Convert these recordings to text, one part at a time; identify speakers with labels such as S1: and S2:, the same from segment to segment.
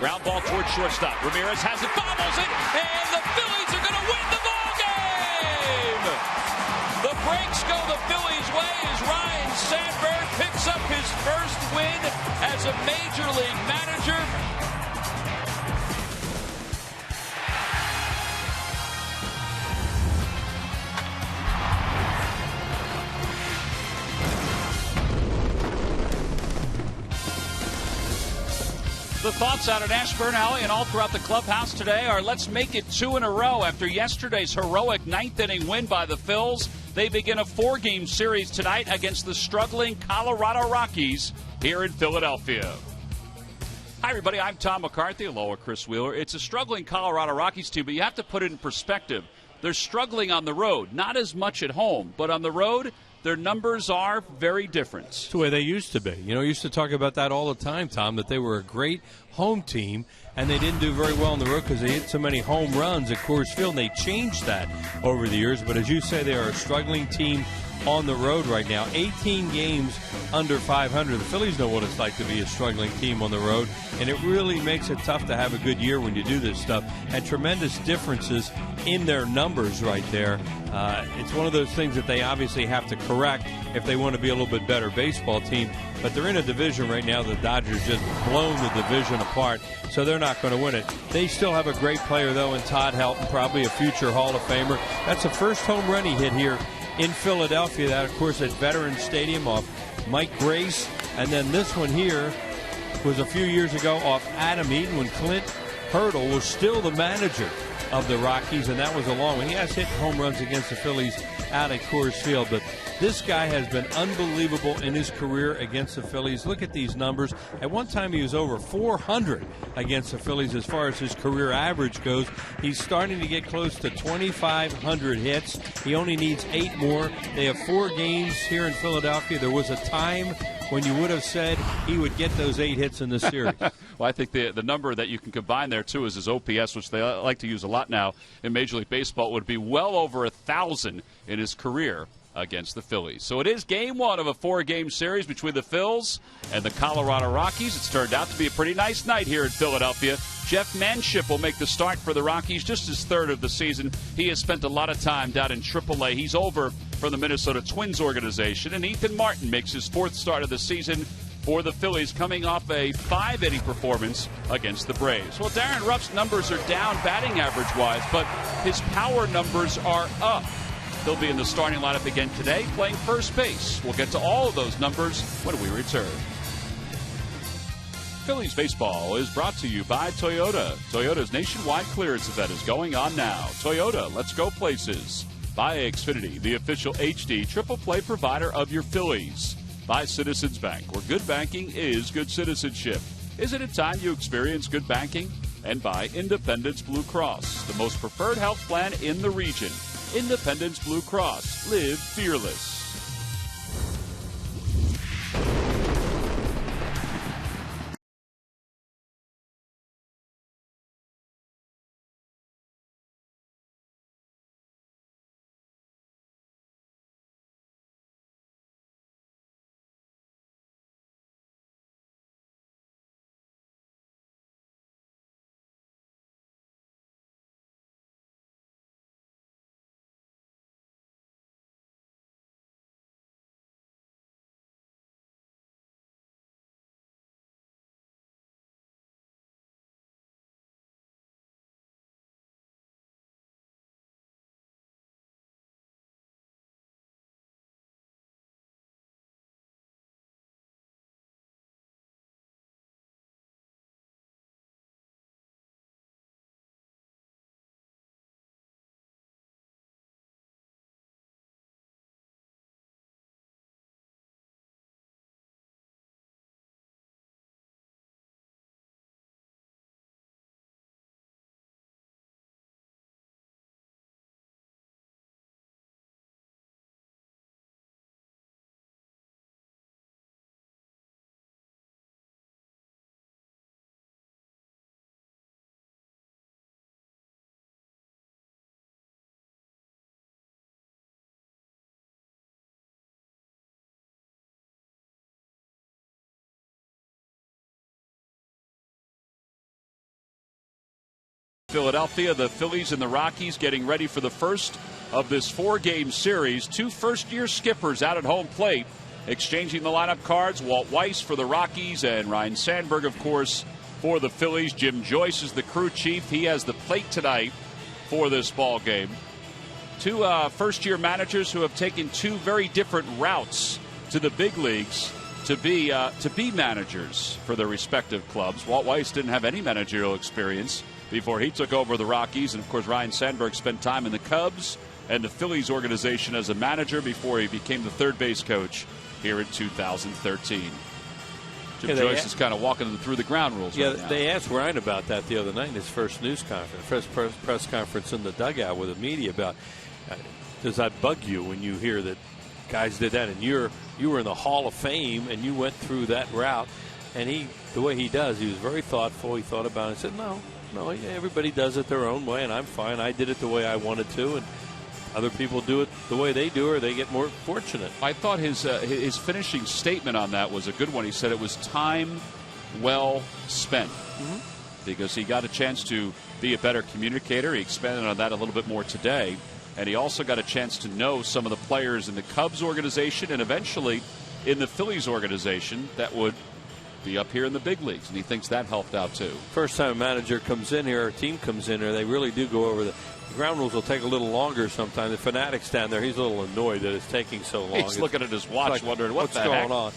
S1: Ground ball towards shortstop. Ramirez has it, bobbles it, and the Phillies are going to win the ball game! The breaks go the Phillies' way as Ryan Sandberg picks up his first win as a Major League manager. The thoughts out at Ashburn Alley and all throughout the clubhouse today are let's make it 2 in a row. After yesterday's heroic ninth-inning win by the Phils, they begin a 4-game series tonight against the struggling Colorado Rockies here in Philadelphia. Hi, everybody. I'm Tom McCarthy, along with Chris Wheeler. It's a struggling Colorado Rockies team, but you have to put it in perspective. They're struggling on the road, not as much at home, but on the road, their numbers are very different.
S2: It's the way they used to be. You know, we used to talk about that all the time, Tom, that they were a great home team, and they didn't do very well on the road because they hit so many home runs at Coors Field, and they changed that over the years. But as you say, they are a struggling team on the road right now. 18 games under 500. The Phillies know what it's like to be a struggling team on the road, and it really makes it tough to have a good year when you do this stuff. And tremendous differences in their numbers right there. It's one of those things that they obviously have to correct if they want to be a little bit better baseball team. But they're in a division right now. The Dodgers just blown the division apart, so they're not going to win it. They still have a great player, though, in Todd Helton, probably a future Hall of Famer. That's the first home run he hit here in Philadelphia. That, of course, at Veterans Stadium off Mike Grace. And then this one here was a few years ago off Adam Eaton when Clint Hurdle was still the manager of the Rockies, and that was a long one. He has hit home runs against the Phillies out at Coors Field, but this guy has been unbelievable in his career against the Phillies. Look at these numbers. At one time, he was over 400 against the Phillies as far as his career average goes. He's starting to get close to 2,500 hits. He only needs 8 more. They have 4 games here in Philadelphia. There was a time when you would have said he would get those 8 hits in this series.
S1: Well, I think the number that you can combine there, too, is his OPS, which they like to use a lot now in Major League Baseball. It would be well over 1,000 in his career against the Phillies. So it is game 1 of a 4-game series between the Phils and the Colorado Rockies. It's turned out to be a pretty nice night here in Philadelphia. Jeff Manship will make the start for the Rockies, just his 3rd of the season. He has spent a lot of time down in AAA. He's over from the Minnesota Twins organization. And Ethan Martin makes his 4th start of the season for the Phillies, coming off a 5-inning performance against the Braves. Well, Darren Ruff's numbers are down batting average-wise, but his power numbers are up. He'll be in the starting lineup again today, playing first base. We'll get to all of those numbers when we return. Phillies baseball is brought to you by Toyota. Toyota's nationwide clearance event is going on now. Toyota, let's go places. By Xfinity, the official HD triple play provider of your Phillies. By Citizens Bank, where good banking is good citizenship. Isn't it time you experience good banking? And by Independence Blue Cross, the most preferred health plan in the region. Independence Blue Cross. Live fearless. Philadelphia. The Phillies and the Rockies getting ready for the first of this 4-game series. 2 first-year skippers out at home plate, exchanging the lineup cards. Walt Weiss for the Rockies and Ryan Sandberg, of course, for the Phillies. Jim Joyce is the crew chief. He has the plate tonight for this ball game. 2 first-year managers who have taken 2 very different routes to the big leagues to be managers for their respective clubs. Walt Weiss didn't have any managerial experience before he took over the Rockies, and of course Ryan Sandberg spent time in the Cubs and the Phillies organization as a manager before he became the third base coach here in 2013. Jim Joyce is kind of walking them through the ground rules.
S2: Yeah,
S1: right now.
S2: They asked Ryan about that the other night in his first news conference, first press conference in the dugout with the media about, does that bug you when you hear that guys did that and you were in the Hall of Fame and you went through that route? And the way he does, he was very thoughtful. He thought about it and said, no, everybody does it their own way, and I'm fine. I did it the way I wanted to, and other people do it the way they do, or they get more fortunate.
S1: I thought his finishing statement on that was a good one. He said it was time well spent, because he got a chance to be a better communicator. He expanded on that a little bit more today, and he also got a chance to know some of the players in the Cubs organization and eventually in the Phillies organization that would be up here in the big leagues, and he thinks that helped out too.
S2: First time a manager comes in here, or a team comes in here, they really do go over the ground rules. Will take a little longer sometimes. The Fanatic's down there, he's a little annoyed that it's taking so long.
S1: He's looking at his watch, wondering what's
S2: going on.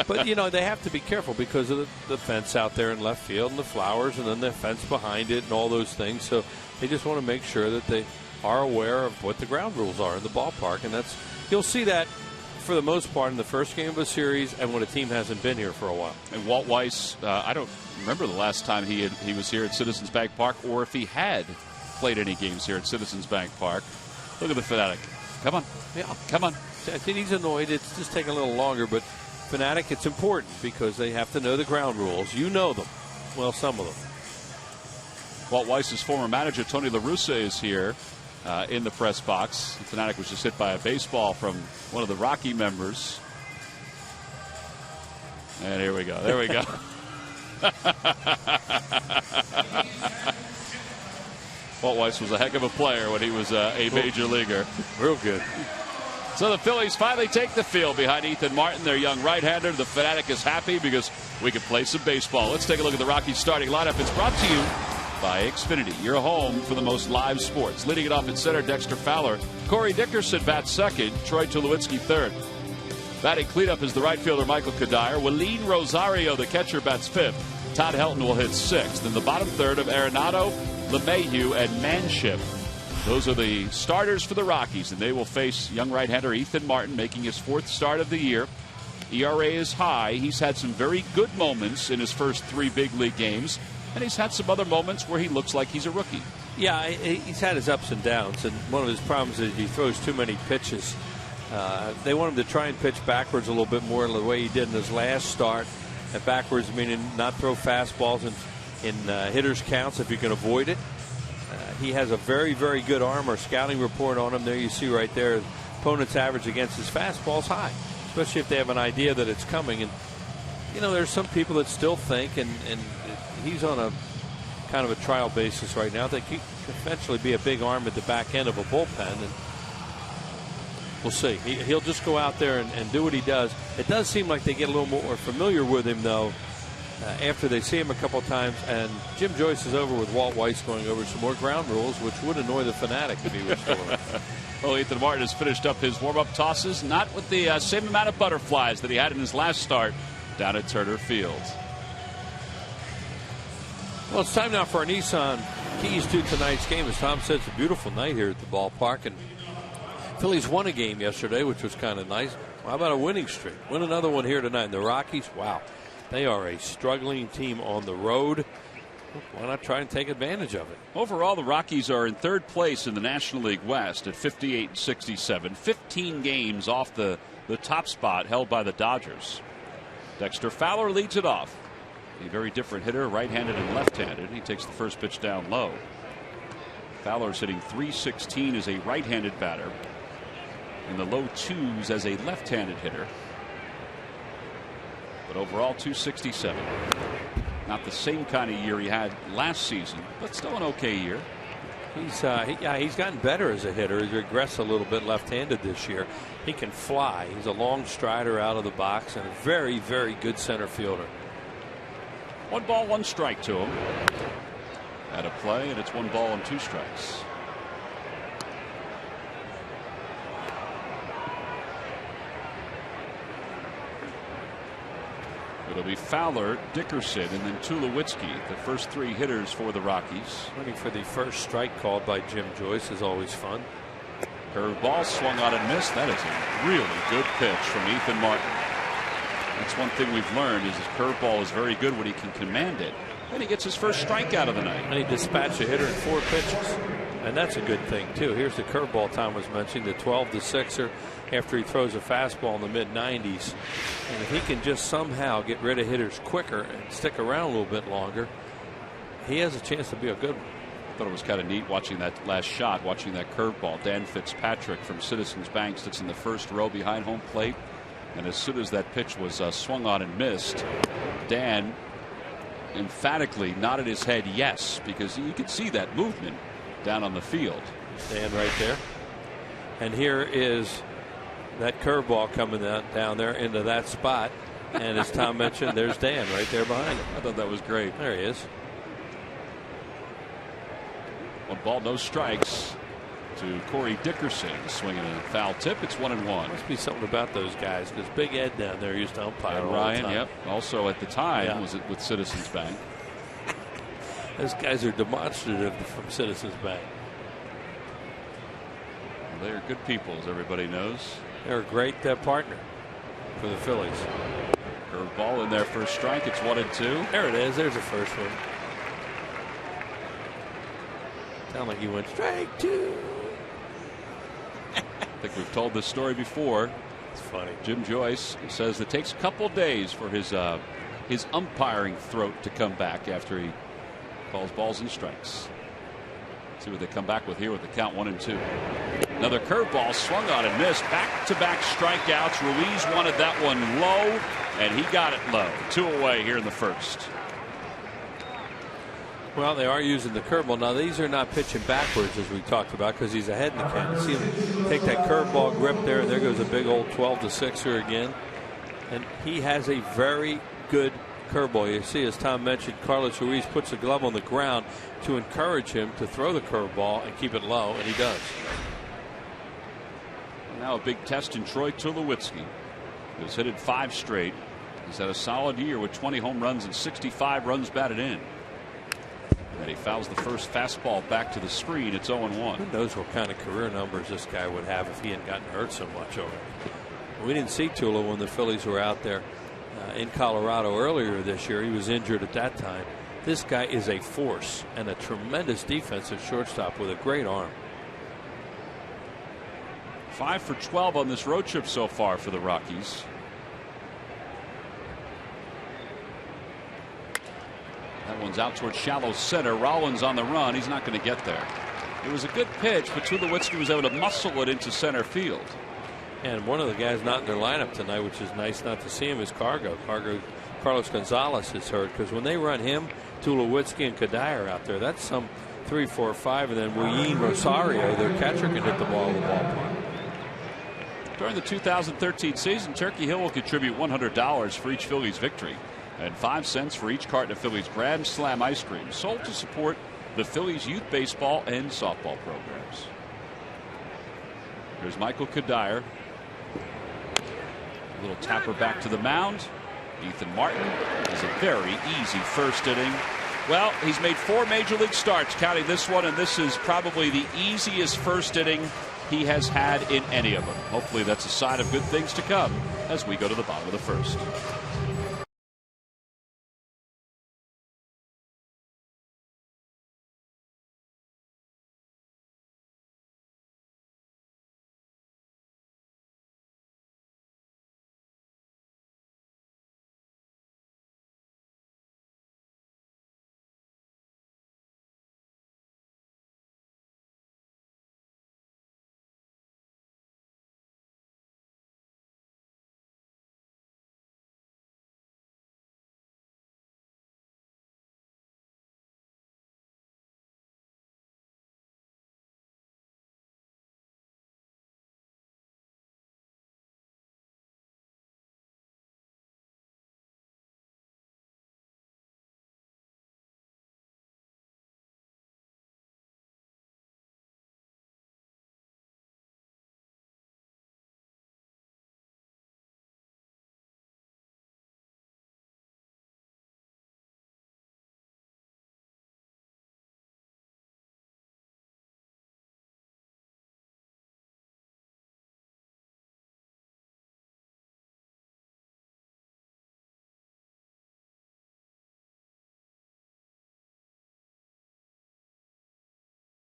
S2: But they have to be careful because of the fence out there in left field and the flowers and then the fence behind it and all those things. So they just want to make sure that they are aware of what the ground rules are in the ballpark, and you'll see that for the most part in the first game of a series and when a team hasn't been here for a while.
S1: And Walt Weiss, I don't remember the last time he was here at Citizens Bank Park, or if he had played any games here at Citizens Bank Park. Look at the Fanatic. Come on.
S2: Yeah.
S1: Come on.
S2: I think he's annoyed. It's just taking a little longer, but Fanatic, it's important because they have to know the ground rules. You know them. Well, some of them.
S1: Walt Weiss's former manager, Tony La Russa, is here in the press box. The Fanatic was just hit by a baseball from one of the Rocky members. And here we go. There we go. Walt Weiss was a heck of a player when he was a major leaguer.
S2: Real good.
S1: So the Phillies finally take the field behind Ethan Martin, their young right-hander. The Fanatic is happy because we can play some baseball. Let's take a look at the Rockies starting lineup. It's brought to you by Xfinity, your home for the most live sports. Leading it off at center, Dexter Fowler. Corey Dickerson bats second. Troy Tulowitzki third. Batting cleanup is the right fielder Michael Kadire. Willeen Rosario, the catcher, bats fifth. Todd Helton will hit sixth. In the bottom third of Arenado, LeMahieu, and Manship. Those are the starters for the Rockies, and they will face young right-hander Ethan Martin, making his 4th start of the year. ERA is high. He's had some very good moments in his first 3 big league games, and he's had some other moments where he looks like he's a rookie.
S2: Yeah, he's had his ups and downs, and one of his problems is he throws too many pitches. They want him to try and pitch backwards a little bit more the way he did in his last start. And backwards meaning not throw fastballs in hitters' counts if you can avoid it. He has a very, very good arm. Our scouting report on him there, you see right there, opponent's average against his fastball is high, especially if they have an idea that it's coming. And, there's some people that still think, and he's on a kind of a trial basis right now, that he could eventually be a big arm at the back end of a bullpen. And we'll see. He'll just go out there and do what he does. It does seem like they get a little more familiar with him, though, after they see him a couple times. And Jim Joyce is over with Walt Weiss going over some more ground rules, which would annoy the Fanatic if he was still around.
S1: Well, Ethan Martin has finished up his warm-up tosses, not with the same amount of butterflies that he had in his last start down at Turner Field.
S2: Well, it's time now for our Nissan keys to tonight's game. As Tom said, it's a beautiful night here at the ballpark, and Phillies won a game yesterday, which was kind of nice. How about a winning streak? Win another one here tonight. And the Rockies, wow, they are a struggling team on the road. Why not try and take advantage of it?
S1: Overall, the Rockies are in 3rd place in the National League West at 58-67. 15 games off the top spot held by the Dodgers. Dexter Fowler leads it off. A very different hitter, right-handed and left-handed. He takes the first pitch down low. Fowler's hitting .316 as a right-handed batter, in the low 2s as a left-handed hitter. But overall, .267. Not the same kind of year he had last season, but still an okay year.
S2: He's gotten better as a hitter. He's regressed a little bit left-handed this year. He can fly. He's a long strider out of the box and a very, very good center fielder.
S1: 1 ball, 1 strike to him. At a play, and it's 1 ball and 2 strikes. It'll be Fowler, Dickerson, and then Tulowitzki, the first 3 hitters for the Rockies.
S2: Waiting for the first strike called by Jim Joyce is always fun.
S1: Curveball swung on and missed. That is a really good pitch from Ethan Martin. That's one thing we've learned is his curveball is very good when he can command it. And he gets his first strikeout of the night.
S2: And he dispatched a hitter in 4 pitches. And that's a good thing, too. Here's the curveball Tom was mentioning, the 12-6er after he throws a fastball in the mid-90s. And if he can just somehow get rid of hitters quicker and stick around a little bit longer, he has a chance to be a good one.
S1: I thought it was kind of neat watching that last shot, watching that curveball. Dan Fitzpatrick from Citizens Bank sits in the first row behind home plate. And as soon as that pitch was swung on and missed, Dan emphatically nodded his head yes, because you could see that movement down on the field.
S2: Dan right there. And here is that curveball coming down there into that spot. And as Tom mentioned, there's Dan right there behind him.
S1: I thought that was great.
S2: There he is.
S1: 1 ball, no strikes to Corey Dickerson, swinging a foul tip. It's 1-1.
S2: Must be something about those guys, because Big Ed down there used to umpire.
S1: And Ryan, yep, also at the time was with Citizens Bank.
S2: Those guys are demonstrative from Citizens Bank.
S1: Well, they're good people, as everybody knows.
S2: They're a great partner for the Phillies.
S1: Curveball in there for a strike. It's 1-2.
S2: There it is. There's the first one. Sound like he went strike 2.
S1: I think we've told this story before.
S2: It's funny.
S1: Jim Joyce says it takes a couple days for his umpiring throat to come back after he calls balls and strikes. See what they come back with here with the count 1-2. Another curveball swung on and missed. Back-to-back strikeouts. Ruiz wanted that one low, and he got it low. 2 away here in the first.
S2: Well, they are using the curveball. Now, these are not pitching backwards, as we talked about, because he's ahead in the count. See him take that curveball grip there, and there goes a big old 12-6er again. And he has a very good curveball. You see, as Tom mentioned, Carlos Ruiz puts the glove on the ground to encourage him to throw the curveball and keep it low, and he does.
S1: Now a big test in Troy Tulowitzki, who's hit it 5 straight. He's had a solid year with 20 home runs and 65 runs batted in. And he fouls the first fastball back to the screen. It's 0-1.
S2: Who knows what kind of career numbers this guy would have if he hadn't gotten hurt so much over it. We didn't see Tulo when the Phillies were out there in Colorado earlier this year. He was injured at that time. This guy is a force and a tremendous defensive shortstop with a great arm.
S1: 5 for 12 on this road trip so far for the Rockies. That one's out towards shallow center. Rollins on the run. He's not going to get there. It was a good pitch, but Tulowitzki was able to muscle it into center field.
S2: And one of the guys not in their lineup tonight, which is nice not to see him, is Carlos Gonzalez is hurt, because when they run him, Tulowitzki and Kadai are out there. That's some 3, 4, 5, and then Willian Rosario, their catcher, can hit the ball in the ballpark.
S1: During the 2013 season, Turkey Hill will contribute $100 for each Phillies victory and 5 cents for each carton of Phillies Grand Slam ice cream, sold to support the Phillies youth baseball and softball programs. Here's Michael Kadire. A little tapper back to the mound. Ethan Martin is a very easy first inning. Well, he's made 4 major league starts, counting this one, and this is probably the easiest first inning he has had in any of them. Hopefully that's a sign of good things to come as we go to the bottom of the first.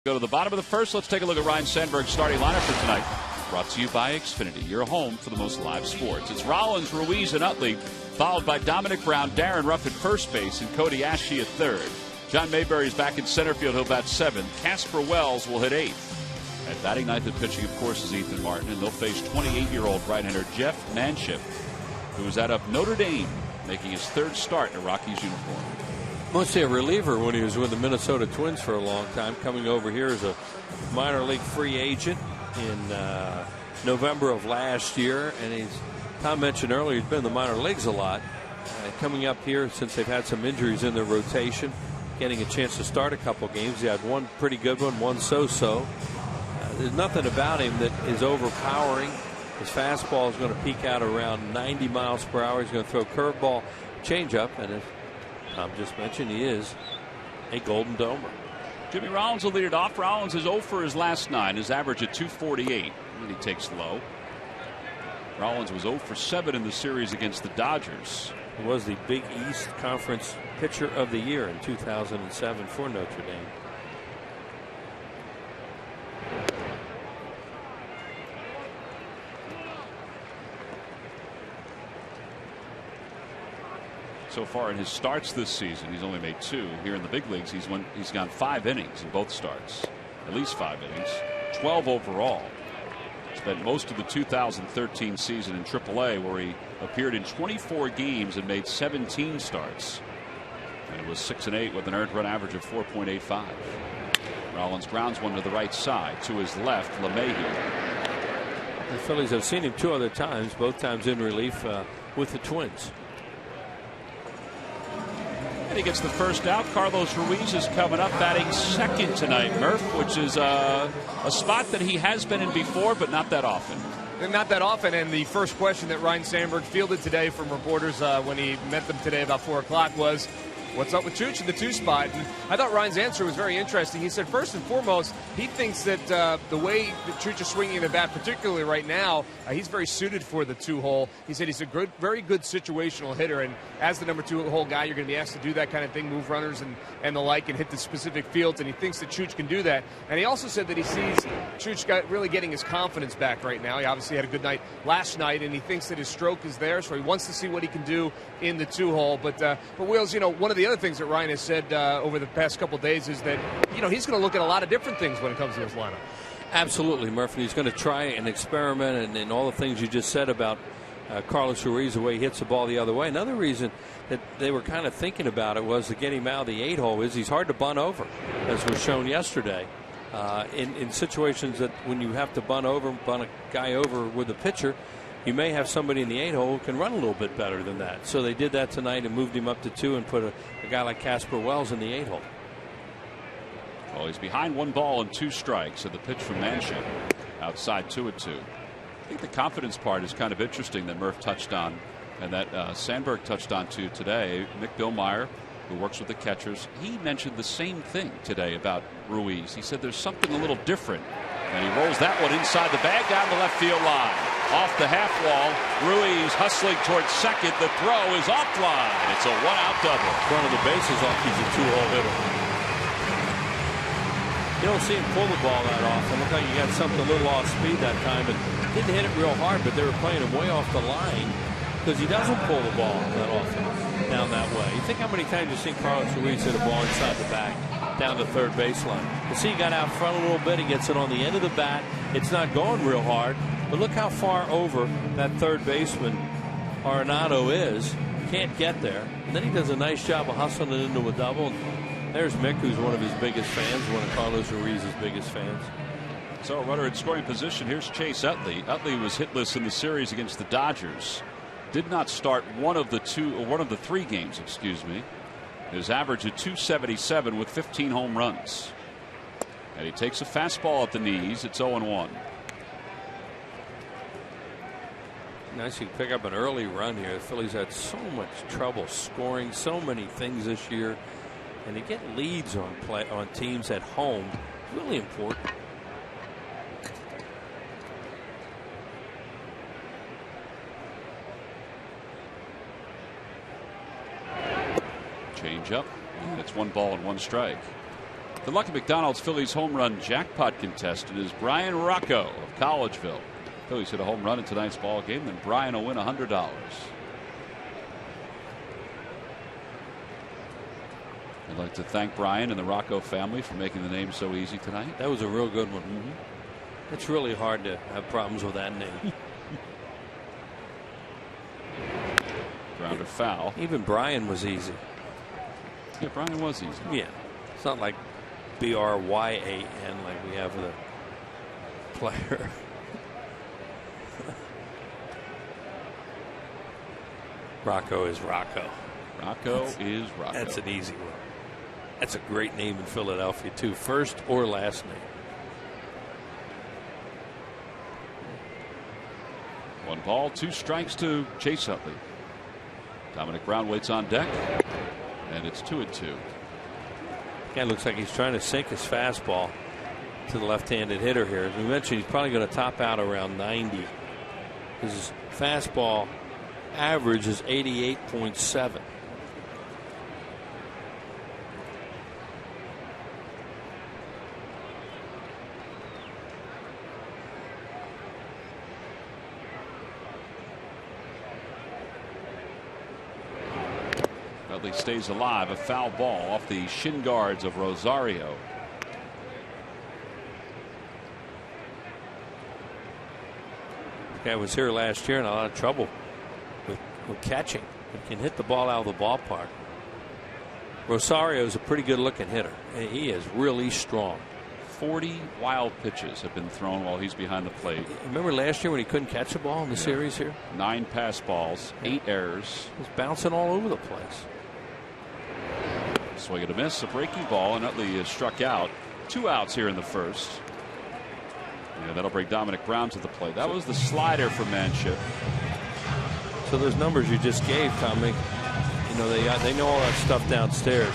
S1: Go to the bottom of the first. Let's take a look at Ryne Sandberg's starting lineup for tonight. Brought to you by Xfinity, your home for the most live sports. It's Rollins, Ruiz, and Utley, followed by Dominic Brown, Darren Ruff at first base, and Cody Ashley at third. John Mayberry is back in center field. He'll bat seventh. Casper Wells will hit eighth. At batting ninth and pitching, of course, is Ethan Martin, and they'll face 28-year-old right-hander Jeff Manship, who is out of Notre Dame, making his third start in a Rockies uniform.
S2: Mostly a reliever when he was with the Minnesota Twins for a long time. Coming over here as a minor league free agent in November of last year. And Tom mentioned earlier, he's been in the minor leagues a lot. Coming up here since they've had some injuries in their rotation, getting a chance to start a couple games. He had one pretty good one so-so. There's nothing about him that is overpowering. His fastball is going to peak out around 90 miles per hour. He's going to throw curveball, changeup, and if Tom just mentioned, he is a Golden Domer.
S1: Jimmy Rollins will lead it off. Rollins is 0 for his last 9. His average at 248. And he takes low. Rollins was 0 for 7 in the series against the Dodgers.
S2: He was the Big East Conference Pitcher of the Year in 2007 for Notre Dame.
S1: So far in his starts this season, he's only made 2. Here in the big leagues, he's gone 5 innings in both starts, at least 5 innings, 12 overall. Spent most of the 2013 season in AAA, where he appeared in 24 games and made 17 starts. And it was 6-8 with an earned run average of 4.85. Rollins grounds one to the right side. To his left, LeMahieu.
S2: The Phillies have seen him 2 other times, both times in relief with the Twins.
S1: And he gets the first out. Carlos Ruiz is coming up, batting second tonight, Murph, which is a spot that he has been in before, but not that often.
S3: Not that often, and the first question that Ryne Sandberg fielded today from reporters when he met them today about 4 o'clock was, what's up with Chooch in the 2 spot? And I thought Ryan's answer was very interesting. He said, first and foremost, he thinks that the way that Chooch is swinging the bat, particularly right now, he's very suited for the 2 hole. He said he's a very good situational hitter, and as the number 2 hole guy, you're going to be asked to do that kind of thing, move runners and the like, and hit the specific fields, and he thinks that Chooch can do that. And he also said that he sees Chooch really getting his confidence back right now. He obviously had a good night last night, and he thinks that his stroke is there, so he wants to see what he can do in the 2 hole. But Wheels, one of the other things that Ryan has said over the past couple of days is that he's going to look at a lot of different things when it comes to his lineup.
S2: Absolutely, Murphy. He's going to try and experiment, and all the things you just said about Carlos Ruiz, the way he hits the ball the other way. Another reason that they were kind of thinking about it was to get him out of the 8 hole is he's hard to bunt over, as was shown yesterday. In situations that when you have to bunt a guy over with a pitcher, you may have somebody in the 8 hole who can run a little bit better than that. So they did that tonight and moved him up to 2 and put a guy like Casper Wells in the 8 hole.
S1: Well, he's behind 1 ball and 2 strikes. So the pitch from Manship outside 2-2. I think the confidence part is kind of interesting that Murph touched on, and that Sandberg touched on too today. Nick Billmeyer, who works with the catchers, he mentioned the same thing today about Ruiz. He said there's something a little different, and he rolls that one inside the bag down the left field line. Off the half wall, Ruiz hustling towards second. The throw is offline. It's a 1-out double.
S2: Front of the bases off. He's a 2-hole hitter. You don't see him pull the ball that often. Looked like he got something a little off speed that time, but didn't hit it real hard. But they were playing him way off the line because he doesn't pull the ball that often down that way. You think how many times you've seen Carlos Ruiz hit a ball inside the bag down the third baseline? You see, he got out front a little bit. He gets it on the end of the bat. It's not going real hard. But look how far over that third baseman Arenado is. Can't get there. And then he does a nice job of hustling it into a double. There's Mick, who's one of his biggest fans, one of Carlos Ruiz's biggest fans.
S1: So a runner in scoring position. Here's Chase Utley. Utley was hitless in the series against the Dodgers. Did not start one of the 3 games, excuse me. His average at 277 with 15 home runs. And he takes a fastball at the knees. It's 0-1.
S2: Nice to pick up an early run here. The Phillies had so much trouble scoring so many things this year, and to get leads on teams at home, really important.
S1: Change up. It's 1 ball and 1 strike. The Lucky McDonald's Phillies home run jackpot contestant is Brian Rocco of Collegeville. Phillies hit a home run in tonight's ball game, and Brian will win $100. I'd like to thank Brian and the Rocco family for making the name so easy tonight.
S2: That was a real good one. It's really hard to have problems with that name.
S1: Grounder foul.
S2: Even Brian was easy.
S1: Yeah, Brian was easy.
S2: Yeah. It's not like B-R-Y-A-N like we have the player. Rocco is Rocco.
S1: Rocco is Rocco.
S2: That's an easy one. That's a great name in Philadelphia, too. First or last name.
S1: One ball, 2 strikes to Chase Utley. Dominic Brown waits on deck, and it's 2-2.
S2: Guy looks like he's trying to sink his fastball to the left-handed hitter here. As we mentioned, he's probably going to top out around 90. His fastball average is 88.7.
S1: Utley stays alive. A foul ball off the shin guards of Rosario.
S2: Guy was here last year in a lot of trouble with catching. He can hit the ball out of the ballpark. Rosario is a pretty good looking hitter. He is really strong.
S1: 40 wild pitches have been thrown while he's behind the plate.
S2: Remember last year when he couldn't catch the ball in the series here?
S1: 9 pass balls, 8 errors.
S2: He was bouncing all over the place.
S1: Swing and a miss, a breaking ball, and Utley is struck out. 2 outs here in the first. Yeah, that'll bring Dominic Brown to the plate. That was the slider for Manship.
S2: So those numbers you just gave, Tommy, you know, they know all that stuff downstairs.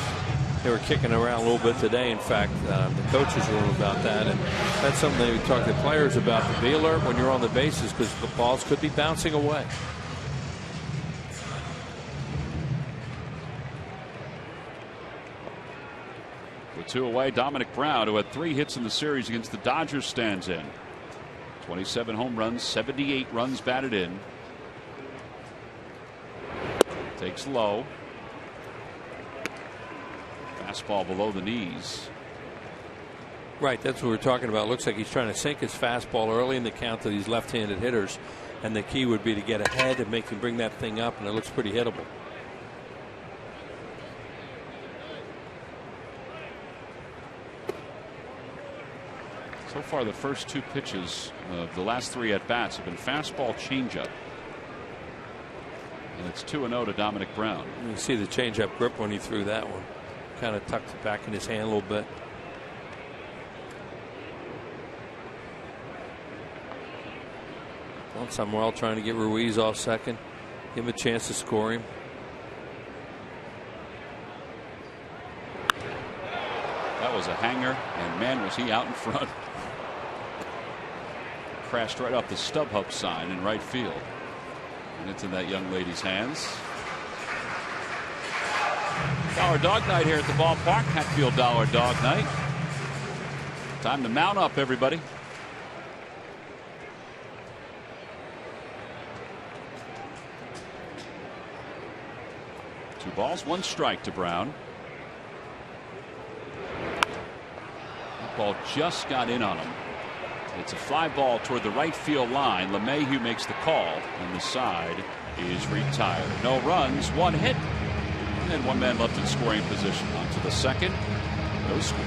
S2: They were kicking around a little bit today. In fact, the coaches room about that, and that's something they talk to players about. To be alert when you're on the bases because the balls could be bouncing away.
S1: With 2 away, Dominic Brown, who had 3 hits in the series against the Dodgers, stands in. 27 home runs, 78 runs batted in. Takes low. Fastball below the knees.
S2: Right, that's what we're talking about. Looks like he's trying to sink his fastball early in the count to these left-handed hitters, and the key would be to get ahead and make him bring that thing up, and it looks pretty hittable.
S1: So far, the first 2 pitches of the last 3 at-bats have been fastball changeup. And it's 2-0 to Dominic Brown.
S2: You see the changeup grip when he threw that one. Kind of tucked it back in his hand a little bit. Well, Samuel trying to get Ruiz off second. Give him a chance to score him.
S1: That was a hanger, and man, was he out in front. Crashed right off the StubHub sign in right field. And it's in that young lady's hands. Dollar Dog Night here at the ballpark. Hatfield Dollar Dog Night. Time to mount up, everybody. Two balls, 1 strike to Brown. That ball just got in on him. It's a fly ball toward the right field line. LeMahieu makes the call, and the side is retired. No runs, 1 hit, and 1 man left in scoring position. On to the second. No score.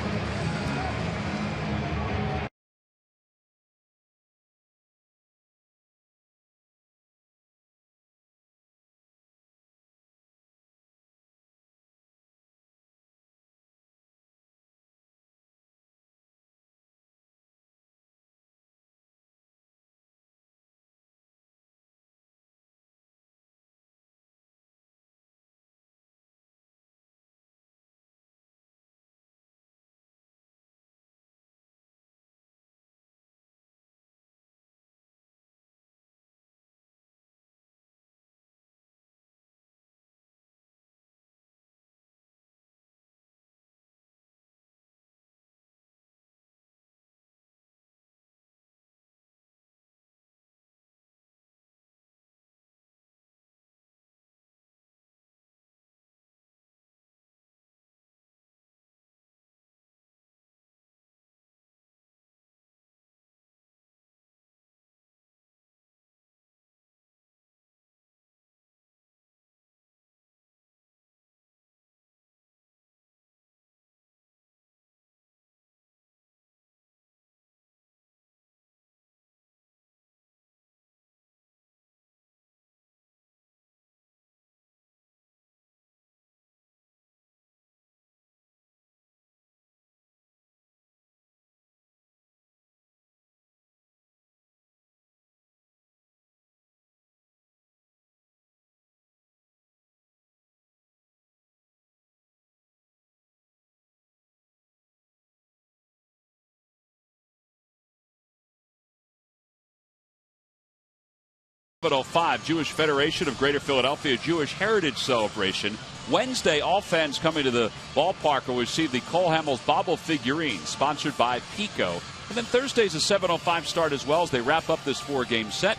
S1: 7:05 Jewish Federation of Greater Philadelphia Jewish Heritage Celebration. Wednesday, all fans coming to the ballpark will receive the Cole Hamels Bobble figurine, sponsored by Pico. And then Thursday's a 7:05 start as well as they wrap up this 4-game set.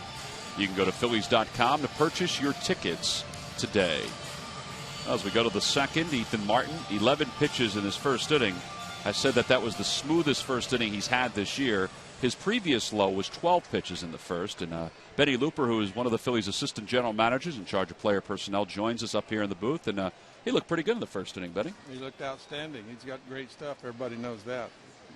S1: You can go to Phillies.com to purchase your tickets today. As we go to the second, Ethan Martin, 11 pitches in his first inning. I said that was the smoothest first inning he's had this year. His previous low was 12 pitches in the first. And Benny Looper, who is one of the Phillies' assistant general managers in charge of player personnel, joins us up here in the booth. And he looked pretty good in the first inning, Benny.
S4: He looked outstanding. He's got great stuff. Everybody knows that.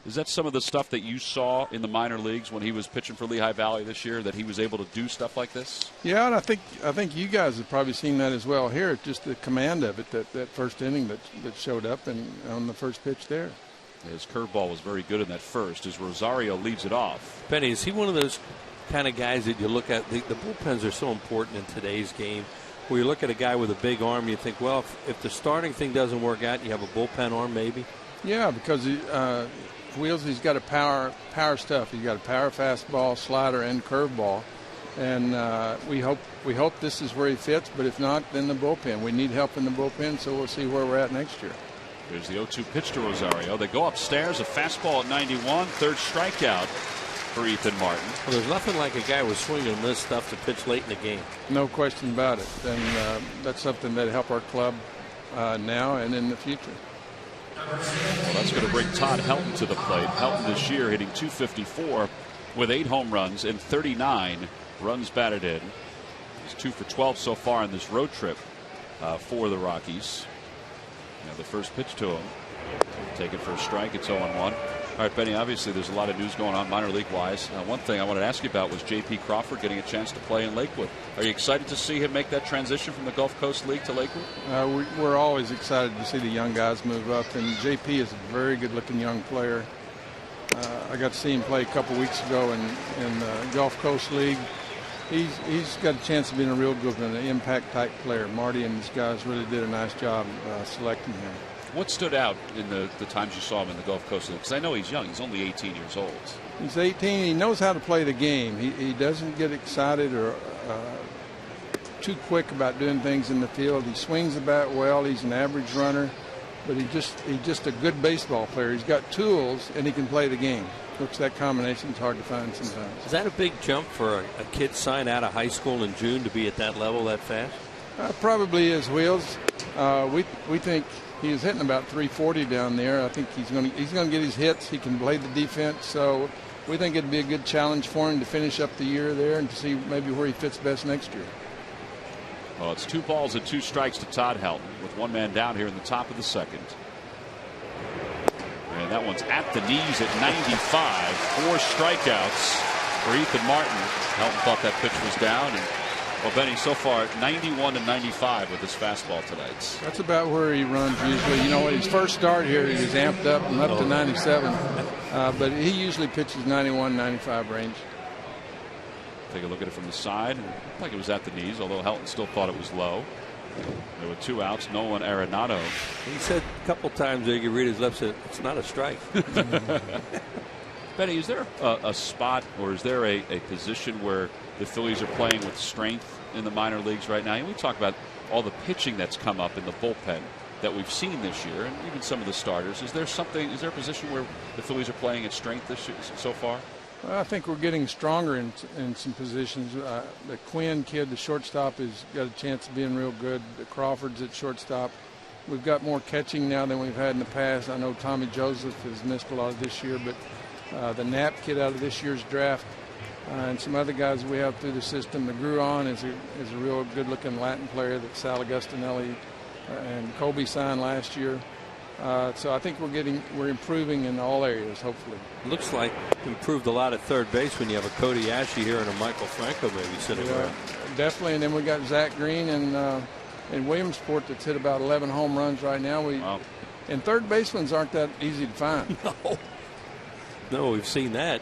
S1: Is that some of the stuff that you saw in the minor leagues when he was pitching for Lehigh Valley this year, that he was able to do stuff like this?
S4: Yeah, and I think you guys have probably seen that as well here. Just the command of it, that first inning that showed up and on the first pitch there.
S1: His curveball was very good in that first as Rosario leads it off.
S2: Benny, is he one of those kind of guys that you look at? The bullpens are so important in today's game. Where you look at a guy with a big arm, you think, well, if the starting thing doesn't work out, you have a bullpen arm maybe?
S4: Yeah, because Wheels, he's got a power stuff. He's got a power fastball, slider, and curveball. And we hope this is where he fits, but if not, then the bullpen. We need help in the bullpen, so we'll see where we're at next year.
S1: Here's the 0-2 pitch to Rosario. They go upstairs, a fastball at 91, third strikeout for Ethan Martin.
S2: Well, there's nothing like a guy with swing and miss stuff to pitch late in the game.
S4: No question about it. And that's something that help our club now and in the future.
S1: Well, that's going to bring Todd Helton to the plate. Helton this year hitting .254 with 8 home runs and 39 runs batted in. He's 2 for 12 so far in this road trip for the Rockies. Now the first pitch to him. Take it for a strike. It's 0-1. All right, Benny, obviously there's a lot of news going on minor league-wise. One thing I wanted to ask you about was J.P. Crawford getting a chance to play in Lakewood. Are you excited to see him make that transition from the Gulf Coast League to Lakewood?
S4: We're always excited to see the young guys move up, and J.P. is a very good-looking young player. I got to see him play a couple weeks ago in the Gulf Coast League. He's got a chance of being a real good one, an impact-type player. Marty and his guys really did a nice job selecting him.
S1: What stood out in the times you saw him in the Gulf Coast League? Because I know he's young. He's only 18 years old.
S4: He's 18. He knows how to play the game. He doesn't get excited or too quick about doing things in the field. He swings the bat well. He's an average runner. But he's just a good baseball player. He's got tools, and he can play the game, which that combination is hard to find sometimes.
S2: Is that a big jump for a kid signed out of high school in June to be at that level that fast?
S4: Probably is, Wheels. We think he was hitting about 340 down there. I think he's going to get his hits. He can play the defense. So we think it'd be a good challenge for him to finish up the year there and to see maybe where he fits best next year.
S1: Well, it's 2 balls and 2 strikes to Todd Helton with 1 man down here in the top of the second. And that one's at the knees at 95. 4 strikeouts for Ethan Martin. Helton thought that pitch was down. And, well, Benny, so far 91 and 95 with his fastball tonight.
S4: That's about where he runs usually. You know, his first start here, he was amped up and up to 97. But he usually pitches 91, 95 range.
S1: Take a look at it from the side. It looked like it was at the knees, although Helton still thought it was low. There were 2 outs. Nolan Arenado.
S2: He said a couple times there, you read his lips, said, it's not a strike.
S1: Benny, is there a spot or is there a position where the Phillies are playing with strength in the minor leagues right now? And we talk about all the pitching that's come up in the bullpen that we've seen this year, and even some of the starters. Is there a position where the Phillies are playing at strength this year so far?
S4: Well, I think we're getting stronger in some positions. The Quinn kid, the shortstop, has got a chance of being real good. The Crawford's at shortstop. We've got more catching now than we've had in the past. I know Tommy Joseph has missed a lot of this year, but the Knapp kid out of this year's draft and some other guys we have through the system. The Gruon is a real good-looking Latin player that Sal Agustinelli and Colby signed last year. So I think we're improving in all areas, hopefully.
S2: Looks like improved a lot at third base when you have a Cody Ashley here and a Michael Franco maybe sitting around.
S4: Definitely, and then we got Zach Green and Williamsport that's hit about 11 home runs right now.
S1: Wow.
S4: And third basemen aren't that easy to find.
S2: No, we've seen that.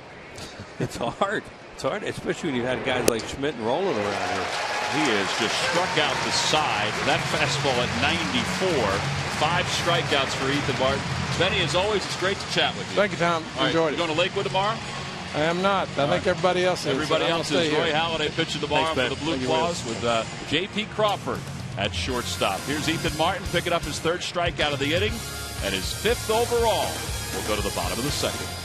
S2: It's hard. It's hard, especially when you've had guys like Schmidt and Roland around here.
S1: He has just struck out the side. That fastball at 94. 5 strikeouts for Ethan Martin. Benny, as always, it's great to chat with you.
S4: Thank you, Tom.
S1: All
S4: Enjoyed
S1: right,
S4: it.
S1: You going to Lakewood tomorrow?
S4: I am not. I think everybody else is.
S1: Everybody else is. Roy Halladay pitching tomorrow for the Blue Claws with J.P. Crawford at shortstop. Here's Ethan Martin picking up his 3rd strikeout of the inning and his 5th overall. We'll go to the bottom of the 2nd.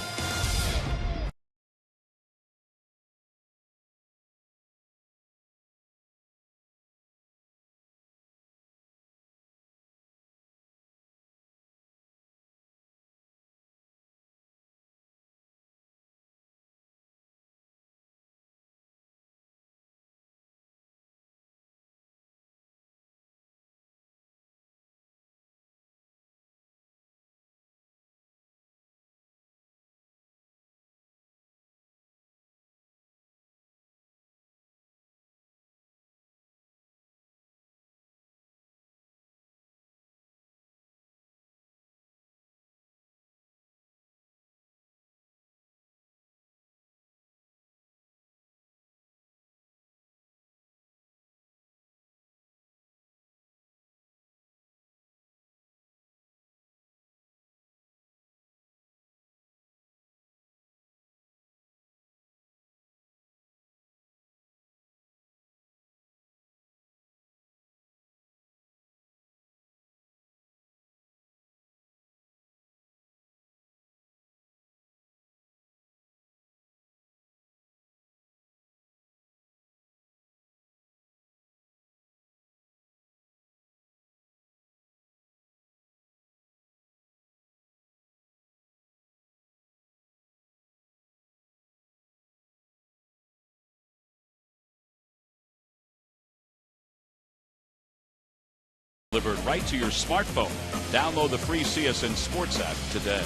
S1: Delivered right to your smartphone. Download the free CSN Sports app today.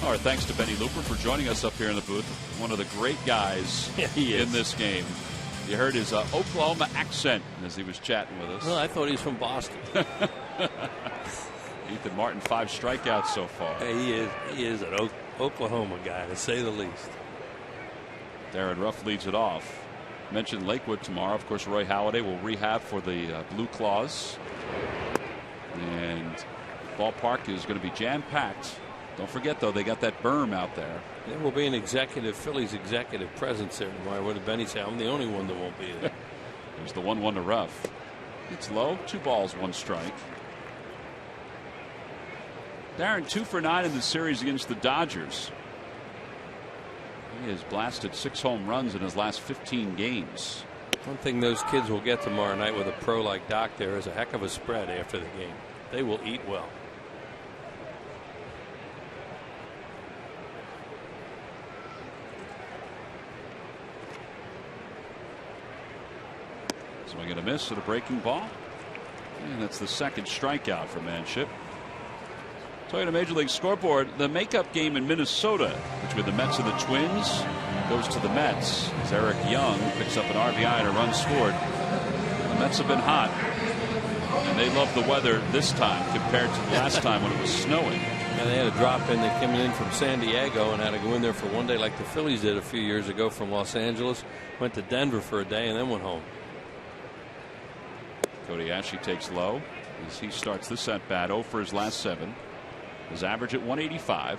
S1: All right, thanks to Benny Looper for joining us up here in the booth. One of the great guys in this game. You heard his Oklahoma accent as he was chatting with us.
S2: Well, I thought he was from Boston.
S1: Ethan Martin, 5 strikeouts so far.
S2: He is an Oklahoma guy, to say the least.
S1: Darren Ruff leads it off. Mentioned Lakewood tomorrow. Of course, Roy Halladay will rehab for the Blue Claws. And ballpark is going to be jam-packed. Don't forget, though, they got that berm out there.
S2: There will be an Phillies executive presence there tomorrow. What did Benny say? I'm the only one that won't be there.
S1: There's the 1-1 to Ruff. It's low. 2 balls, 1 strike. Darren, 2 for 9 in the series against the Dodgers. He has blasted 6 home runs in his last 15 games.
S2: One thing those kids will get tomorrow night with a pro like Doc there is a heck of a spread after the game. They will eat well.
S1: Swing and a miss at a breaking ball. And that's the 2nd strikeout for Manship. Toyota Major League Scoreboard, the makeup game in Minnesota between the Mets and the Twins goes to the Mets as Eric Young picks up an RBI and a run scored. The Mets have been hot, and they love the weather this time compared to the last time when it was snowing.
S2: Yeah, they had a drop in. They came in from San Diego and had to go in there for one day like the Phillies did a few years ago from Los Angeles. Went to Denver for a day and then went home.
S1: Cody Ashley takes low as he starts this at bat. 0 for his last 7. His average at 185.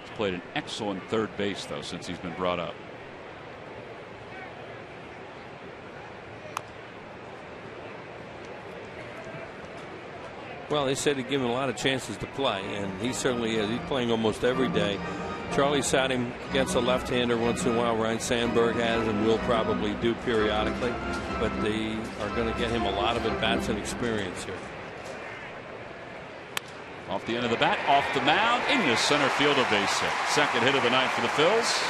S1: He's played an excellent third base, though, since he's been brought up.
S2: Well, they said he'd give him a lot of chances to play, and he certainly is. He's playing almost every day. Charlie sat him against a left-hander once in a while. Ryan Sandberg has and will probably do periodically, but they are going to get him a lot of at-bats and experience here.
S1: Off the end of the bat, off the mound, into center field, a base hit. 2nd hit of the night for the Phils.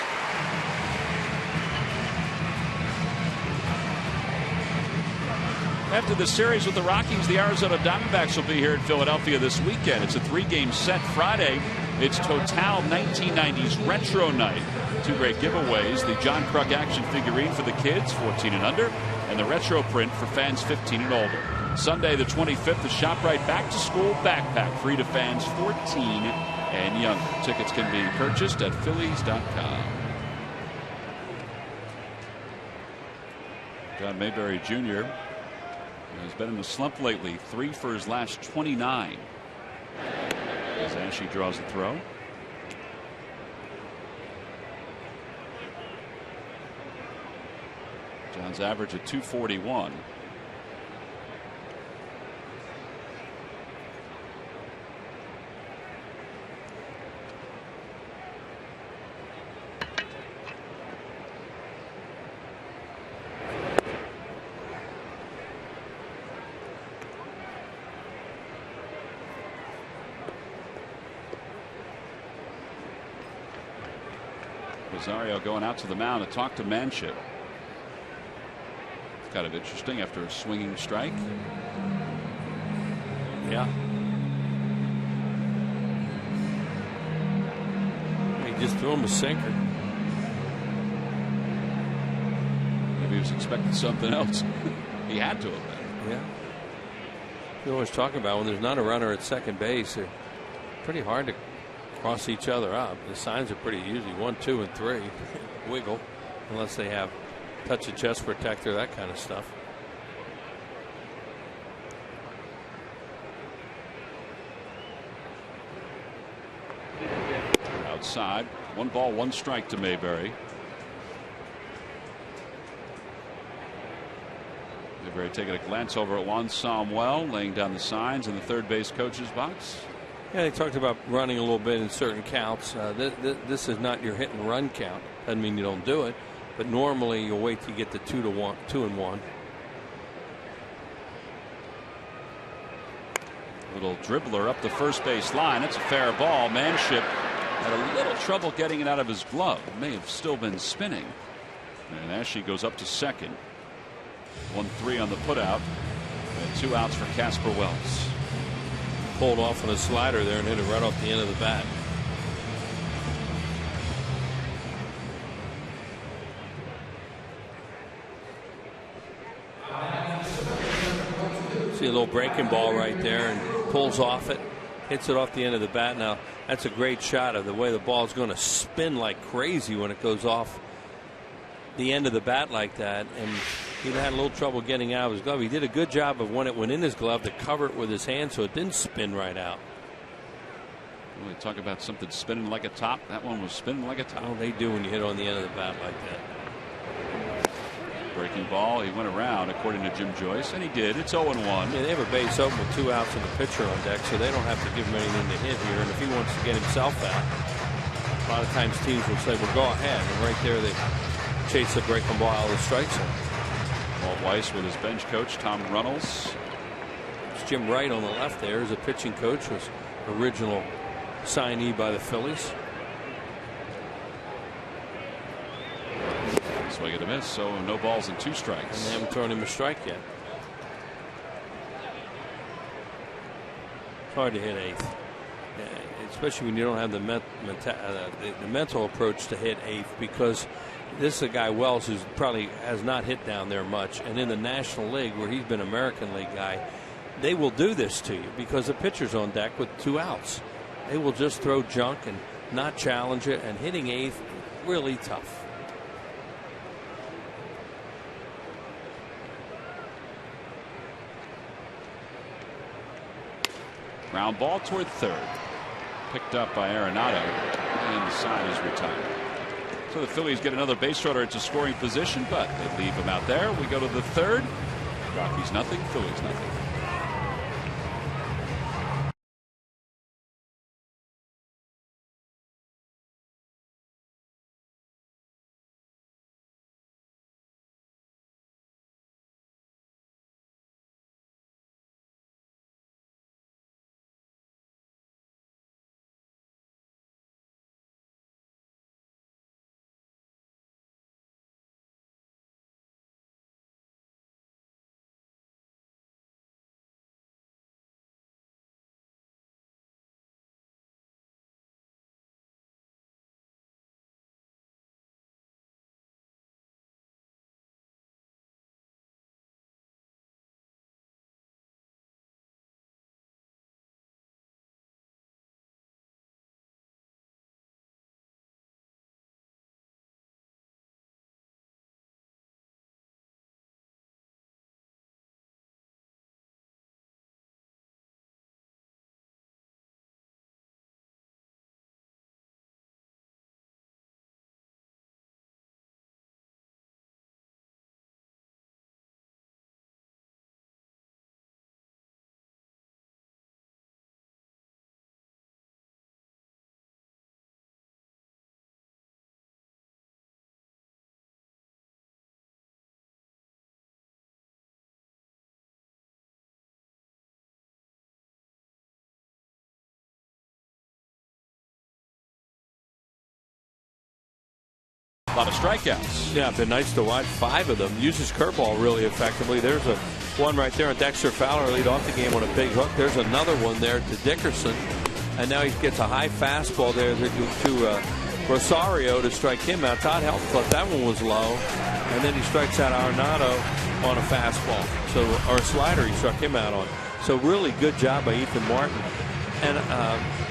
S1: After the series with the Rockies, the Arizona Diamondbacks will be here in Philadelphia this weekend. It's a 3-game set. Friday, it's Total 1990s Retro Night. 2 great giveaways. The John Kruk action figurine for the kids, 14 and under, and the retro print for fans 15 and older. Sunday the 25th, the ShopRite Back to School Backpack, free to fans 14 and younger. Tickets can be purchased at Phillies.com. John Mayberry Jr. has been in the slump lately. 3 for his last 29. As Ashley draws the throw. Browns average at 241. Rosario going out to the mound to talk to Manship. It's kind of interesting after a swinging strike.
S2: Yeah. He just threw him a sinker.
S1: Maybe he was expecting something else. He had to have been.
S2: Yeah. You always talk about when there's not a runner at second base, they're pretty hard to cross each other up. The signs are pretty easy, 1, 2, and 3. Wiggle, unless they have touch of chest protector, that kind of stuff.
S1: Outside, 1 ball, 1 strike to Mayberry. Mayberry taking a glance over at Juan Samuel, laying down the signs in the third base coach's box.
S2: Yeah, they talked about running a little bit in certain counts. This is not your hit and run count. Doesn't mean you don't do it, but normally you'll wait till you get to 2 and 1.
S1: Little dribbler up the first base line. It's a fair ball. Manship had a little trouble getting it out of his glove. It may have still been spinning. And Ashley goes up to second. 1-3 on the putout. And 2 outs for Casper Wells.
S2: Pulled off on a slider there and hit it right off the end of the bat. See a little breaking ball right there and pulls off it, hits it off the end of the bat. Now that's a great shot of the way the ball is going to spin like crazy when it goes off the end of the bat like that, and he had a little trouble getting out of his glove. He did a good job of when it went in his glove to cover it with his hand so it didn't spin right out.
S1: Well, they talk about something spinning like a top. That one was spinning like a top.
S2: Oh, they do when you hit on the end of the bat like that.
S1: Breaking ball. He went around according to Jim Joyce, and he did. It's 0-1.
S2: Yeah, they have a base open with 2 outs and a pitcher on deck, so they don't have to give him anything to hit here. And if he wants to get himself out, a lot of times teams will say, well, go ahead. And right there they chase the breaking ball out of the strike zone.
S1: Walt Weiss with his bench coach, Tom Runnels.
S2: It's Jim Wright on the left there as a pitching coach, was original signee by the Phillies.
S1: Swing and a miss, so no balls and 2 strikes.
S2: And they haven't thrown him a strike yet. It's hard to hit 8th, especially when you don't have the mental approach to hit 8th, because this is a guy, Wells, who probably has not hit down there much. And in the National League, where he's been American League guy, they will do this to you because the pitcher's on deck with 2 outs. They will just throw junk and not challenge it, and hitting 8th, really tough.
S1: Ground ball toward third. Picked up by Arenado, and the side is retired. So the Phillies get another base runner into scoring position, but they leave him out there. We go to the third. Rockies nothing, Phillies nothing. lot of strikeouts.
S2: Yeah, been nice to watch. 5 of them. Uses curveball really effectively. There's a one right there on Dexter Fowler, lead off the game on a big hook. There's another one there to Dickerson. And now he gets a high fastball there to Rosario to strike him out. Todd Helton thought that one was low. And then he strikes out Arenado on a fastball. Or a slider he struck him out on. So really good job by Ethan Martin. And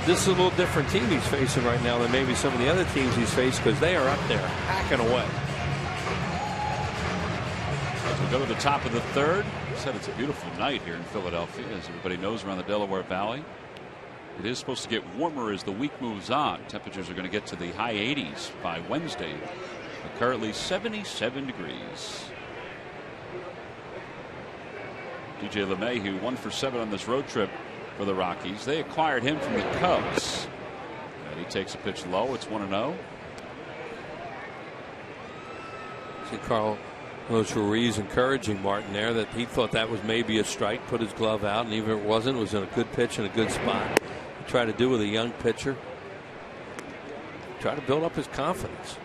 S2: this is a little different team he's facing right now than maybe some of the other teams he's faced, because they are up there hacking away.
S1: As we go to the top of the third, I said it's a beautiful night here in Philadelphia, as everybody knows, around the Delaware Valley. It is supposed to get warmer as the week moves on. Temperatures are going to get to the high 80s by Wednesday. But currently 77 degrees. DJ LeMahieu 1 for 7 on this road trip for the Rockies. They acquired him from the Cubs. And he takes a pitch low. It's 1-0.
S2: See Carlos Ruiz encouraging Martin there, that he thought that was maybe a strike, put his glove out, and even if it wasn't, it was in a good pitch in a good spot. Try to do with a young pitcher. Try to build up his confidence.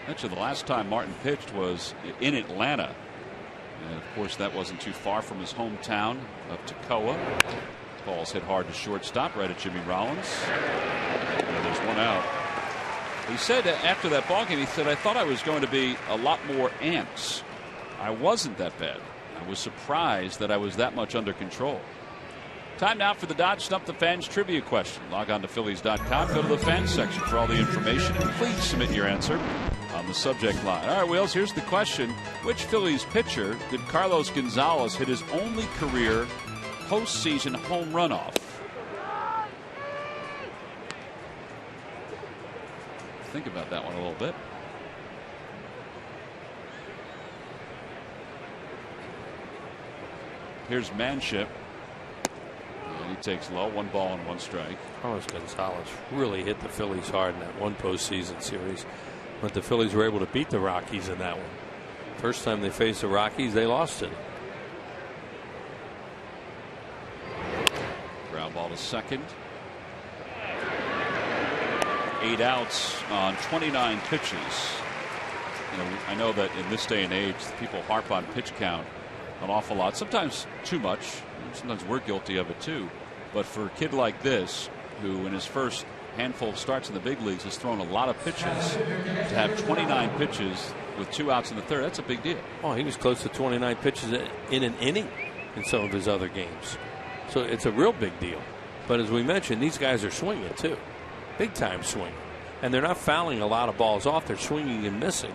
S1: Actually, the last time Martin pitched was in Atlanta. And of course, that wasn't too far from his hometown of Toccoa. Ball's hit hard to shortstop, right at Jimmy Rollins. And there's one out. He said after that ballgame, he said, "I thought I was going to be a lot more amped. I wasn't that bad. I was surprised that I was that much under control." Time now for the Dodge Stump the Fans trivia question. Log on to Phillies.com. Go to the fans section for all the information, and please submit your answer on the subject line. All right, Wheels, here's the question. Which Phillies pitcher did Carlos Gonzalez hit his only career postseason home run off? Think about that one a little bit. Here's Manship. And he takes low, 1 ball and 1 strike.
S2: Carlos Gonzalez really hit the Phillies hard in that one postseason series. But the Phillies were able to beat the Rockies in that one. First time they faced the Rockies, they lost it.
S1: Ground ball to second. 8 outs on 29 pitches. You know, I know that in this day and age, people harp on pitch count an awful lot. Sometimes too much. Sometimes we're guilty of it too. But for a kid like this, who in his first handful of starts in the big leagues has thrown a lot of pitches, to have 29 pitches with 2 outs in the third, that's a big deal.
S2: Oh, he was close to 29 pitches in an inning in some of his other games. So it's a real big deal. But as we mentioned, these guys are swinging too. Big time swing. And they're not fouling a lot of balls off. They're swinging and missing.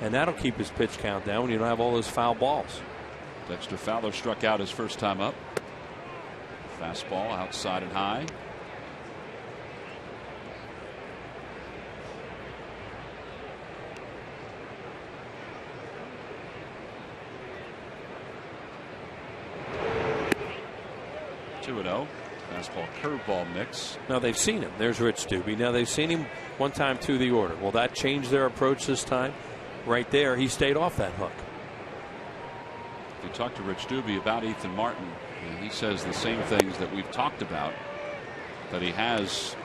S2: And that'll keep his pitch count down when you don't have all those foul balls.
S1: Dexter Fowler struck out his first time up. Fastball outside and high. Two and 0. Fastball curveball mix.
S2: Now they've seen him. There's Rich Doobie. Now they've seen him one time through the order. Will that change their approach this time? Right there, he stayed off that hook.
S1: We talked to Rich Doobie about Ethan Martin, and he says the same things that we've talked about, that he has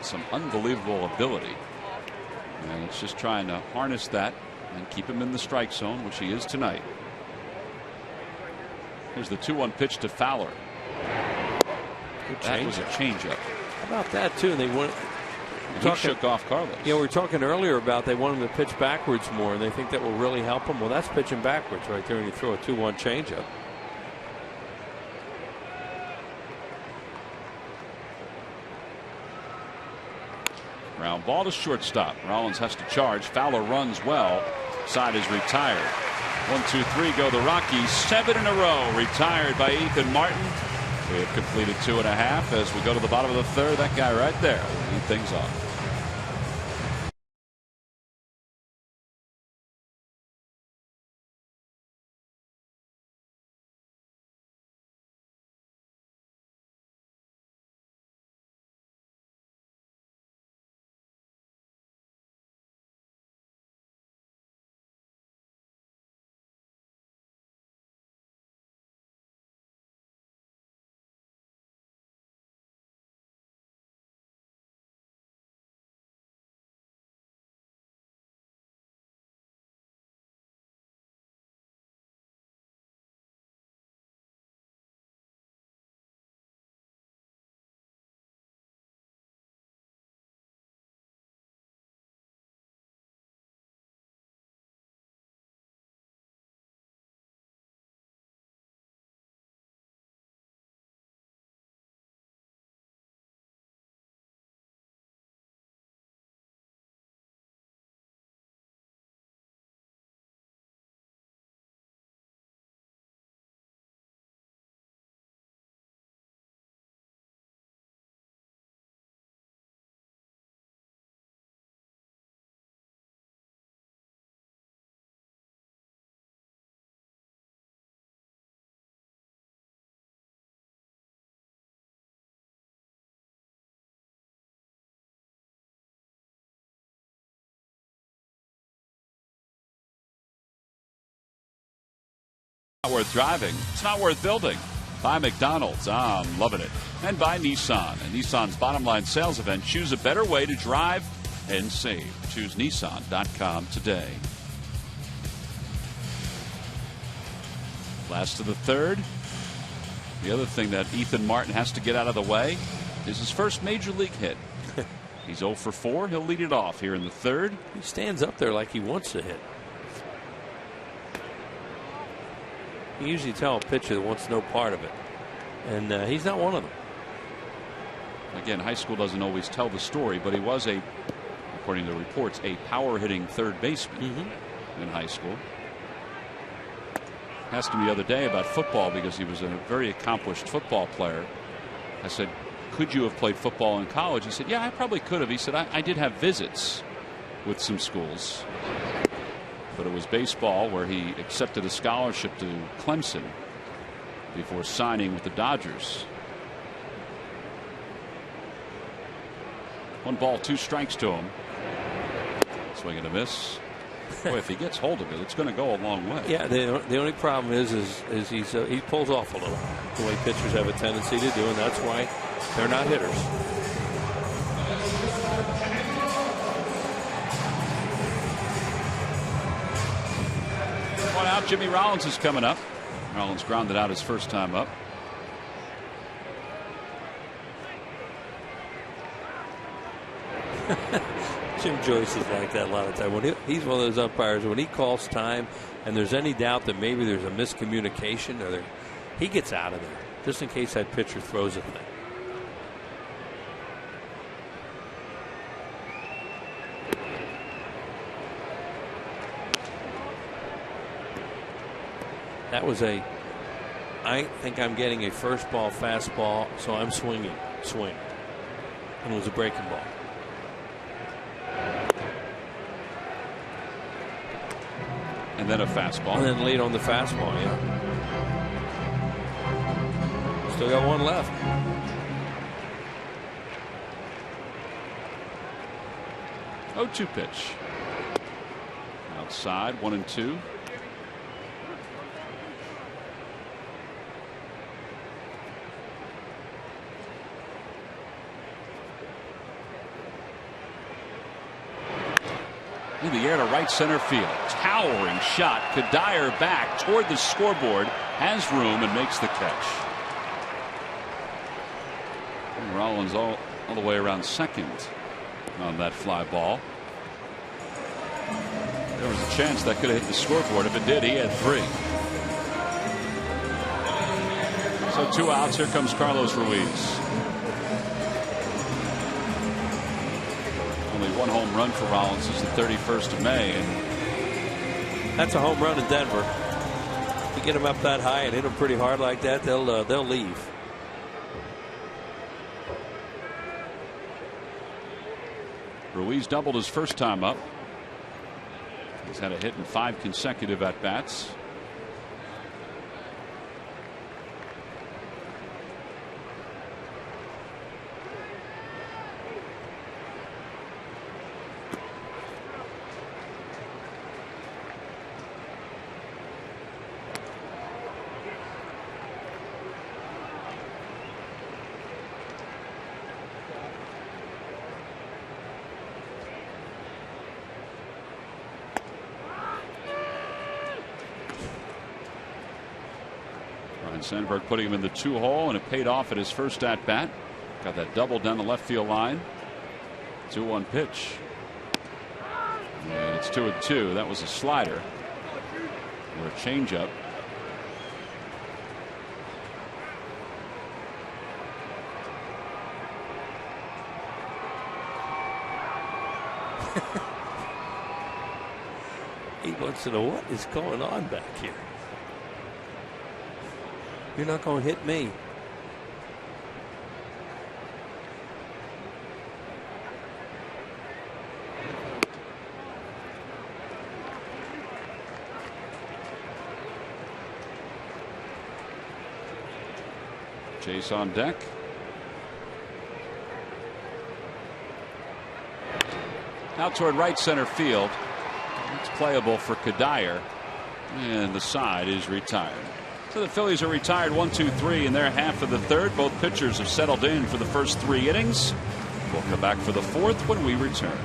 S1: some unbelievable ability. And it's just trying to harness that and keep him in the strike zone, which he is tonight. Here's the 2-1 pitch to Fowler. That was a changeup.
S2: How about that, too? And they went.
S1: He shook off Carlos.
S2: Yeah, we were talking earlier about they want him to pitch backwards more, and they think that will really help him. Well, that's pitching backwards right there when you throw a 2-1 changeup.
S1: Ground ball to shortstop. Rollins has to charge. Fowler runs well. Side is retired. 1, 2, 3 go the Rockies. 7 in a row retired by Ethan Martin. We have completed 2.5 as we go to the bottom of the third. That guy right there will lead things off. worth driving. It's not worth building. By McDonald's. I'm loving it. And by Nissan. And Nissan's bottom line sales event. Choose a better way to drive and save. Choose Nissan.com today. Last of the third. The other thing that Ethan Martin has to get out of the way is his first major league hit. He's 0 for 4. He'll lead it off here in the third.
S2: He stands up there like he wants to hit. You usually tell a pitcher that wants no part of it. And he's not one of them.
S1: Again, high school doesn't always tell the story, but he was according to reports, a power hitting third baseman in high school. Asked him the other day about football because he was a very accomplished football player. I said, could you have played football in college? He said, yeah, I probably could have. He said, I did have visits with some schools. But it was baseball where he accepted a scholarship to Clemson before signing with the Dodgers. 1 ball, 2 strikes to him. Swing and a miss. Boy, if he gets hold of it, it's going to go a long way.
S2: Yeah, the only problem is he pulls off a little, the way pitchers have a tendency to do, and that's why they're not hitters.
S1: One out. Jimmy Rollins is coming up. Rollins grounded out his first time up.
S2: Jim Joyce is like that a lot of time. When he's one of those umpires, when he calls time and there's any doubt that maybe there's a miscommunication, he gets out of there just in case that pitcher throws a thing. That was I think I'm getting a first ball fastball, so I'm swinging. Swing. And it was a breaking ball.
S1: And then a fastball.
S2: And then late on the fastball, yeah. Still got one left.
S1: 0-2 pitch. Outside, 1-2. In the air to right center field. Towering shot. Kadire back toward the scoreboard. Has room and makes the catch. And Rollins all the way around second on that fly ball. There was a chance that could have hit the scoreboard. If it did, he had 3. So 2 outs. Here comes Carlos Ruiz. Only 1 home run for Rollins is the 31st of May. And
S2: that's a home run in Denver. You get them up that high and hit them pretty hard like that, they'll leave.
S1: Ruiz doubled his first time up. He's had a hit in 5 consecutive at bats. Sandberg putting him in the 2-hole, and it paid off at his first at bat. Got that double down the left field line. 2-1 pitch. And it's 2-2. That was a slider or a changeup.
S2: He wants to know what is going on back here. You're not going to hit me.
S1: Chase on deck. Out toward right center field. It's playable for Kadire. And the side is retired. So the Phillies are retired 1-2-3 in their half of the third. Both pitchers have settled in for the first 3 innings. We'll come back for the 4th when we return.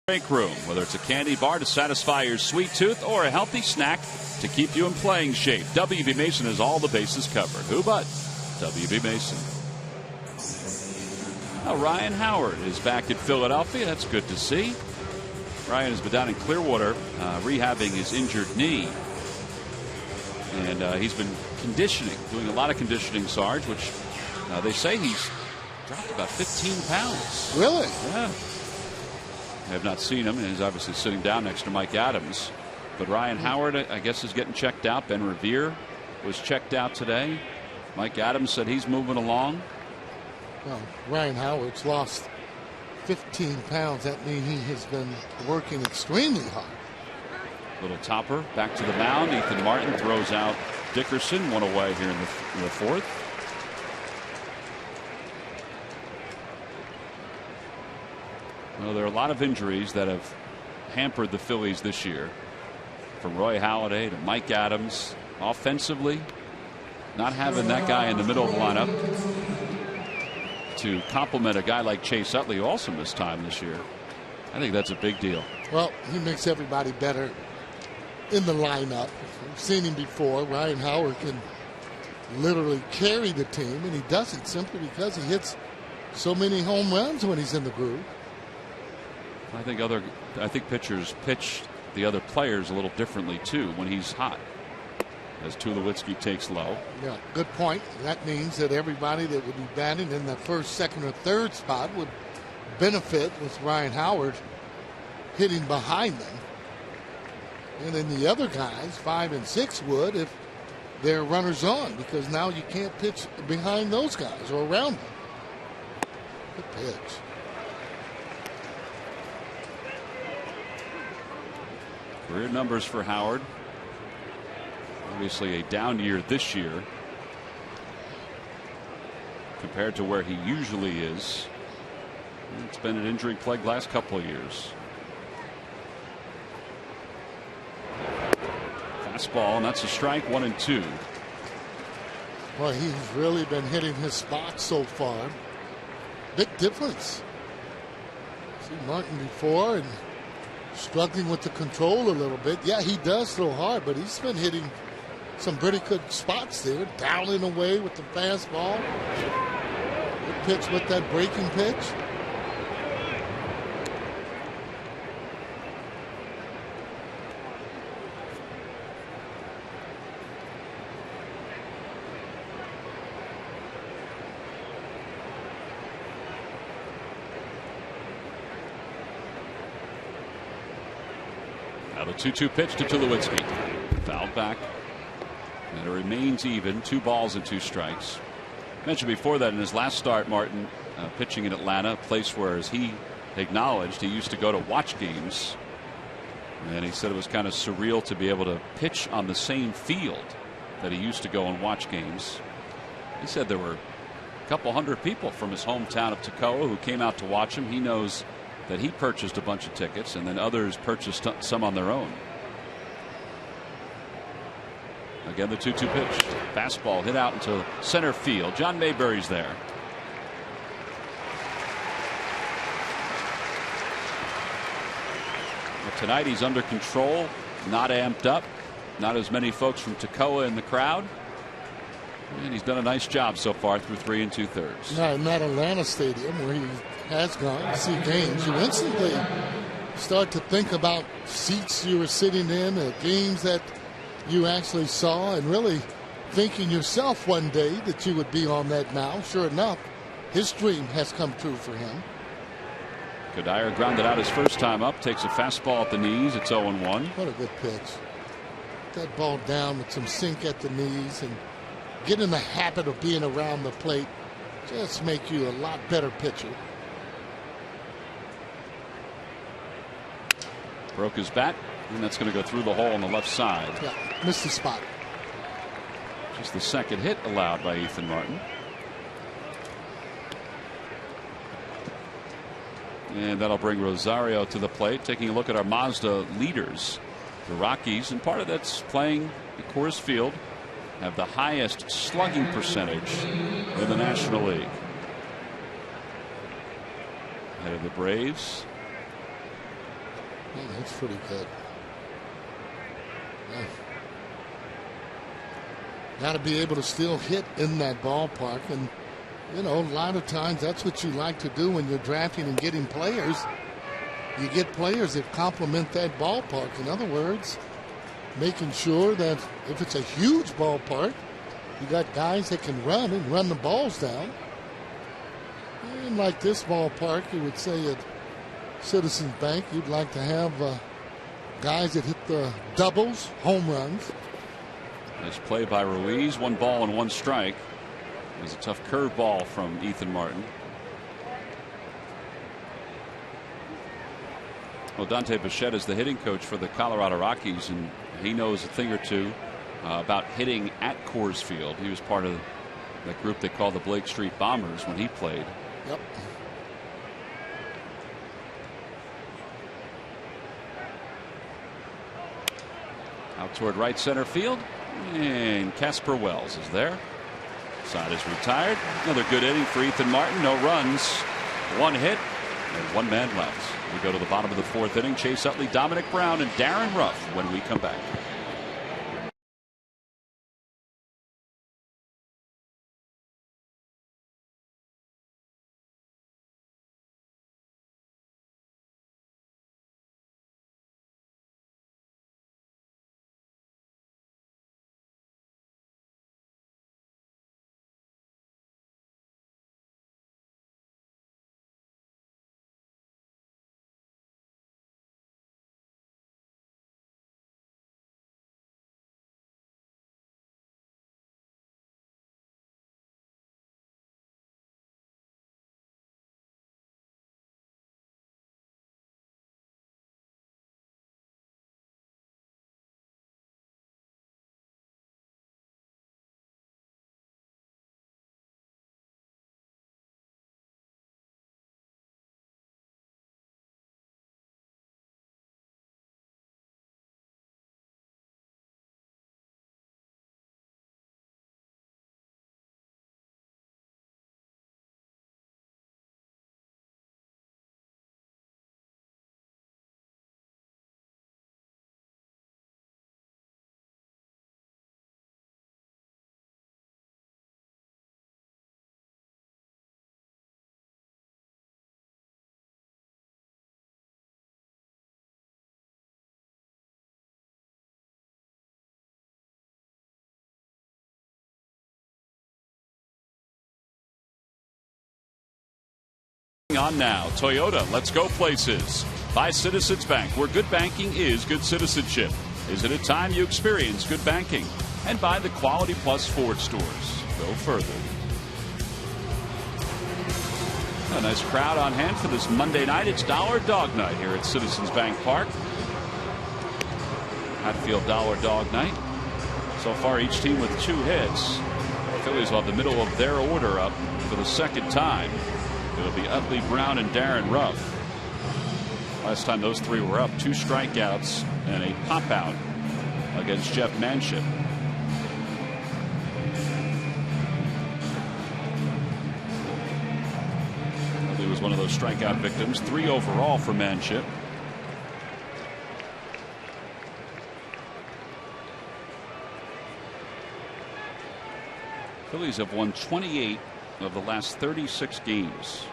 S1: Break room, whether it's a candy bar to satisfy your sweet tooth or a healthy snack to keep you in playing shape, W.B. Mason has all the bases covered. Who but W.B. Mason? Now Ryan Howard is back at Philadelphia. That's good to see. Ryan has been down in Clearwater rehabbing his injured knee. And he's been conditioning, doing a lot of conditioning, Sarge, which they say he's dropped about 15 pounds.
S5: Really?
S1: Yeah. I have not seen him, and he's obviously sitting down next to Mike Adams. But Ryan Howard, I guess, is getting checked out. Ben Revere was checked out today. Mike Adams said he's moving along.
S5: Well, Ryan Howard's lost 15 pounds. That means he has been working extremely hard.
S1: Little topper back to the mound. Ethan Martin throws out Dickerson. One away here in the 4th. Well, there are a lot of injuries that have hampered the Phillies this year. From Roy Halladay to Mike Adams. Offensively, not having that guy in the middle of the lineup to complement a guy like Chase Utley, who also missed time this year. I think that's a big deal.
S5: Well, he makes everybody better in the lineup. We've seen him before. Ryan Howard can literally carry the team, and he does it simply because he hits so many home runs when he's in the groove.
S1: I think pitchers pitch the other players a little differently too when he's hot, as Tulowitzki takes low.
S5: Yeah, good point. That means that everybody that would be batting in the first, second, or third spot would benefit with Ryan Howard hitting behind them. And then the other guys, 5 and 6, would if they're runners on, because now you can't pitch behind those guys or around them. Good pitch.
S1: Career numbers for Howard. Obviously a down year this year compared to where he usually is. It's been an injury plagued last couple of years. Fastball, and that's a strike. 1-2.
S5: Well, he's really been hitting his spots so far. Big difference. See Martin before and struggling with the control a little bit. Yeah, he does throw hard, but he's been hitting some pretty good spots there. Down and away with the fastball. Good pitch with that breaking pitch.
S1: Now the 2-2 pitch to Tulowitzki. Fouled back. And it remains even. 2 balls and 2 strikes. Mentioned before that in his last start, Martin pitching in Atlanta, a place where, as he acknowledged he used to go to watch games, and he said it was kind of surreal to be able to pitch on the same field that he used to go and watch games. He said there were a couple hundred people from his hometown of Toccoa who came out to watch him. He knows that he purchased a bunch of tickets, and then others purchased some on their own. Again, the 2-2 pitch. Fastball hit out into center field. John Mayberry's there. Well, tonight he's under control, not amped up. Not as many folks from Toccoa in the crowd. And he's done a nice job so far through 3 2/3.
S5: Now, in that Atlanta stadium where he has gone to see games, you instantly start to think about seats you were sitting in, games that you actually saw, and really thinking yourself one day that you would be on that mound. Sure enough, his dream has come true for him.
S1: Kodaier grounded out his first time up, takes a fastball at the knees. It's 0-1.
S5: What a good pitch. That ball down with some sink at the knees, and get in the habit of being around the plate. Just make you a lot better pitcher.
S1: Broke his bat, and that's going to go through the hole on the left side.
S5: Yeah, missed the spot.
S1: Just the second hit allowed by Ethan Martin. And that'll bring Rosario to the plate. Taking a look at our Mazda leaders. The Rockies, and part of that's playing at Coors Field, have the highest slugging percentage in the National League. Ahead of the Braves.
S5: Yeah, that's pretty good. Yeah. Got to be able to still hit in that ballpark, and you know, a lot of times that's what you like to do when you're drafting and getting players. You get players that complement that ballpark. In other words, making sure that if it's a huge ballpark, you got guys that can run and run the balls down. And like this ballpark, you would say at Citizens Bank, you'd like to have guys that hit the doubles, home runs.
S1: Nice play by Ruiz. 1 ball and 1 strike. It was a tough curveball from Ethan Martin. Well, Dante Bichette is the hitting coach for the Colorado Rockies, and he knows a thing or two about hitting at Coors Field. He was part of that group they called the Blake Street Bombers when he played.
S5: Yep.
S1: Out toward right center field, and Casper Wells is there. Side is retired. Another good inning for Ethan Martin. No runs, 1 hit, and 1 man left. We go to the bottom of the 4th inning. Chase Utley, Dominic Brown, and Darren Ruff when we come back. On now, Toyota, let's go places. By Citizens Bank, where good banking is good citizenship. Is it a time you experience good banking? And by the Quality Plus Ford stores. Go further. A nice crowd on hand for this Monday night. It's Dollar Dog Night here at Citizens Bank Park. Hatfield Dollar Dog Night. So far, each team with 2 hits. The Phillies will have the middle of their order up for the second time. It'll be Utley, Brown, and Darren Ruff. Last time those 3 were up, 2 strikeouts and a pop out against Jeff Manship. Utley was one of those strikeout victims. 3 overall for Manship. Phillies have won 28 of the last 36 games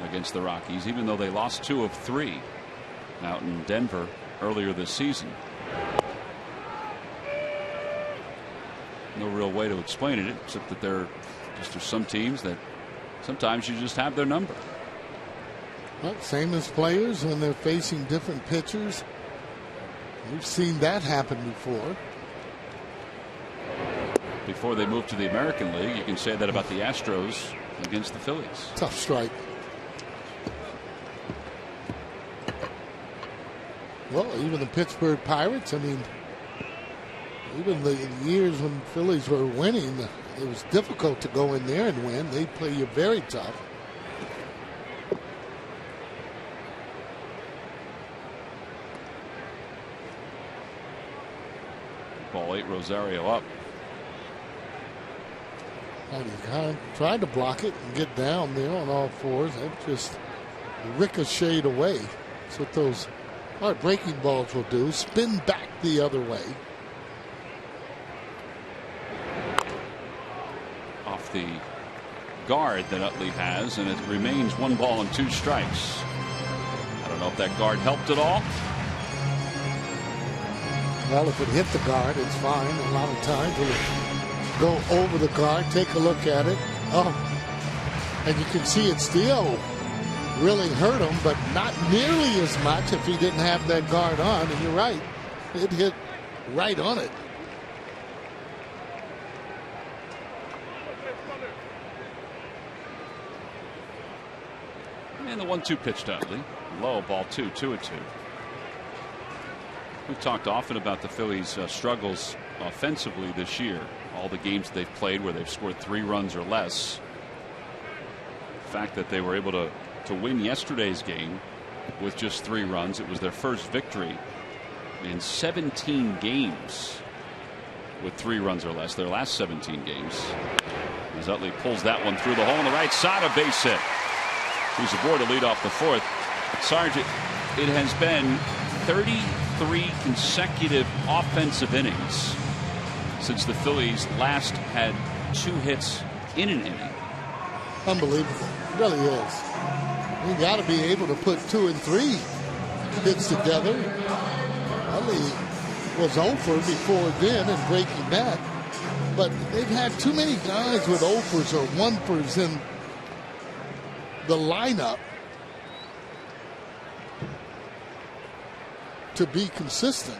S1: against the Rockies, even though they lost 2 of 3 out in Denver earlier this season. No real way to explain it, except that there's some teams that sometimes you just have their number.
S5: Well, same as players when they're facing different pitchers. We've seen that happen before.
S1: Before they moved to the American League, you can say that about the Astros against the Phillies.
S5: Tough strike. Well, even the Pittsburgh Pirates, I mean, even the years when the Phillies were winning, it was difficult to go in there and win. They play you very tough.
S1: Ball 8, Rosario up.
S5: And he kind of tried to block it and get down there on all 4s. That just ricocheted away. That's what those hard breaking balls will do. Spin back the other way.
S1: Off the guard that Utley has, and it remains 1 ball and 2 strikes. I don't know if that guard helped at all.
S5: Well, if it hit the guard, it's fine. A lot of times it'll go over the guard, take a look at it. Oh, and you can see it still really hurt him, but not nearly as much if he didn't have that guard on. And you're right, it hit right on it.
S1: And the 1-2 pitch to Utley. Low, ball 2, 2-2. We've talked often about the Phillies' struggles offensively this year. All the games they've played where they've scored 3 runs or less. The fact that they were able to win yesterday's game with just 3 runs. It was their first victory in 17 games with 3 runs or less. Their last 17 games. As Utley pulls that one through the hole on the right side, a base hit. He's aboard to lead off the 4th. Sergeant, it has been 33 consecutive offensive innings since the Phillies last had 2 hits in an inning.
S5: Unbelievable. It really is. You got to be able to put 2 and 3 hits together. Utley was 0 for before then and breaking that. But they've had too many guys with 0-fers or 1-fers in the lineup to be consistent.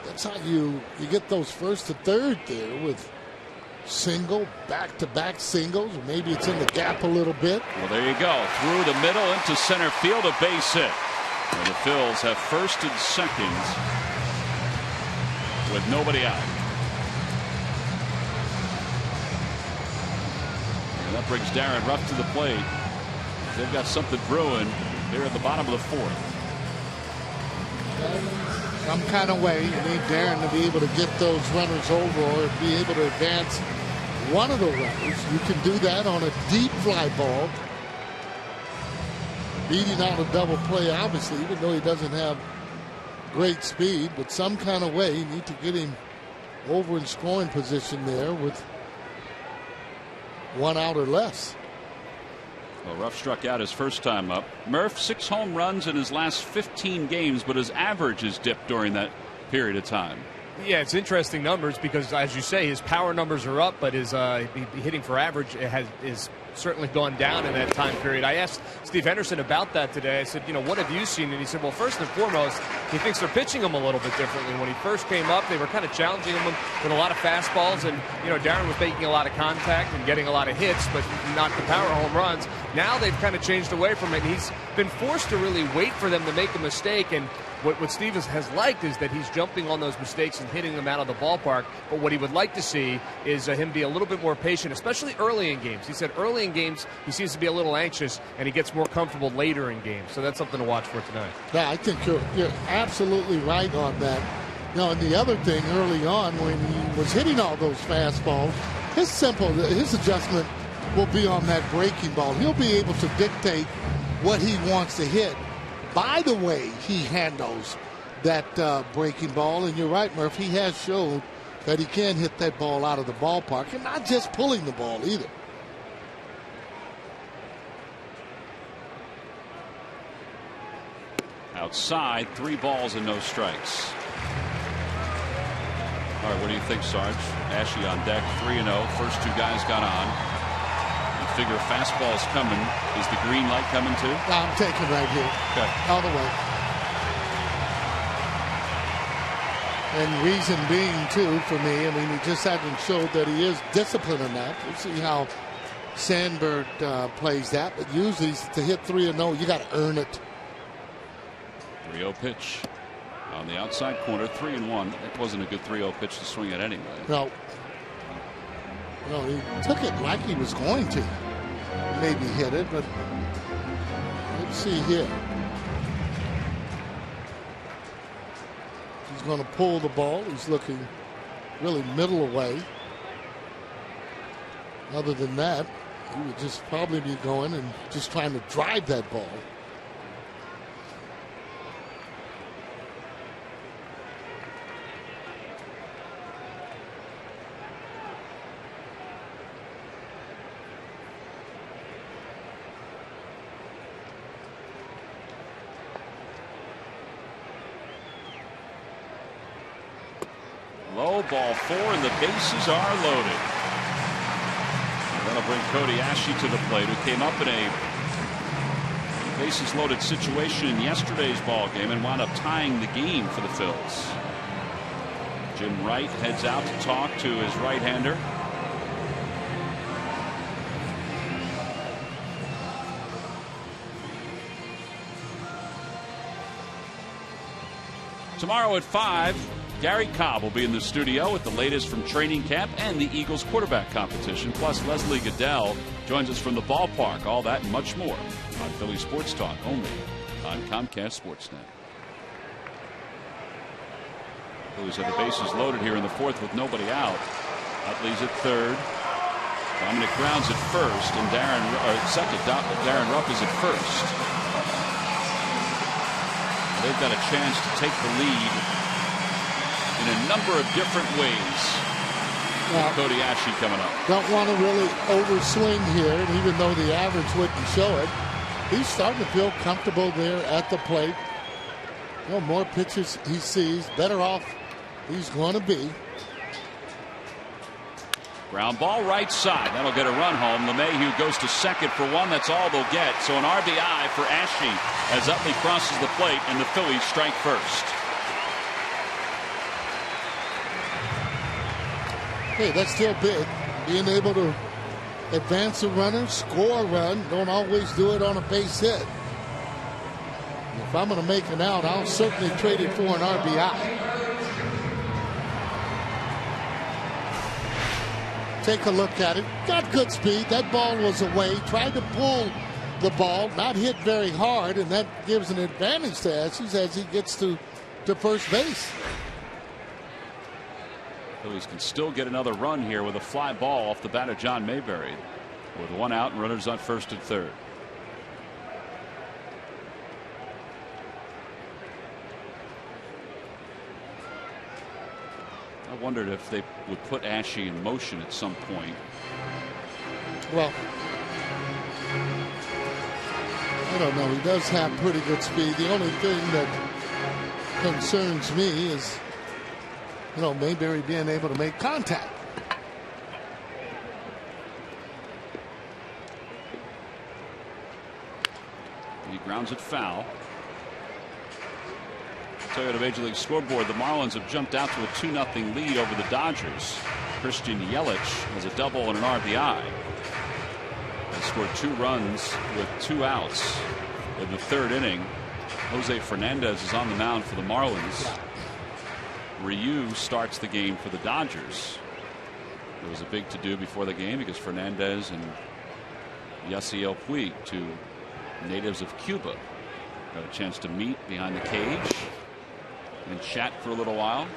S5: That's how you get those first to third there with single, back-to-back singles. Maybe it's in the gap a little bit.
S1: Well, there you go. Through the middle into center field, a base hit. And the Phils have first and second with nobody out. And that brings Darren Ruff to the plate. They've got something brewing here at the bottom of the 4th.
S5: Some kind of way you need Darren to be able to get those runners over or be able to advance one of the runners. You can do that on a deep fly ball. Beating out a double play, obviously, even though he doesn't have great speed, but some kind of way you need to get him over in scoring position there with 1 out or less.
S1: Well, Ruff struck out his first time up. Murph, 6 home runs in his last 15 games, but his average has dipped during that period of time.
S3: Yeah, it's interesting numbers because, as you say, his power numbers are up, but his hitting for average is certainly gone down in that time period. I asked Steve Henderson about that today. I said, what have you seen? And he said, well, first and foremost, he thinks they're pitching him a little bit differently. When he first came up, they were kind of challenging him with a lot of fastballs, and Darren was making a lot of contact and getting a lot of hits, but not the power home runs. Now they've kind of changed away from it, and he's been forced to really wait for them to make a mistake. And what Steve has liked is that he's jumping on those mistakes and hitting them out of the ballpark. But what he would like to see is him be a little bit more patient, especially early in games. He said early in games he seems to be a little anxious, and he gets more comfortable later in games. So that's something to watch for tonight.
S5: Yeah, I think you're absolutely right on that. And the other thing early on when he was hitting all those fastballs, his adjustment will be on that breaking ball. He'll be able to dictate what he wants to hit by the way he handles that breaking ball. And you're right, Murph, he has shown that he can hit that ball out of the ballpark, and not just pulling the ball either.
S1: Outside, 3 balls and no strikes. All right, what do you think, Sarge? Ashe on deck, 3-0. First 2 guys got on. Figure fastball's coming. Is the green light coming too?
S5: No, I'm taking right here.
S1: Okay.
S5: All the way. And reason being, too, for me, he just hasn't showed that he is disciplined enough. We'll see how Sandberg plays that. But usually to hit 3-0, you got to earn it.
S1: 3-0 pitch on the outside corner, 3-1. It wasn't a good 3-0 pitch to swing at anyway.
S5: No, he took it like he was going to maybe hit it, but let's see here. He's going to pull the ball. He's looking really middle away. Other than that, he would just probably be going and just trying to drive that ball.
S1: Low, ball 4, and the bases are loaded. And that'll bring Cody Ashe to the plate, who came up in a bases loaded situation in yesterday's ball game and wound up tying the game for the Phils. Jim Wright heads out to talk to his right-hander. Tomorrow at 5. Gary Cobb will be in the studio with the latest from training camp and the Eagles quarterback competition. Plus, Leslie Goodell joins us from the ballpark. All that and much more on Philly Sports Talk, only on Comcast Sportsnet. Phillies have the bases loaded here in the 4th with nobody out. Utley's at 3rd. Dominic Brown's at 1st, and Darren Ruff is at 1st. They've got a chance to take the lead in a number of different ways. Now, Cody Ashe coming up.
S5: Don't want to really overswing here, and even though the average wouldn't show it, he's starting to feel comfortable there at the plate. More pitches he sees, better off he's going to be.
S1: Ground ball right side. That'll get a run home. LeMahieu goes to second for 1. That's all they'll get. So an RBI for Ashe as Utley crosses the plate and the Phillies strike first.
S5: Hey, that's still big. Being able to advance a runner, score a run, don't always do it on a base hit. If I'm going to make an out, I'll certainly trade it for an RBI. Take a look at it. Got good speed. That ball was away. Tried to pull the ball. Not hit very hard, and that gives an advantage to Ashe as he gets to first base.
S1: Phillies can still get another run here with a fly ball off the bat of John Mayberry. With 1 out and runners on 1st and 3rd. I wondered if they would put Ashe in motion at some point.
S5: Well, I don't know. He does have pretty good speed. The only thing that concerns me is Mayberry being able to make contact.
S1: He grounds it foul. Toyota Major League scoreboard. The Marlins have jumped out to a 2-0 lead over the Dodgers. Christian Yelich has a double and an RBI. They scored 2 runs with 2 outs in the 3rd inning. Jose Fernandez is on the mound for the Marlins. Ryu starts the game for the Dodgers. There was a big to-do before the game because Fernandez and Yasiel Puig, 2 natives of Cuba, got a chance to meet behind the cage and chat for a little while.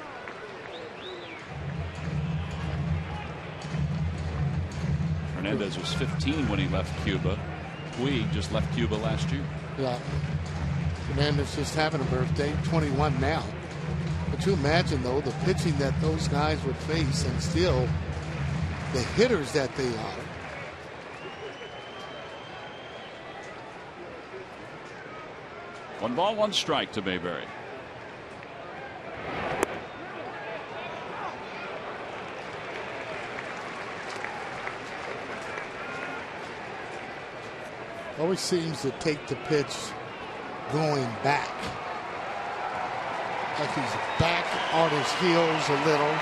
S1: Fernandez was 15 when he left Cuba. Puig just left Cuba last year.
S5: Yeah. Fernandez just having a birthday, 21 now. But you imagine, though, the pitching that those guys would face and still the hitters that they are.
S1: One ball, one strike to Mayberry.
S5: Always seems to take the pitch going back. Like he's back on his heels a little.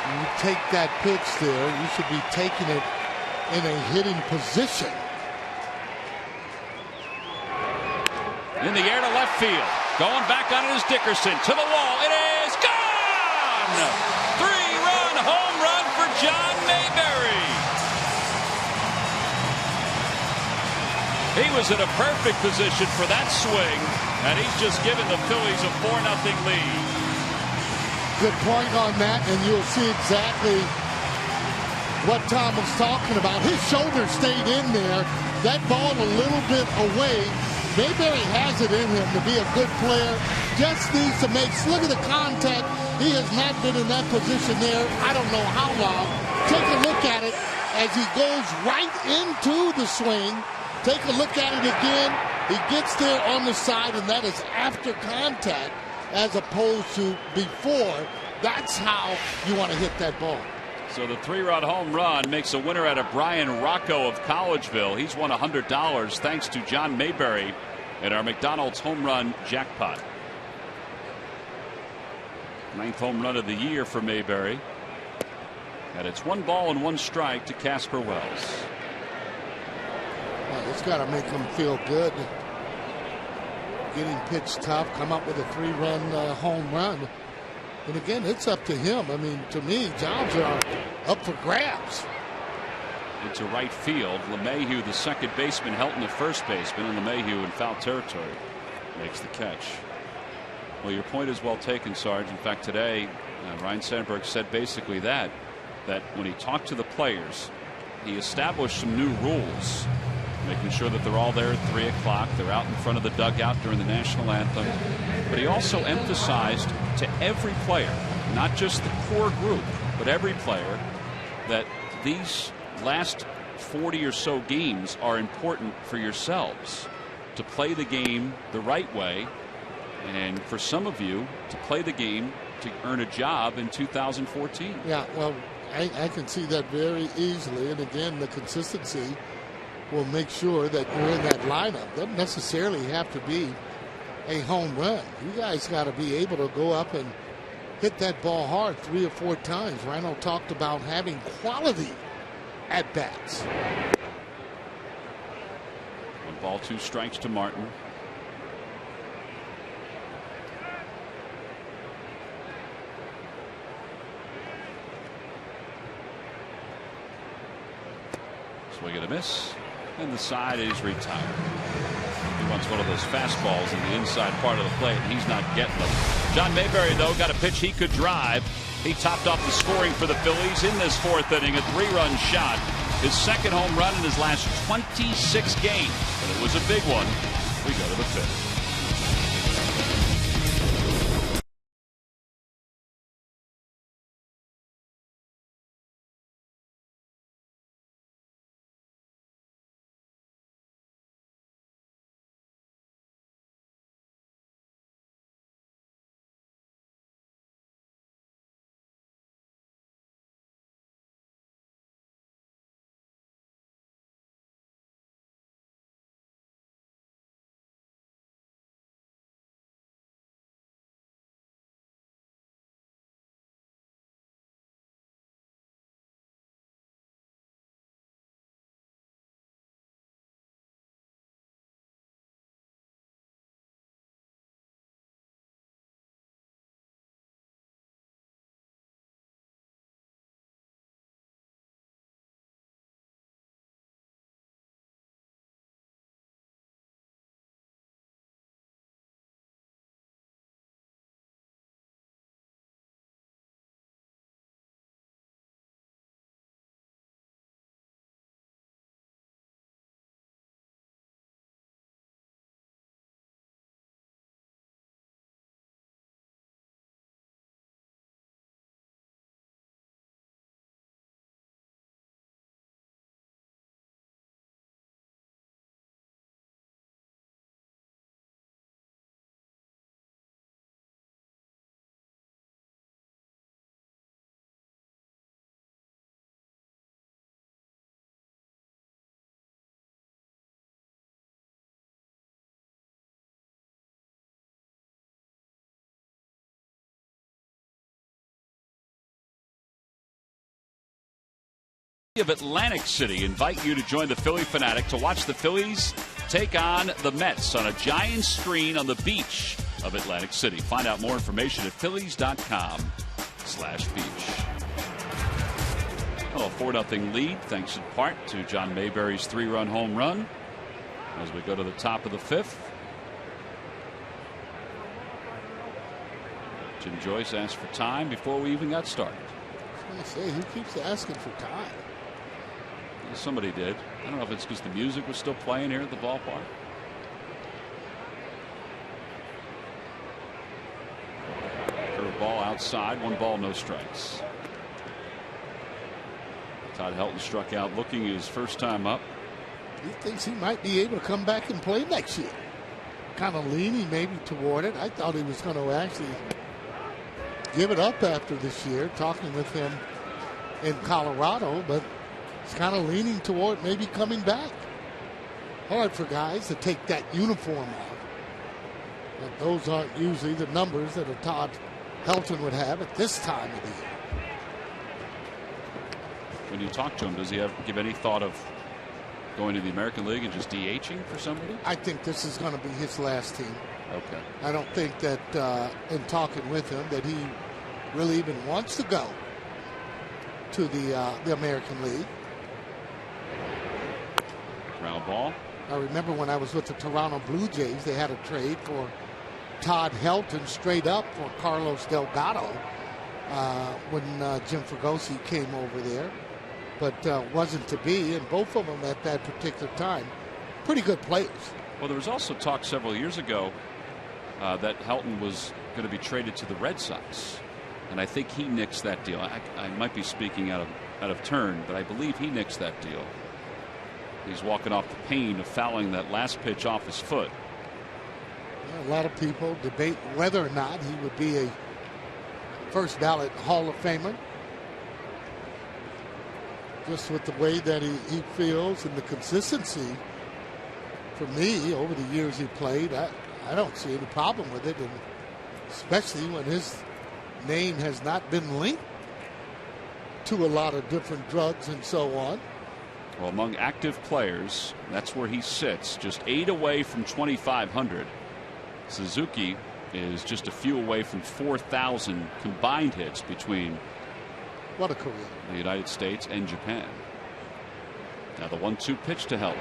S5: When you take that pitch there, you should be taking it in a hitting position.
S1: In the air to left field. Going back on it is Dickerson. To the wall. It is gone! 3-run home run for John Mayberry. He was in a perfect position for that swing, and he's just given the Phillies a 4-0 lead.
S5: Good point on that, and you'll see exactly what Tom was talking about. His shoulder stayed in there. That ball a little bit away. Mayberry has it in him to be a good player. Just needs to look at the contact. He has not been in that position there, I don't know how long. Take a look at it as he goes right into the swing. Take a look at it again. He gets there on the side, and that is after contact as opposed to before. That's how you want to hit that ball.
S1: So the 3-run home run makes a winner out of Brian Rocco of Collegeville. He's won $100 thanks to John Mayberry in our McDonald's home run jackpot. 9th home run of the year for Mayberry. And it's 1 ball and 1 strike to Casper Wells.
S5: Well, it's got to make him feel good. Getting pitched tough, come up with a 3-run home run. And again, it's up to him. I mean, to me, jobs are up for grabs.
S1: Into right field. LeMahieu, the second baseman, Helton, the first baseman, and LeMahieu in foul territory makes the catch. Well, your point is well taken, Sarge. In fact, today, Ryan Sandberg said basically that when he talked to the players, he established some new rules, making sure that they're all there at 3 o'clock. They're out in front of the dugout during the national anthem. But he also emphasized to every player, not just the core group, but every player, that these last 40 or so games are important for yourselves to play the game the right way, and for some of you to play the game to earn a job in 2014.
S5: Yeah, well, I can see that very easily. And again, the consistency will make sure that you're in that lineup. Doesn't necessarily have to be a home run. You guys got to be able to go up and hit that ball hard 3 or 4 times. Rhino talked about having quality at bats.
S1: 1 ball, 2 strikes to Martin. Swing and a miss, and the side is retired. He wants one of those fastballs in the inside part of the plate, and he's not getting them. John Mayberry, though, got a pitch he could drive. He topped off the scoring for the Phillies in this 4th inning, a 3-run shot. His 2nd home run in his last 26 games, and it was a big one. We go to the 5th. of Atlantic City invite you to join the Philly Fanatic to watch the Phillies take on the Mets on a giant screen on the beach of Atlantic City. Find out more information at phillies.com/beach. Well, a 4-0 lead thanks in part to John Mayberry's 3-run home run as we go to the top of the 5th. Jim Joyce asked for time before we even got started.
S5: I was going to say, who keeps asking for time?
S1: Somebody did. I don't know if it's because the music was still playing here at the ballpark. Curve ball outside, 1 ball, no strikes. Todd Helton struck out looking his first time up.
S5: He thinks he might be able to come back and play next year. Kind of leaning maybe toward it. I thought he was going to actually give it up after this year, talking with him in Colorado, but he's kind of leaning toward maybe coming back. Hard for guys to take that uniform off. But those aren't usually the numbers that a Todd Helton would have at this time of the year.
S1: When you talk to him, does he give any thought of going to the American League and just DHing for somebody?
S5: I think this is going to be his last team.
S1: Okay.
S5: I don't think that in talking with him that he really even wants to go to the American League.
S1: Ground ball.
S5: I remember when I was with the Toronto Blue Jays, they had a trade for Todd Helton straight up for Carlos Delgado when Jim Fregosi came over there. But wasn't to be, and both of them at that particular time, pretty good players.
S1: Well, there was also talk several years ago that Helton was going to be traded to the Red Sox, and I think he nixed that deal. I might be speaking out of turn, but I believe he nixed that deal. He's walking off the pain of fouling that last pitch off his foot.
S5: A lot of people debate whether or not he would be a first ballot Hall of Famer. Just with the way that he feels and the consistency. For me, over the years he played, I don't see any problem with it, and especially when his name has not been linked to a lot of different drugs and so on.
S1: Well, among active players, that's where he sits, just 8 away from 2,500. Suzuki is just a few away from 4,000 combined hits between
S5: what a career.
S1: The United States and Japan. Now the 1-2 pitch to Helton.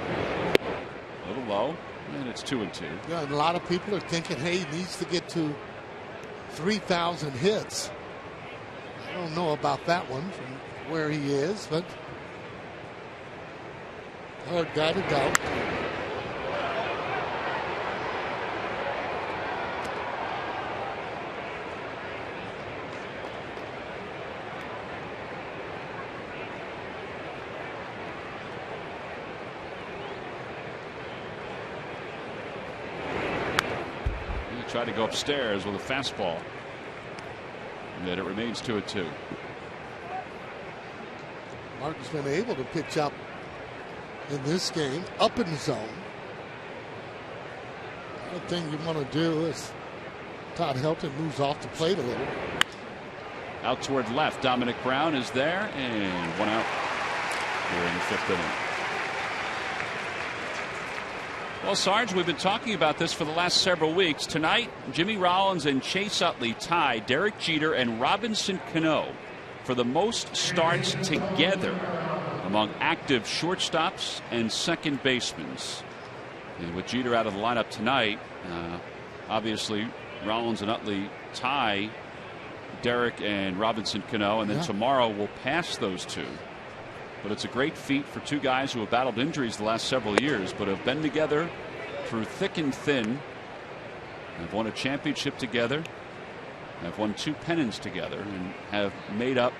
S1: A little low, and it's 2-2.
S5: Yeah, and a lot of people are thinking, hey, he needs to get to 3,000 hits. I don't know about that one from where he is, but hard guy to go.
S1: Tried to go upstairs with a fastball, and then it remains 2-2.
S5: Martin's been able to pitch up in this game, up in the zone. The thing you want to do is Todd Helton moves off the plate a little.
S1: Out toward left, Dominic Brown is there, and 1 out here in the 5th inning. Well, Sarge, we've been talking about this for the last several weeks. Tonight, Jimmy Rollins and Chase Utley tie Derek Jeter and Robinson Cano for the most starts together among active shortstops and second basemen. And with Jeter out of the lineup tonight, obviously Rollins and Utley tie Derek and Robinson Cano, and then tomorrow we'll pass those two. But it's a great feat for two guys who have battled injuries the last several years, but have been together through thick and thin. Have won a championship together, have won 2 pennants together, and have made up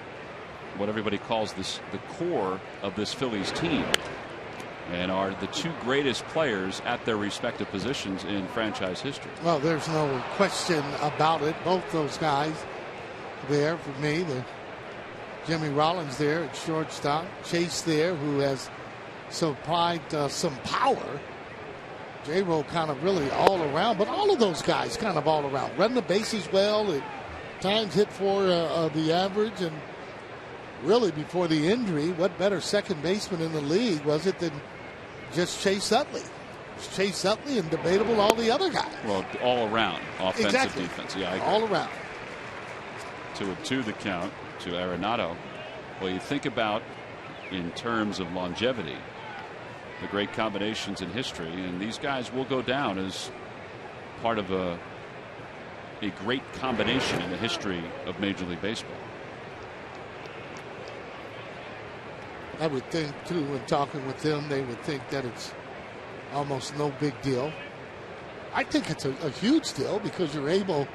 S1: what everybody calls the core of this Phillies team, and are the 2 greatest players at their respective positions in franchise history.
S5: Well, there's no question about it. Both those guys there for me. Jimmy Rollins there at shortstop, Chase there, who has supplied some power. J-Ro kind of really all around, but all of those guys kind of all around. Run the bases well, at times hit for the average, and really before the injury, what better second baseman in the league was it than just Chase Utley? It's Chase Utley and debatable all the other guys.
S1: Well, all around offensive,
S5: exactly.
S1: defense. Yeah, I agree.
S5: All around.
S1: 2-2 the count to Arenado. Well, you think about in terms of longevity, the great combinations in history, and these guys will go down as part of a great combination in the history of Major League Baseball.
S5: I would think, too, when talking with them, they would think that it's almost no big deal. I think it's a huge deal because you're able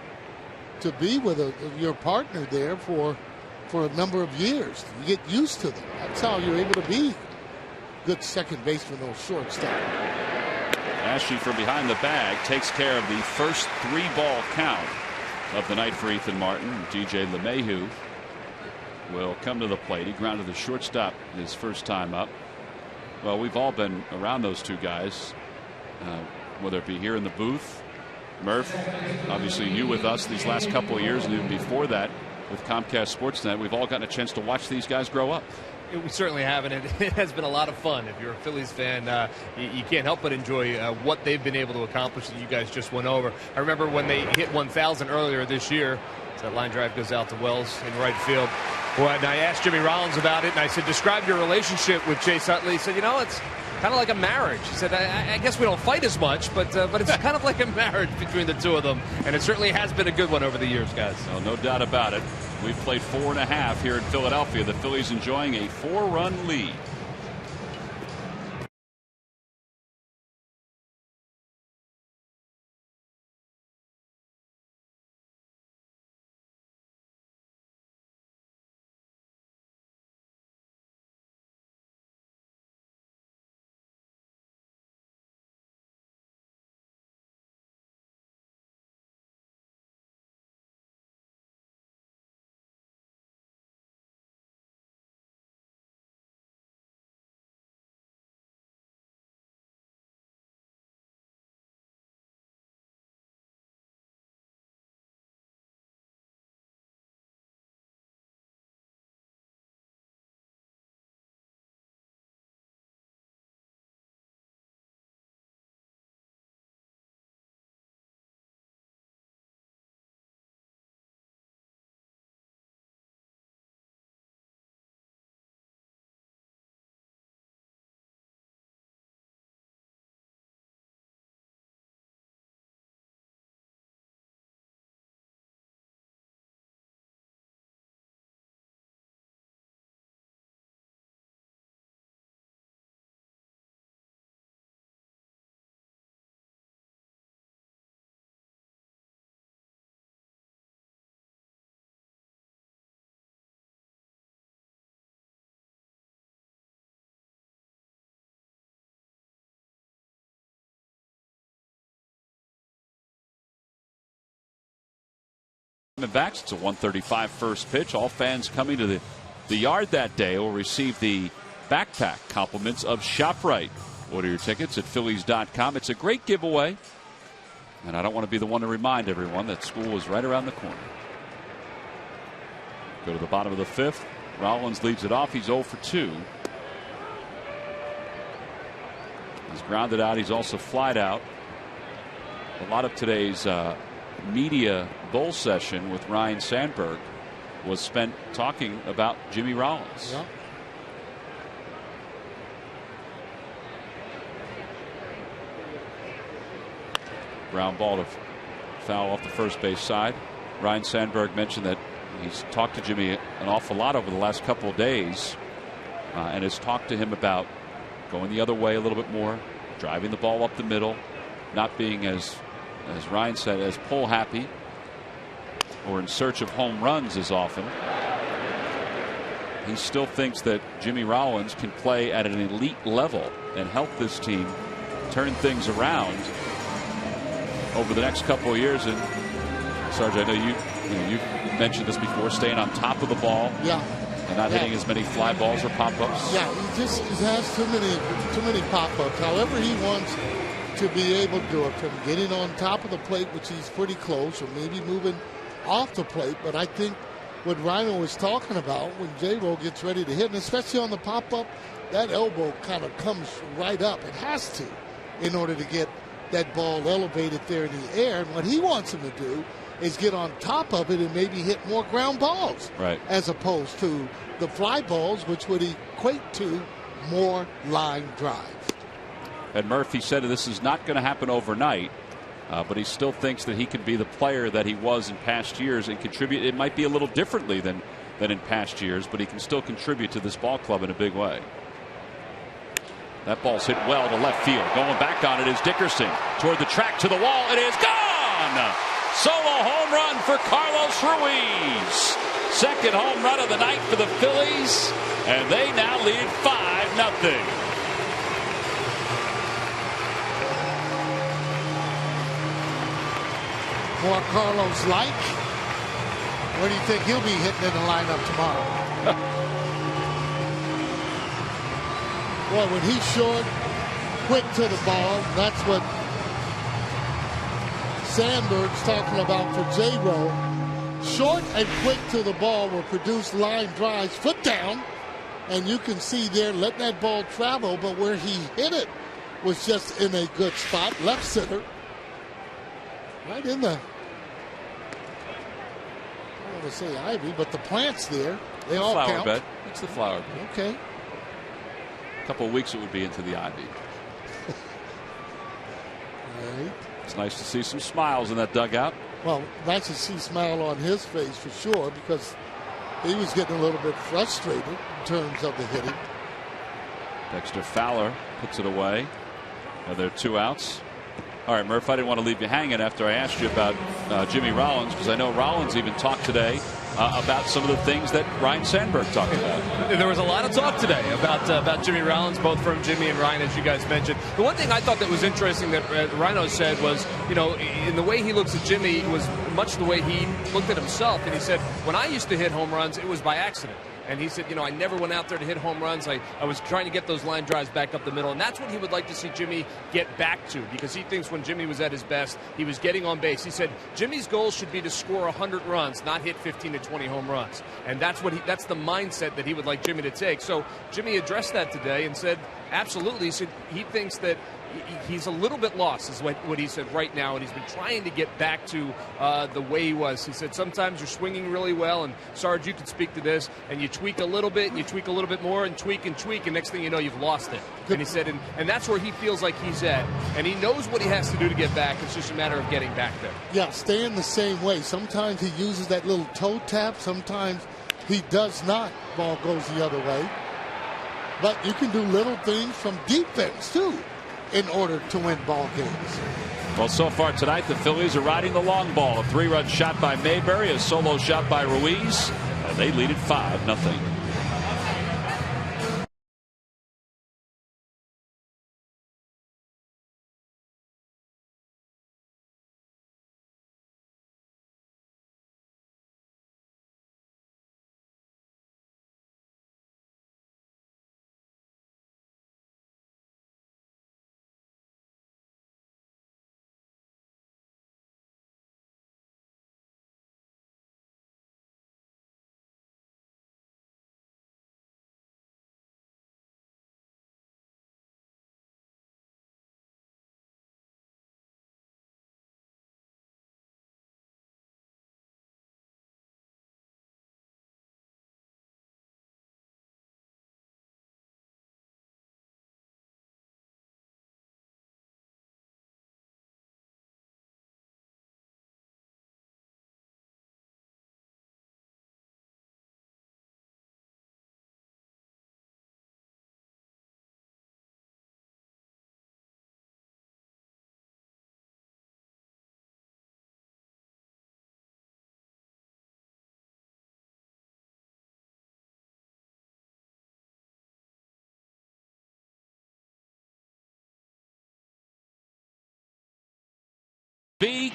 S5: to be with your partner there for a number of years. You get used to them. That's how you're able to be good second baseman or shortstop.
S1: Ashley from behind the bag takes care of the first 3-ball count of the night for Ethan Martin. DJ LeMahieu will come to the plate. He grounded the shortstop his first time up. Well, we've all been around those two guys, whether it be here in the booth. Murph, obviously you with us these last couple of years, and even before that with Comcast Sportsnet, we've all gotten a chance to watch these guys grow up.
S3: We certainly have, and it has been a lot of fun. If you're a Phillies fan, you can't help but enjoy what they've been able to accomplish that you guys just went over. I remember when they hit 1,000 earlier this year. So that line drive goes out to Wells in right field. Well, and I asked Jimmy Rollins about it, and I said, describe your relationship with Chase Utley. He said, it's kind of like a marriage. He said, I guess we don't fight as much, but it's kind of like a marriage between the two of them. And it certainly has been a good one over the years, guys.
S1: Well, no doubt about it. We've played 4.5 here in Philadelphia. The Phillies enjoying a 4-run lead. Backs. It's a 135 first pitch. All fans coming to the yard that day will receive the backpack compliments of ShopRite. Order your tickets at Phillies.com. It's a great giveaway, and I don't want to be the one to remind everyone that school is right around the corner. Go to the bottom of the 5th. Rollins leads it off. He's 0 for 2. He's grounded out. He's also flied out. A lot of today's media bowl session with Ryan Sandberg was spent talking about Jimmy Rollins.
S5: Yeah.
S1: Ground ball to foul off the first base side. Ryan Sandberg mentioned that he's talked to Jimmy an awful lot over the last couple of days and has talked to him about going the other way a little bit more, driving the ball up the middle, not being as Ryan said, as pull happy or in search of home runs as often. He still thinks that Jimmy Rollins can play at an elite level and help this team turn things around over the next couple of years. And Sarge, I know you mentioned this before, staying on top of the ball.
S5: Yeah.
S1: And not hitting as many fly balls or pop-ups.
S5: Yeah, he has too many pop-ups. However he wants to be able to do it, from getting on top of the plate, which he's pretty close, or maybe moving off the plate. But I think what Rhino was talking about when J-Ro gets ready to hit, and especially on the pop-up, that elbow kind of comes right up. It has to in order to get that ball elevated there in the air. And what he wants him to do is get on top of it and maybe hit more ground balls,
S1: right,
S5: as opposed to the fly balls, which would equate to more line drives.
S1: And Murphy said this is not going to happen overnight, but he still thinks that he can be the player that he was in past years and contribute. It might be a little differently than in past years, but he can still contribute to this ball club in a big way. That ball's hit well to left field. Going back on it is Dickerson toward the track to the wall. It is gone! Solo home run for Carlos Ruiz. Second home run of the night for the Phillies, and they now lead 5-0.
S5: More Carlos like. Where do you think he'll be hitting in the lineup tomorrow? Boy, when he's short, quick to the ball, that's what Sandberg's talking about for J-Ro. Short and quick to the ball will produce line drives, foot down, and you can see there letting that ball travel, but where he hit it was just in a good spot, left center. Right in the, I don't want to say ivy, but the plants there, they all
S1: flower
S5: count.
S1: bed. It's the flower bed.
S5: Okay.
S1: A couple of weeks it would be into the ivy.
S5: Right.
S1: It's nice to see some smiles in that dugout.
S5: Well, nice to see a smile on his face for sure, because he was getting a little bit frustrated in terms of the hitting.
S1: Dexter Fowler puts it away. Now there are 2 outs. All right, Murph, I didn't want to leave you hanging after I asked you about Jimmy Rollins, because I know Rollins even talked today about some of the things that Ryan Sandberg talked about.
S3: There was a lot of talk today about Jimmy Rollins, both from Jimmy and Ryan, as you guys mentioned. The one thing I thought that was interesting that Rhino said was, you know, in the way he looks at Jimmy was much the way he looked at himself. And he said, when I used to hit home runs, it was by accident. And he said, you know, I never went out there to hit home runs. I was trying to get those line drives back up the middle. And that's what he would like to see Jimmy get back to, because he thinks when Jimmy was at his best, he was getting on base. He said Jimmy's goal should be to score 100 runs, not hit 15 to 20 home runs. And that's that's the mindset that he would like Jimmy to take. So Jimmy addressed that today and said, absolutely. He said he thinks that he's a little bit lost, is what he said right now, and he's been trying to get back to the way he was. He said sometimes you're swinging really well, and Sarge, you could speak to this, and you tweak a little bit, and you tweak a little bit more, and tweak, and next thing you know, you've lost it. And he said, and that's where he feels like he's at, and he knows what he has to do to get back. It's just a matter of getting back there. Yeah, staying the same way. Sometimes he uses that little toe tap. Sometimes he does not. Ball goes the other way. But you can do little things from defense, too, in order to win ball games.
S1: Well, so far tonight, the Phillies are riding the long ball. A 3-run shot by Mayberry, a solo shot by Ruiz, and they lead it 5-0.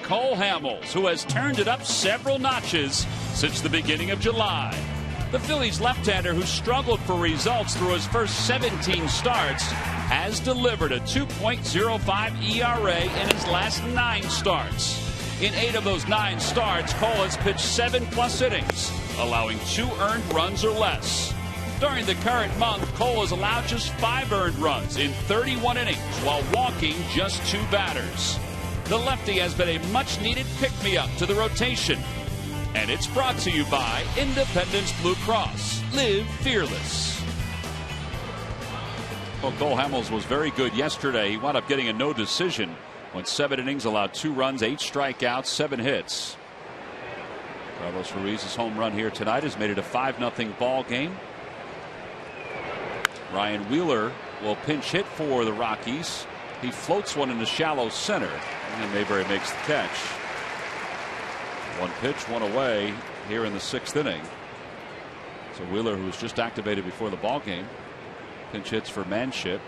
S1: Cole Hamels, who has turned it up several notches since the beginning of July. The Phillies left-hander, who struggled for results through his first 17 starts, has delivered a 2.05 ERA in his last 9 starts. In 8 of those 9 starts, Cole has pitched 7+ innings, allowing 2 earned runs or less. During the current month, Cole has allowed just 5 earned runs in 31 innings while walking just 2 batters. The lefty has been a much-needed pick-me-up to the rotation. And it's brought to you by Independence Blue Cross. Live fearless. Well, Cole Hamels was very good yesterday. He wound up getting a no decision. Went 7 innings, allowed 2 runs, 8 strikeouts, 7 hits. Carlos Ruiz's home run here tonight has made it a 5-0 ball game. Ryan Wheeler will pinch hit for the Rockies. He floats one in the shallow center, and Mayberry makes the catch. 1 pitch, 1 away here in the 6th inning. So Wheeler, who was just activated before the ball game, pinch hits for Manship,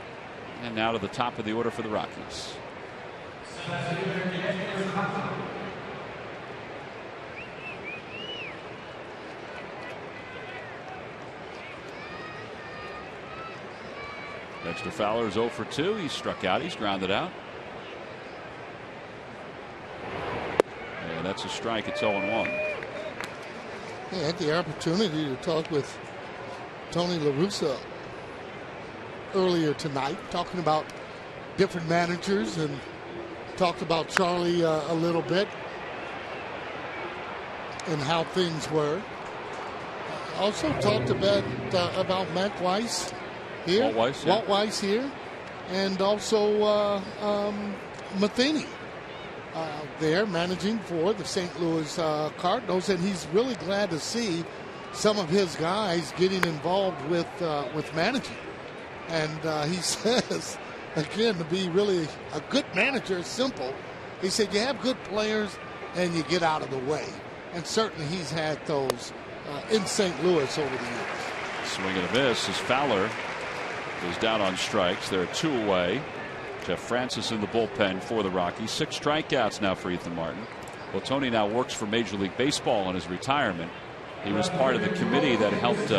S1: and now to the top of the order for the Rockies. Dexter Fowler is 0 for 2. He's struck out. He's grounded out. And that's a strike. It's 0-1.
S5: I had the opportunity to talk with Tony La Russa earlier tonight, talking about different managers, and talked about Charlie a little bit and how things were. Also talked about Matt Weiss here,
S1: Walt Weiss, yeah.
S5: Walt Weiss here, and also Matheny there managing for the St. Louis Cardinals, and he's really glad to see some of his guys getting involved with managing. And he says, again, to be really a good manager is simple. He said you have good players and you get out of the way. And certainly he's had those in St. Louis over the years.
S1: Swing and a miss as Fowler is down on strikes. There are 2 away. Jeff Francis in the bullpen for the Rockies. 6 strikeouts now for Ethan Martin. Well, Tony now works for Major League Baseball in his retirement. He was part of the committee that helped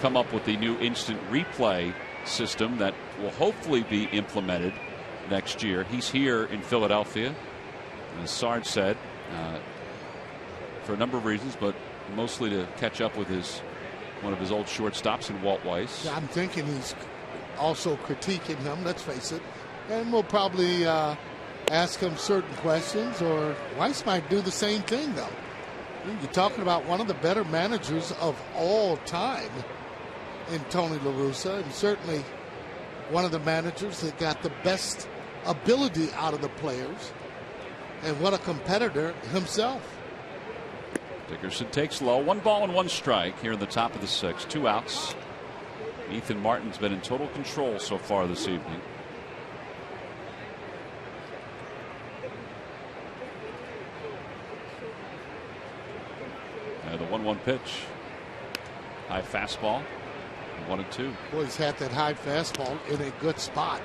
S1: come up with the new instant replay system that will hopefully be implemented next year. He's here in Philadelphia, as Sarge said, for a number of reasons, but mostly to catch up with one of his old shortstops in Walt Weiss.
S5: I'm thinking he's also critiquing him, let's face it, and we'll probably ask him certain questions, or Weiss might do the same thing, though. You're talking about one of the better managers of all time in Tony La Russa, and certainly one of the managers that got the best ability out of the players, and what a competitor himself.
S1: Dickerson takes low. 1 ball and 1 strike here in the top of the 6th. 2 outs. Ethan Martin's been in total control so far this evening. The 1-1 pitch. High fastball. 1-2.
S5: Boy, he's had that high fastball in a good spot.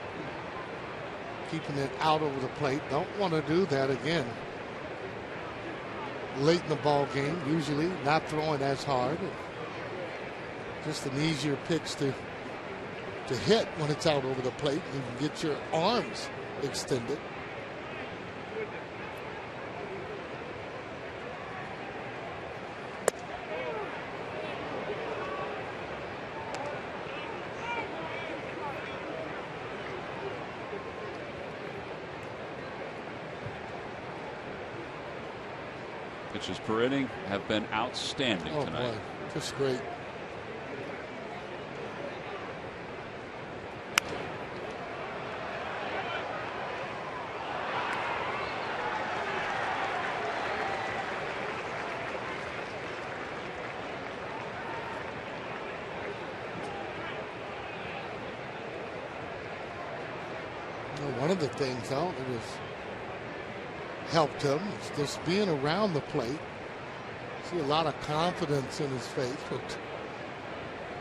S5: Keeping it out over the plate. Don't want to do that again. Late in the ball game, usually not throwing as hard. Just an easier pitch to hit when it's out over the plate. You can get your arms extended.
S1: Pitches per inning have been outstanding tonight.
S5: Boy, just great. One of the things that has helped him is just being around the plate. See a lot of confidence in his face, but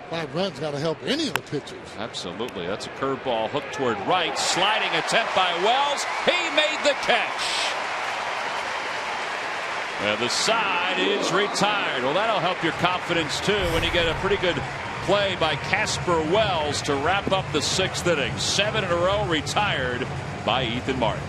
S5: 5 runs got to help any of the pitchers.
S1: Absolutely. That's a curveball hooked toward right. Sliding attempt by Wells. He made the catch. And the side is retired. Well, that'll help your confidence too when you get a pretty good play by Casper Wells to wrap up the 6th inning. 7 in a row retired by Ethan Martin.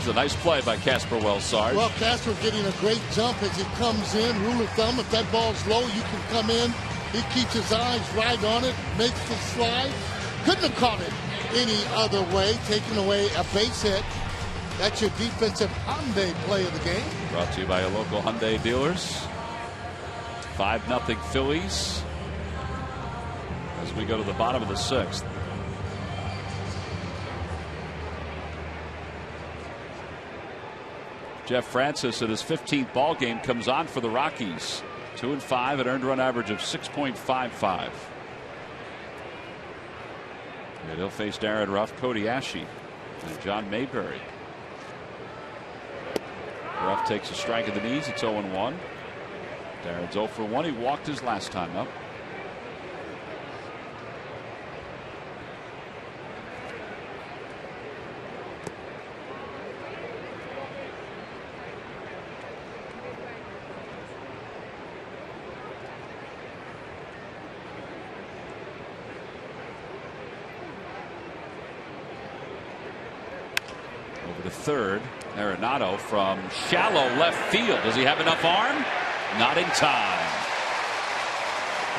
S1: was a nice play by Casper Welsarge.
S5: Well, Casper getting a great jump as he comes in. Rule of thumb, if that ball's low, you can come in. He keeps his eyes right on it, makes the slide. Couldn't have caught it any other way, taking away a base hit. That's your defensive Hyundai play of the game.
S1: Brought to you by your local Hyundai dealers. 5-0 Phillies as we go to the bottom of the 6th. Jeff Francis in his 15th ball game comes on for the Rockies. 2-5, an earned run average of 6.55. And he'll face Darren Ruff, Cody Ashe, and John Mayberry. Ruff takes a strike at the knees. It's 0-1. Darren's 0 for 1. He walked his last time up. Over to third. Arenado from shallow left field. Does he have enough arm? Not in time.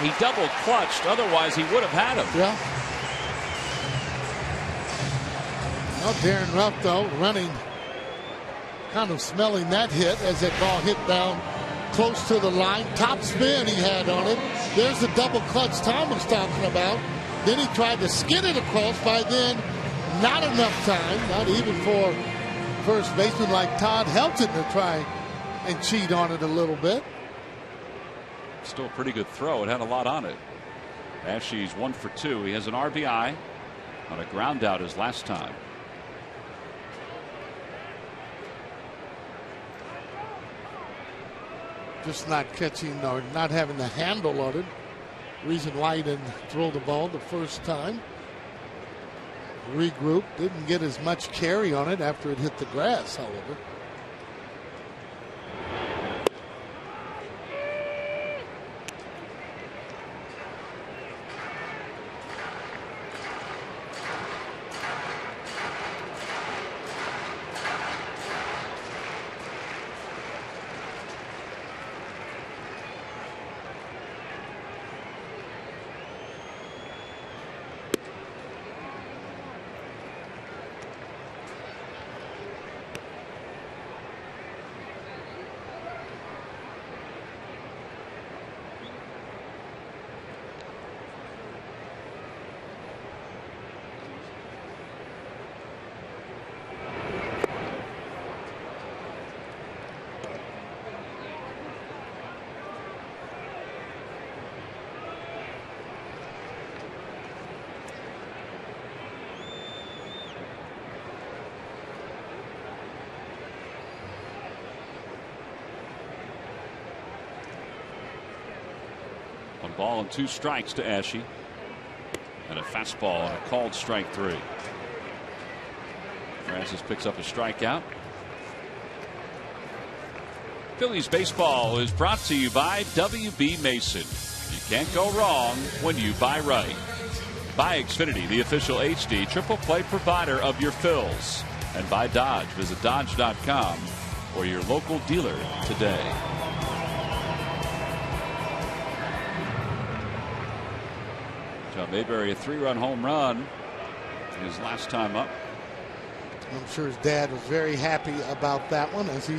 S1: He double clutched. Otherwise, he would have had him.
S5: Yeah. Well, Darren Ruff, though, running, kind of smelling that hit as that ball hit down close to the line. Top spin he had on it. There's the double clutch Tom was talking about. Then he tried to skid it across. By then, not enough time, not even for first baseman like Todd Helton to try and cheat on it a little bit.
S1: Still a pretty good throw. It had a lot on it. Ashe's 1 for 2. He has an RBI on a ground out his last time.
S5: Just not catching or not having the handle on it. Reason why he didn't throw the ball the first time. Regroup, didn't get as much carry on it after it hit the grass, however.
S1: One ball and 2 strikes to Ashe. And a fastball and a called strike 3. Francis picks up a strikeout. Phillies baseball is brought to you by WB Mason. You can't go wrong when you buy right. By Xfinity, the official HD triple play provider of your Phils. And by Dodge. Visit Dodge.com or your local dealer today. John Mayberry, a 3-run home run his last time up.
S5: I'm sure his dad was very happy about that one as he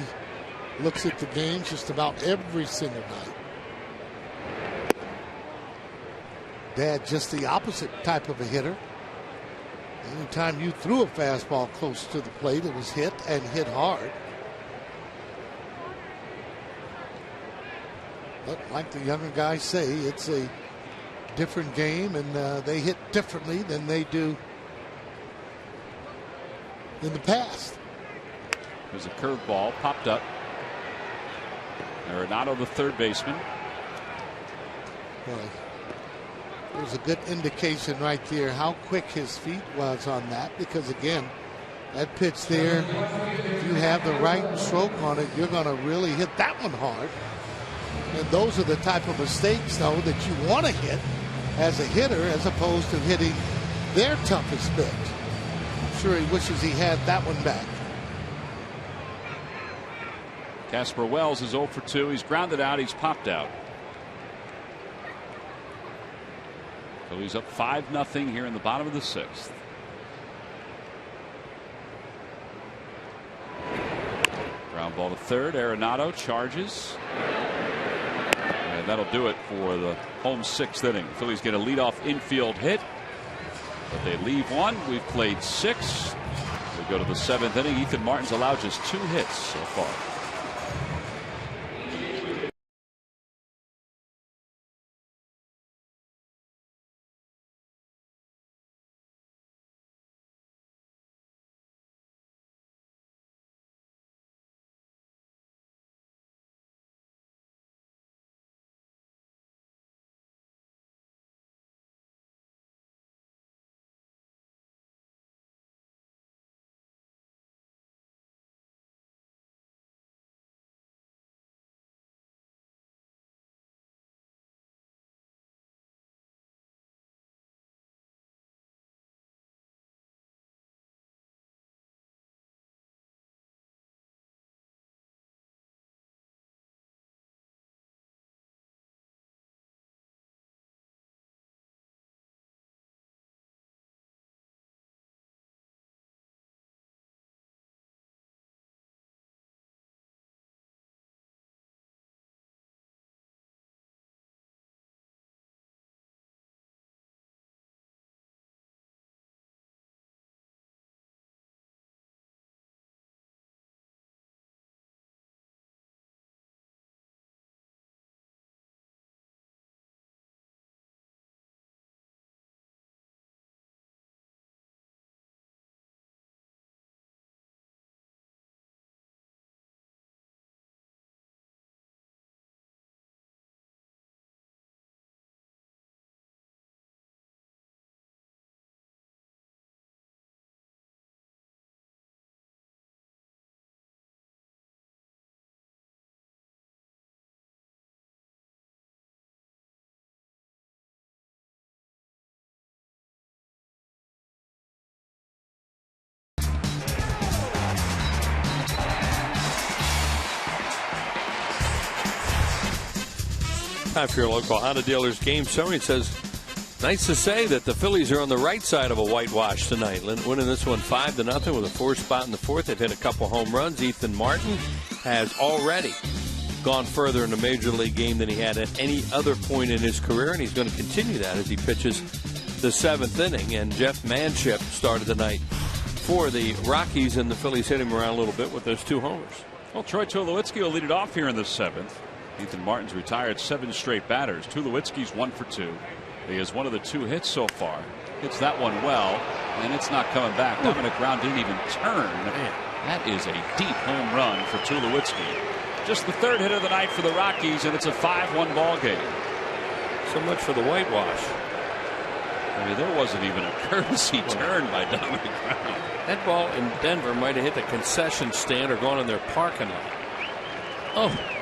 S5: looks at the games just about every single night. Dad, just the opposite type of a hitter. Anytime you threw a fastball close to the plate, it was hit and hit hard. But like the younger guys say, it's a different game, and they hit differently than they do in the past.
S1: There's a curveball popped up. Arenado, the third baseman.
S5: Well, there's a good indication right there how quick his feet was on that, because again, that pitch there, if you have the right stroke on it, you're going to really hit that one hard. And those are the type of mistakes, though, that you want to hit as a hitter, as opposed to hitting their toughest pitch. I'm sure he wishes he had that one back.
S1: Casper Wells is 0 for 2. He's grounded out. He's popped out. Phillies up 5-0 here in the bottom of the 6th. Ground ball to third. Arenado charges. And that'll do it for the home 6th inning. Phillies get a leadoff infield hit, but they leave one. We've played 6. We go to the 7th inning. Ethan Martin's allowed just 2 hits so far.
S2: Time for your local Honda dealer's game summary. It says, nice to say that the Phillies are on the right side of a whitewash tonight. Winning this one 5-0 with a 4 spot in the 4th. They've hit a couple home runs. Ethan Martin has already gone further in a major league game than he had at any other point in his career, and he's going to continue that as he pitches the 7th inning. And Jeff Manship started the night for the Rockies, and the Phillies hit him around a little bit with those 2 homers.
S1: Well, Troy Tulowitzki will lead it off here in the 7th. Ethan Martin's retired 7 straight batters. Tulowitzki's 1 for 2. He has one of the 2 hits so far. Hits that one well, and it's not coming back. That ground didn't even turn. Man, that is a deep home run for Tulowitzki. Just the 3rd hit of the night for the Rockies, and it's a 5-1 ball game.
S2: So much for the whitewash.
S1: I mean, there wasn't even a courtesy turn by Dominic Brown.
S2: That ball in Denver might have hit the concession stand or gone in their parking lot. Oh.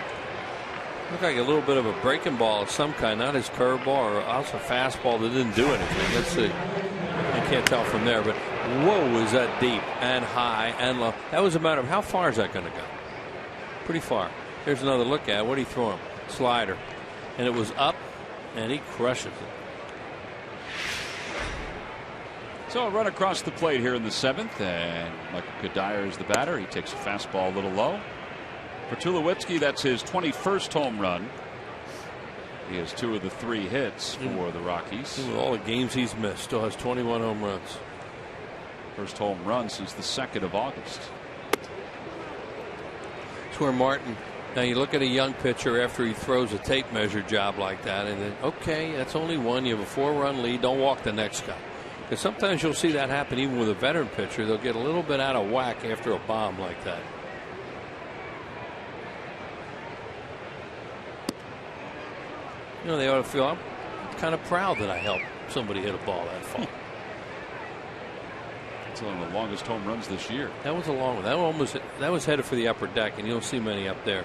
S2: Looked like a little bit of a breaking ball of some kind, not his curveball or also fastball that didn't do anything. Let's see. I can't tell from there, but whoa, is that deep and high and low. That was a matter of how far is that going to go? Pretty far. Here's another look at it. What did he throw him? Slider. And it was up, and he crushes it.
S1: So a run across the plate here in the 7th, and Michael Kadire is the batter. He takes a fastball a little low. For Tulowitzki, that's his 21st home run. He has 2 of the 3 hits for the Rockies.
S2: With all the games he's missed, still has 21 home runs.
S1: First home run since the 2nd of August.
S2: It's where Martin, now you look at a young pitcher after he throws a tape measure job like that, and then, okay, that's only one. You have a 4-run lead. Don't walk the next guy. Because sometimes you'll see that happen even with a veteran pitcher. They'll get a little bit out of whack after a bomb like that. You know, they ought to feel, I'm kind of proud that I helped somebody hit a ball that far.
S1: It's one of the longest home runs this year.
S2: That was a long one. That was headed for the upper deck, and you don't see many up there.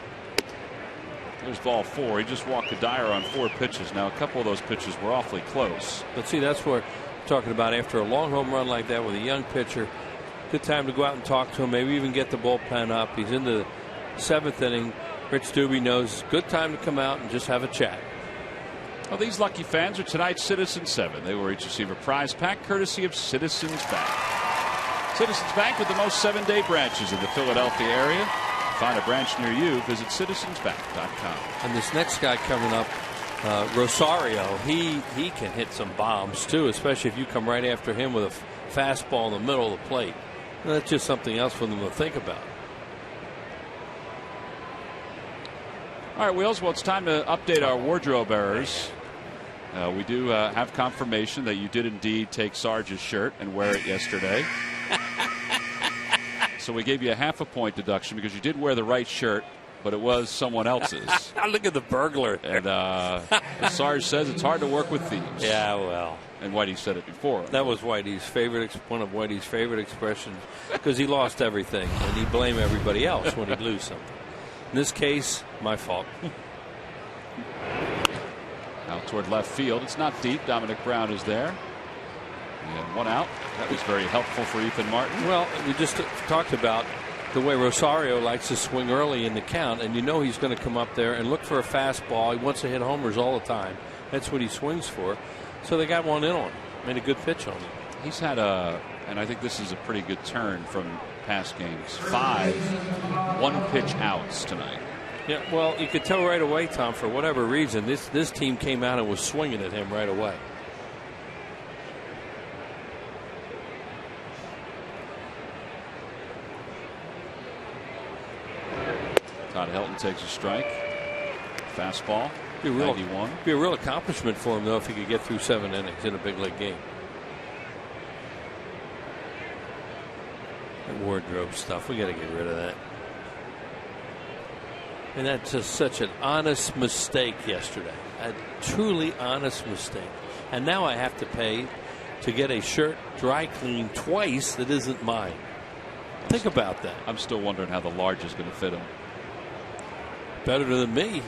S1: There's ball 4. He just walked Kadire on 4 pitches. Now, a couple of those pitches were awfully close.
S2: But see, that's what I'm talking about. After a long home run like that with a young pitcher, good time to go out and talk to him, maybe even get the bullpen up. He's into 7th inning. Rich Doobie knows good time to come out and just have a chat.
S1: Well, these lucky fans are tonight's Citizens 7. They will each receive a prize pack courtesy of Citizens Bank. Citizens Bank with the most 7-day branches in the Philadelphia area. To find a branch near you, visit citizensbank.com.
S2: And this next guy coming up, Rosario, he can hit some bombs too, especially if you come right after him with a fastball in the middle of the plate. And that's just something else for them to think about.
S1: All right, Wheels, well, it's time to update our wardrobe errors. We do have confirmation that you did indeed take Sarge's shirt and wear it yesterday. So we gave you a half a point deduction because you did wear the right shirt, but it was someone else's.
S2: Look at the burglar.
S1: And Sarge says it's hard to work with thieves.
S2: Yeah, well.
S1: And Whitey said it before.
S2: That was Whitey's favorite, one of Whitey's favorite expressions, because he lost everything and he'd blame everybody else when he'd lose something. In this case, my fault.
S1: Out toward left field. It's not deep. Dominic Brown is there. And one out. That was very helpful for Ethan Martin.
S2: Well, we just talked about the way Rosario likes to swing early in the count, and you know he's going to come up there and look for a fastball. He wants to hit homers all the time. That's what he swings for. So they got one in on him. Made a good pitch on him.
S1: He's had and I think this is a pretty good turn from past games. 5 one-pitch outs tonight.
S2: Yeah, well, you could tell right away, Tom, for whatever reason, this team came out and was swinging at him right away.
S1: Todd Helton takes a strike. Fastball.
S2: Be a
S1: 91.
S2: Be a real accomplishment for him, though, if he could get through 7 innings in a big league game. That wardrobe stuff, we got to get rid of that. And that's just such an honest mistake yesterday. A truly honest mistake. And now I have to pay to get a shirt dry cleaned twice that isn't mine. Think about that.
S1: I'm still wondering how the large is going to fit him.
S2: Better than me.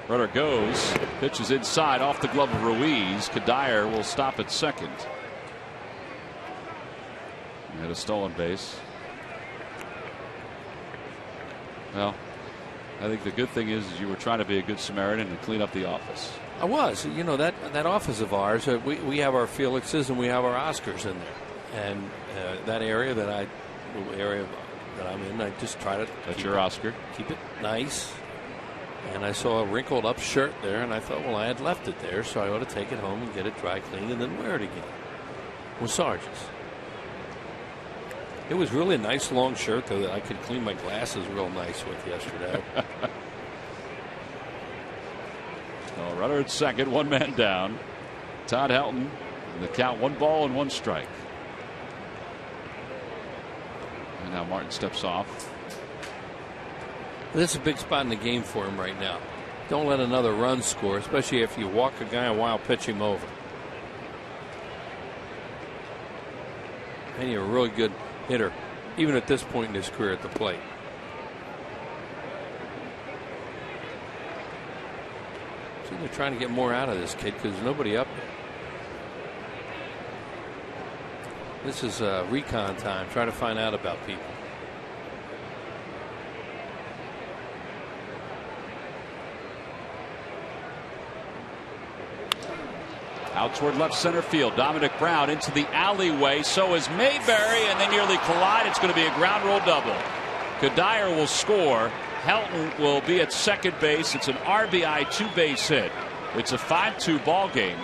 S1: Runner goes. Pitch is inside off the glove of Ruiz. Kadire will stop at second. He had a stolen base. Well, I think the good thing is you were trying to be a good Samaritan and clean up the office.
S2: I was. You know, that office of ours, we have our Felixes and we have our Oscars in there. And that area that I'm in, I just try to.
S1: That's your Oscar.
S2: Keep it nice. And I saw a wrinkled up shirt there, and I thought, well, I had left it there, so I ought to take it home and get it dry cleaned and then wear it again. With Sarge's. It was really a nice long shirt, though, that I could clean my glasses real nice with yesterday.
S1: So runner at second, 1 man down. Todd Helton, the count 1 ball and 1 strike. And now Martin steps off.
S2: This is a big spot in the game for him right now. Don't let another run score, especially if you walk a guy a while, pitch him over. And you're a really good hitter, even at this point in his career at the plate. So they're trying to get more out of this kid because there's nobody up there. This is recon time, try to find out about people.
S1: Out toward left center field. Dominic Brown into the alleyway. So is Mayberry, and they nearly collide. It's going to be a ground rule double. Kadire will score. Helton will be at second base. It's an RBI 2-base hit. It's a 5-2 ball game.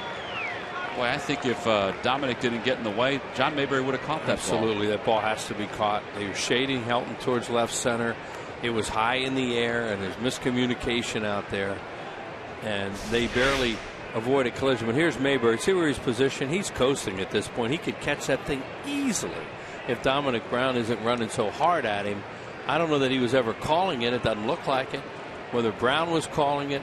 S1: Boy, I think if Dominic didn't get in the way, John Mayberry would have caught that
S2: Absolutely.
S1: ball.
S2: That ball has to be caught. They were shading Helton towards left center. It was high in the air, and there's miscommunication out there. And they barely avoid a collision. But here's Mayberry. See where he's positioned? He's coasting at this point. He could catch that thing easily if Dominic Brown isn't running so hard at him. I don't know that he was ever calling it. It doesn't look like it. Whether Brown was calling it,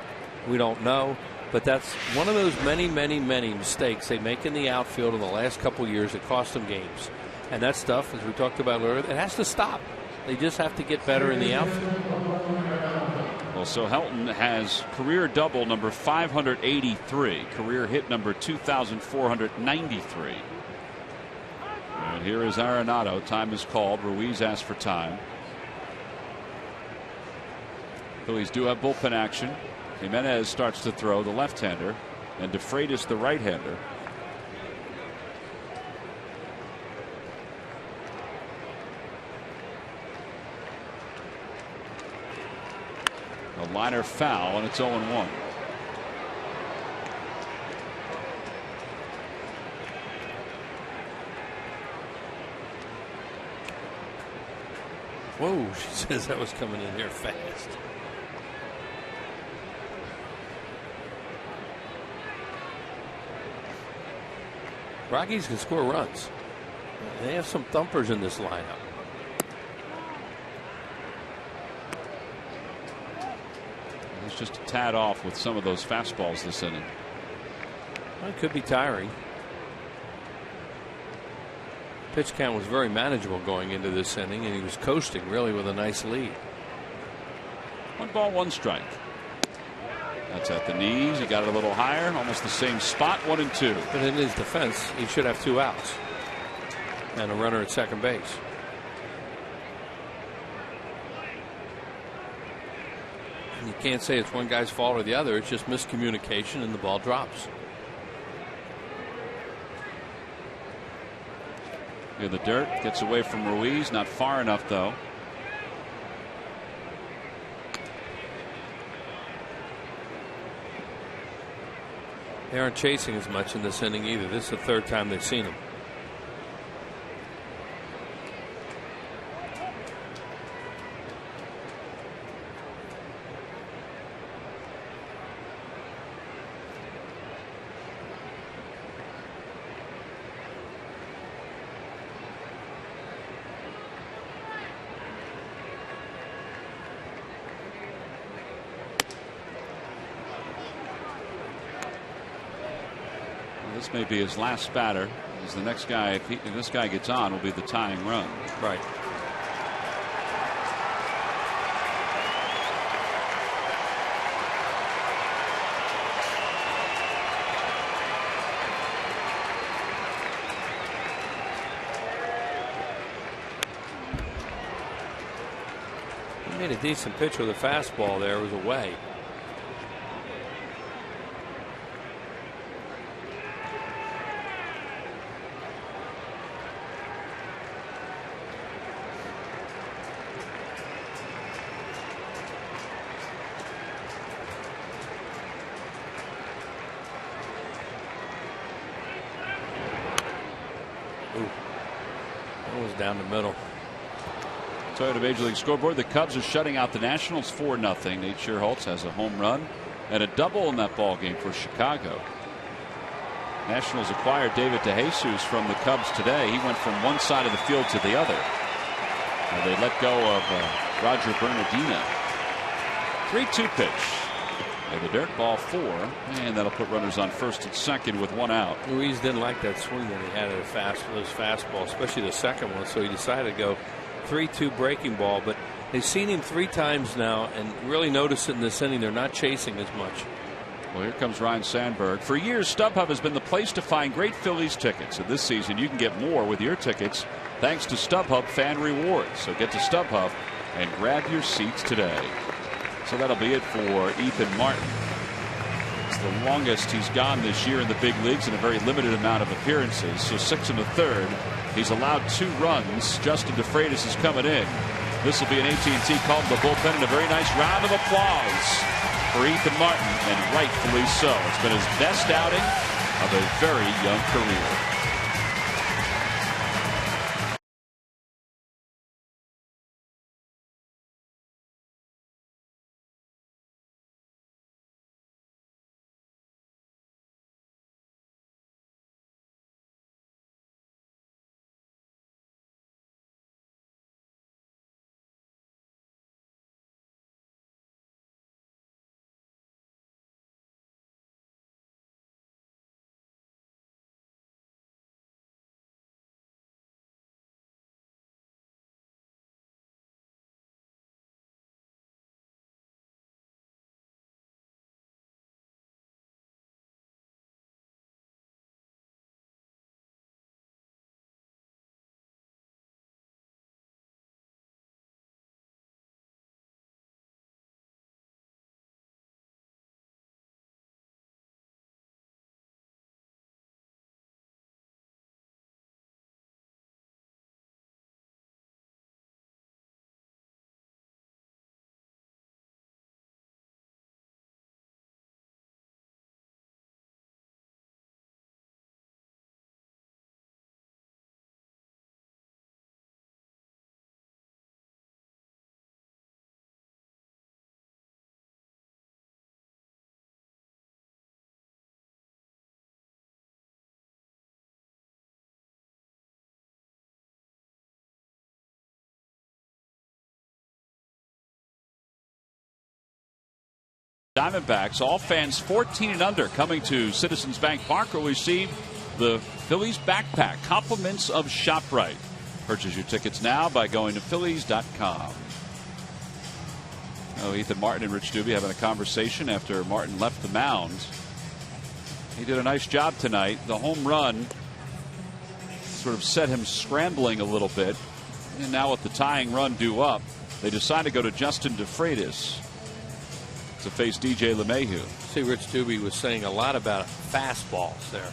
S2: we don't know. But that's one of those many mistakes they make in the outfield in the last couple years that cost them games. And that stuff, as we talked about earlier, it has to stop. They just have to get better in the outfield.
S1: Well, so Helton has career double number 583, career hit number 2,493. And here is Arenado. Time is called. Ruiz asked for time. Phillies do have bullpen action. Jimenez starts to throw, the left-hander, and DeFreitas the right-hander. A liner foul, and it's 0-1.
S2: Whoa, she says that was coming in here fast. Rockies can score runs. They have some thumpers in this lineup.
S1: He's just a tad off with some of those fastballs this inning.
S2: Well, it could be tiring. Pitch count was very manageable going into this inning, and he was coasting really with a nice lead.
S1: 1 ball, 1 strike. That's at the knees. He got it a little higher, almost the same spot, 1-2.
S2: But in his defense, he should have 2 outs and a runner at second base. And you can't say it's one guy's fault or the other. It's just miscommunication, and the ball drops.
S1: Here the dirt gets away from Ruiz, not far enough though.
S2: They aren't chasing as much in this inning either. This is the 3rd time they've seen him.
S1: This may be his last batter, as the next guy, if this guy gets on, will be the tying run.
S2: Right. He made a decent pitch with a fastball there. It was away. Down the middle.
S1: Toyota Major League Scoreboard. The Cubs are shutting out the Nationals 4-0. Nate Schierholtz has a home run and a double in that ball game for Chicago. Nationals acquired David DeJesus from the Cubs today. He went from one side of the field to the other. They let go of Roger Bernardino. 3-2 pitch. The dirt, ball 4, and that'll put runners on first and second with 1 out.
S2: Ruiz didn't like that swing that he had at those fastballs, especially the second one, so he decided to go 3-2 breaking ball. But they've seen him 3 times now and really noticed it in this inning. They're not chasing as much.
S1: Well, here comes Ryan Sandberg. For years, StubHub has been the place to find great Phillies tickets. And this season, you can get more with your tickets thanks to StubHub Fan Rewards. So get to StubHub and grab your seats today. So that'll be it for Ethan Martin. It's the longest he's gone this year in the big leagues in a very limited amount of appearances. So 6 1/3. He's allowed 2 runs. Justin DeFreitas is coming in. This will be an AT&T call to the bullpen, and a very nice round of applause for Ethan Martin, and rightfully so. It's been his best outing of a very young career. Diamondbacks. All fans 14 and under coming to Citizens Bank Park will receive the Phillies backpack. Compliments of ShopRite. Purchase your tickets now by going to Phillies.com. Oh, Ethan Martin and Rich Doobie having a conversation after Martin left the mound. He did a nice job tonight. The home run sort of set him scrambling a little bit. And now with the tying run due up, they decide to go to Justin DeFreitas to face DJ LeMahieu.
S2: See, Rich Doobie was saying a lot about fastballs there.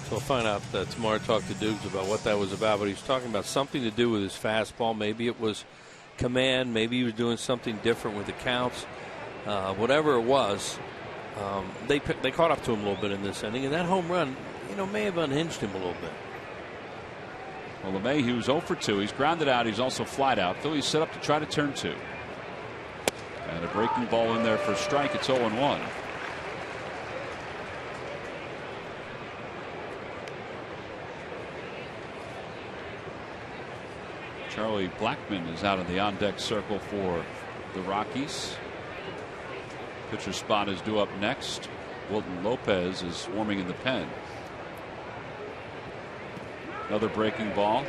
S2: So we'll find out tomorrow. Talk to Dukes about what that was about. But he was talking about something to do with his fastball. Maybe it was command. Maybe he was doing something different with the counts. Whatever it was, they caught up to him a little bit in this inning. And that home run, may have unhinged him a little bit.
S1: Well, LeMahieu's 0 for 2. He's grounded out. He's also flied out. Phillies set up to try to turn 2. And a breaking ball in there for a strike. It's 0-1. Charlie Blackmon is out in the on-deck circle for the Rockies. Pitcher spot is due up next. Wilton Lopez is warming in the pen. Another breaking ball.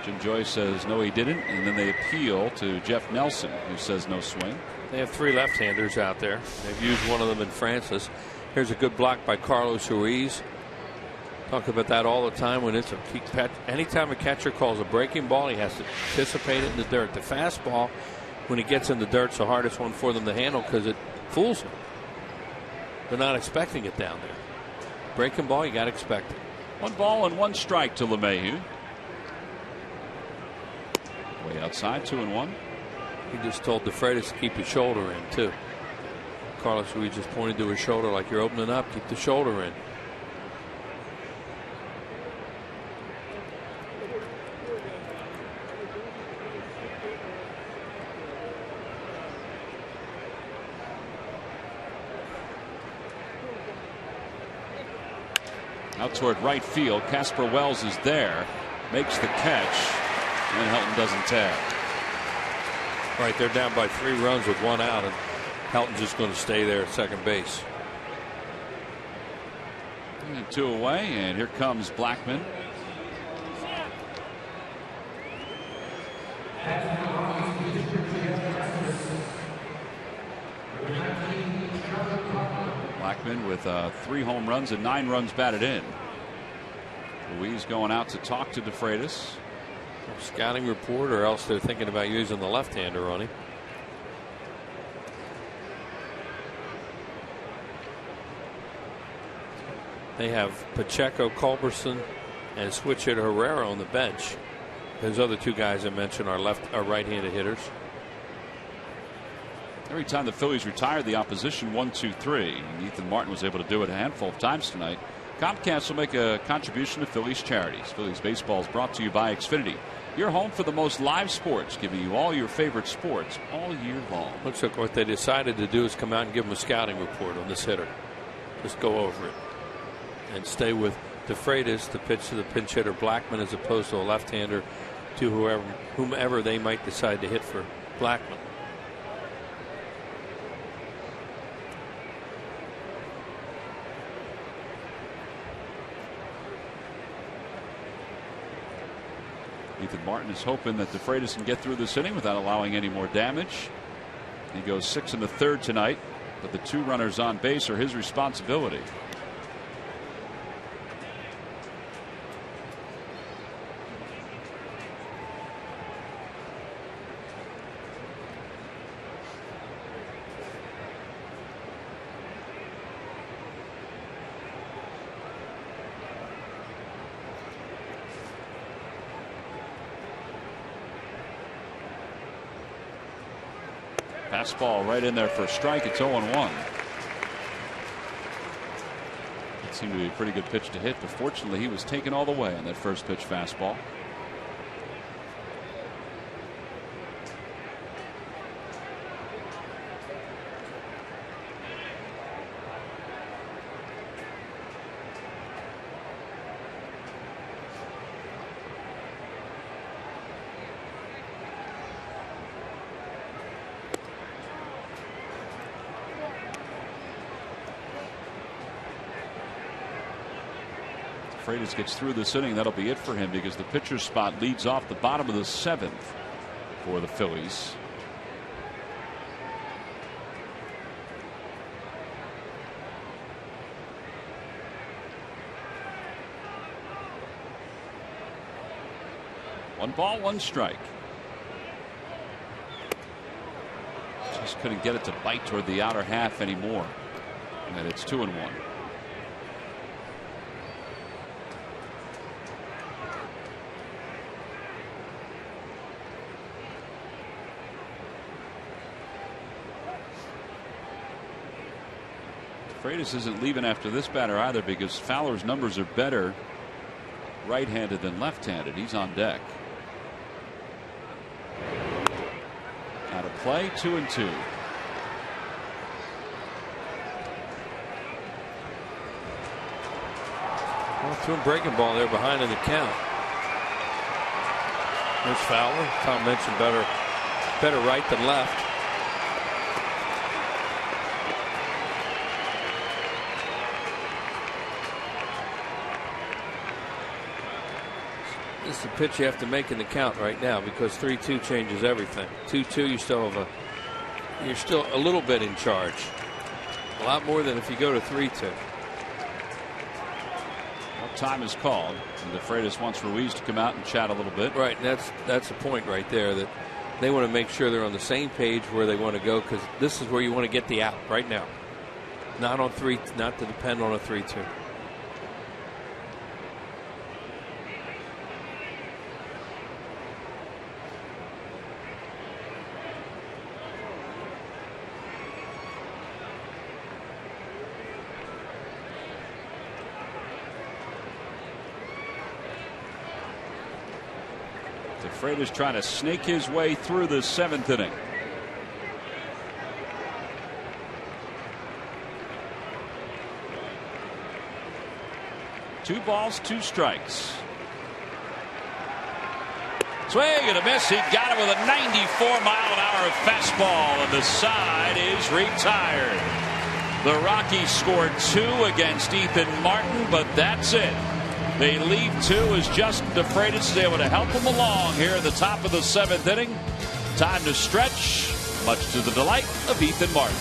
S1: Jim Joyce says no, he didn't, and then they appeal to Jeff Nelson, who says no swing.
S2: They have 3 left-handers out there. They've used one of them in Francis. Here's a good block by Carlos Ruiz. Talk about that all the time when it's a catch. Anytime a catcher calls a breaking ball, he has to anticipate it in the dirt. The fastball, when he gets in the dirt, is the hardest one for them to handle because it fools them. They're not expecting it down there. Breaking ball, you got to expect it.
S1: 1 ball and 1 strike to LeMahieu. Way outside, 2-1.
S2: He just told DeFreitas to keep his shoulder in, too. Carlos Ruiz just pointed to his shoulder like you're opening up. Keep the shoulder in.
S1: Out toward right field. Casper Wells is there. Makes the catch. And Helton doesn't tag.
S2: Right, they're down by 3 runs with 1 out, and Helton's just going to stay there at second base.
S1: And 2 away, and here comes Blackmon. Blackmon with 3 home runs and 9 runs batted in. Ruiz going out to talk to DeFreitas.
S2: Scouting report, or else they're thinking about using the left-hander on him. They have Pacheco, Culberson, and switch hitter Herrera on the bench. Those other 2 guys I mentioned are right-handed hitters.
S1: Every time the Phillies retired the opposition 1-2-3, and Ethan Martin was able to do it a handful of times tonight. Comcast will make a contribution to Phillies charities. Phillies baseball is brought to you by Xfinity, your home for the most live sports, giving you all your favorite sports all year long.
S2: Looks like what they decided to do is come out and give him a scouting report on this hitter. Just go over it and stay with DeFreitas to pitch to the pinch hitter Blackmon as opposed to a left-hander to whomever they might decide to hit for Blackmon.
S1: Ethan Martin is hoping that DeFreitas can get through this inning without allowing any more damage. He goes 6 1/3 tonight, but the 2 runners on base are his responsibility. Fastball right in there for a strike. It's 0-1. It seemed to be a pretty good pitch to hit, but fortunately he was taken all the way on that first pitch fastball. Freitas gets through this inning, that'll be it for him because the pitcher's spot leads off the bottom of the 7th for the Phillies. One ball, one strike. Just couldn't get it to bite toward the outer half anymore. And it's 2-1. Freitas isn't leaving after this batter either because Fowler's numbers are better right-handed than left-handed. He's on deck. Out of play, 2-2.
S2: Well, threw him breaking ball there behind in the count. There's Fowler. Tom mentioned better right than left. This is the pitch you have to make in the count right now because 3-2 changes everything. 2-2, you're still a little bit in charge. A lot more than if you go to 3-2.
S1: Well, time is called. And Freitas wants Ruiz to come out and chat a little bit.
S2: Right, and that's the point right there, that they want to make sure they're on the same page where they want to go, because this is where you want to get the out right now. Not to depend on a 3-2.
S1: Freitas trying to snake his way through the 7th inning. Two balls, two strikes. Swing and a miss. He got it with a 94-mile-an-hour fastball, and the side is retired. The Rockies scored 2 against Ethan Martin, but that's it. They leave 2 as Justin Freitas is able to help them along here at the top of the 7th inning. Time to stretch, much to the delight of Ethan Martin.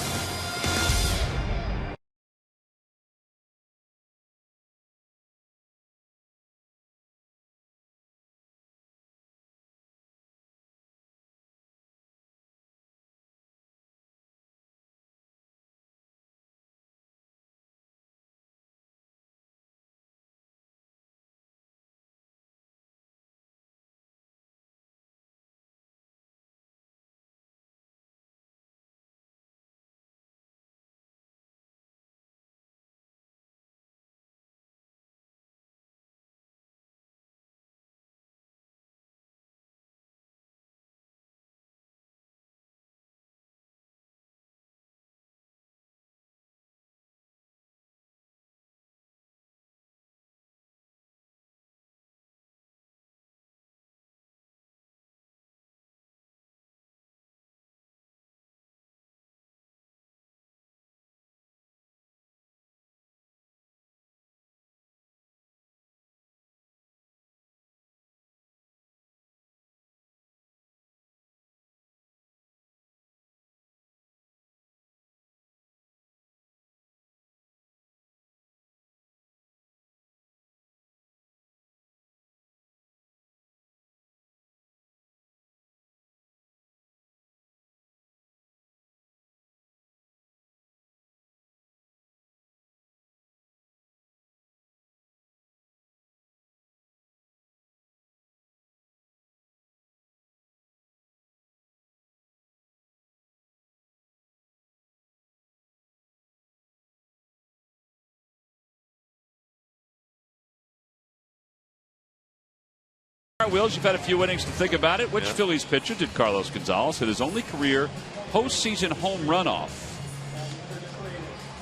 S1: Wills, you've had a few innings to think about it. Which Phillies pitcher did Carlos Gonzalez hit his only career postseason home run off?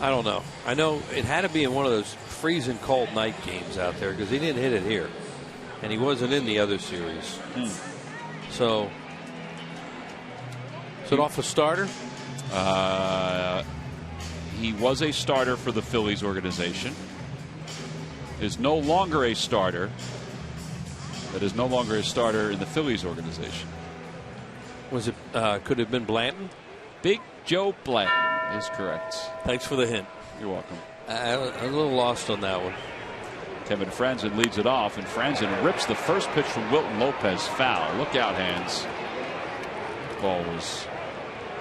S2: I don't know. I know it had to be in one of those freezing cold night games out there because he didn't hit it here. And he wasn't in the other series. So, is it off a starter?
S1: He was a starter for the Phillies organization. is no longer a starter. That is no longer a starter in the Phillies organization.
S2: Was it? Could it have been Blanton?
S1: Big Joe Blanton is correct.
S2: Thanks for the hint.
S1: You're welcome.
S2: I'm a little lost on that one.
S1: Kevin Franzen leads it off, and Franzen rips the first pitch from Wilton Lopez foul. Look out, hands. Ball was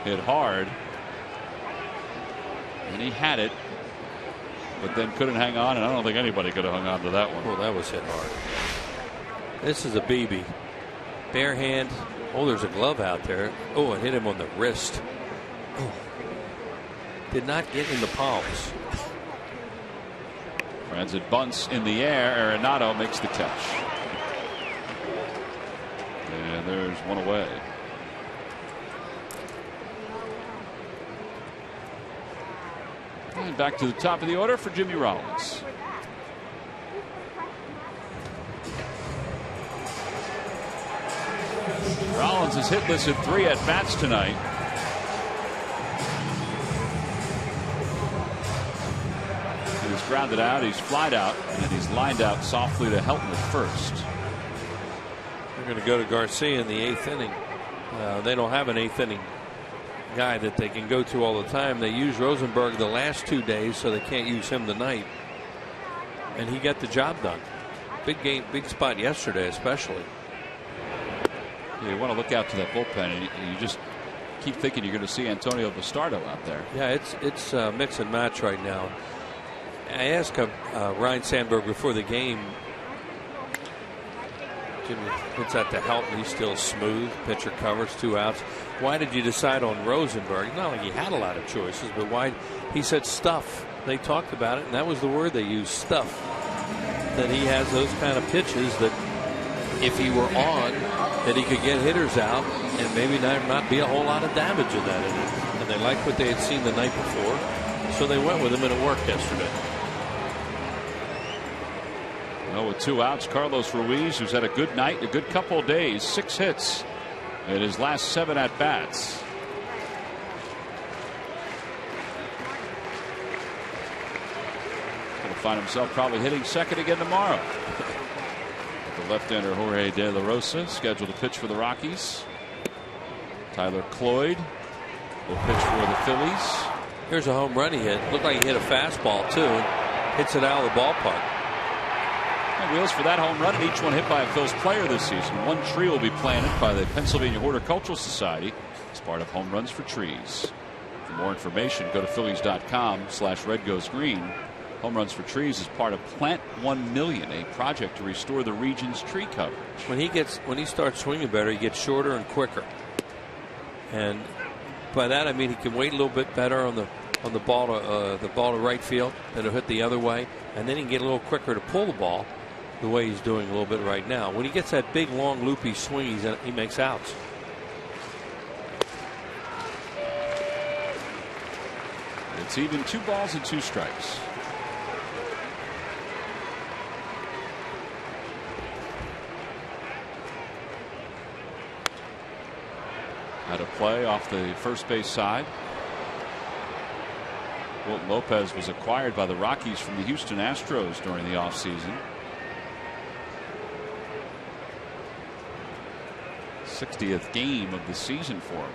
S1: hit hard, and he had it, but then couldn't hang on, and I don't think anybody could have hung on to that one.
S2: Well, that was hit hard. This is a BB. Bare hand. Oh, there's a glove out there. Oh, it hit him on the wrist. Oh. Did not get in the palms.
S1: Franzen bunts in the air. Arenado makes the catch. And there's one away. And back to the top of the order for Jimmy Rollins. Rollins is hitless in 3 at-bats tonight. He's grounded out, he's flied out, and he's lined out softly to Helton at first.
S2: They're going to go to Garcia in the 8th inning. They don't have an 8th inning guy that they can go to all the time. They use Rosenberg the last 2 days, so they can't use him tonight. And he got the job done. Big game, big spot yesterday, especially.
S1: Yeah, you want to look out to that bullpen, and you just keep thinking you're going to see Antonio Bastardo out there.
S2: Yeah, it's mix and match right now. I asked Ryan Sandberg before the game. Jimmy puts that to Helton. He's still smooth. Pitcher covers, 2 outs. Why did you decide on Rosenberg? Not like he had a lot of choices, but why? He said stuff. They talked about it, and that was the word they used, stuff. That he has those kind of pitches that if he were on, that he could get hitters out and maybe not be a whole lot of damage in that inning. And they liked what they had seen the night before, so they went with him, and it worked yesterday.
S1: Well, with 2 outs, Carlos Ruiz, who's had a good night, a good couple of days, 6 hits in his last 7 at-bats. Going to find himself probably hitting second again tomorrow. The left-hander Jorge De La Rosa scheduled to pitch for the Rockies. Tyler Cloyd will pitch for the Phillies.
S2: Here's a home run he hit. Looked like he hit a fastball too. Hits it out of the ballpark.
S1: And wheels for that home run, and each one hit by a Phillies player this season. 1 tree will be planted by the Pennsylvania Horticultural Society as part of Home Runs for Trees. For more information, go to Phillies.com/redgoesgreen. Home Runs for Trees is part of Plant 1 Million, a project to restore the region's tree coverage.
S2: When he starts swinging better, he gets shorter and quicker. And by that I mean he can wait a little bit better on the ball to right field, and it'll hit the other way, and then he can get a little quicker to pull the ball the way he's doing a little bit right now. When he gets that big long loopy swing, he makes outs.
S1: It's even 2 balls and 2 strikes. Out of play off the first base side. Wilton Lopez was acquired by the Rockies from the Houston Astros during the offseason. 60th game of the season for him.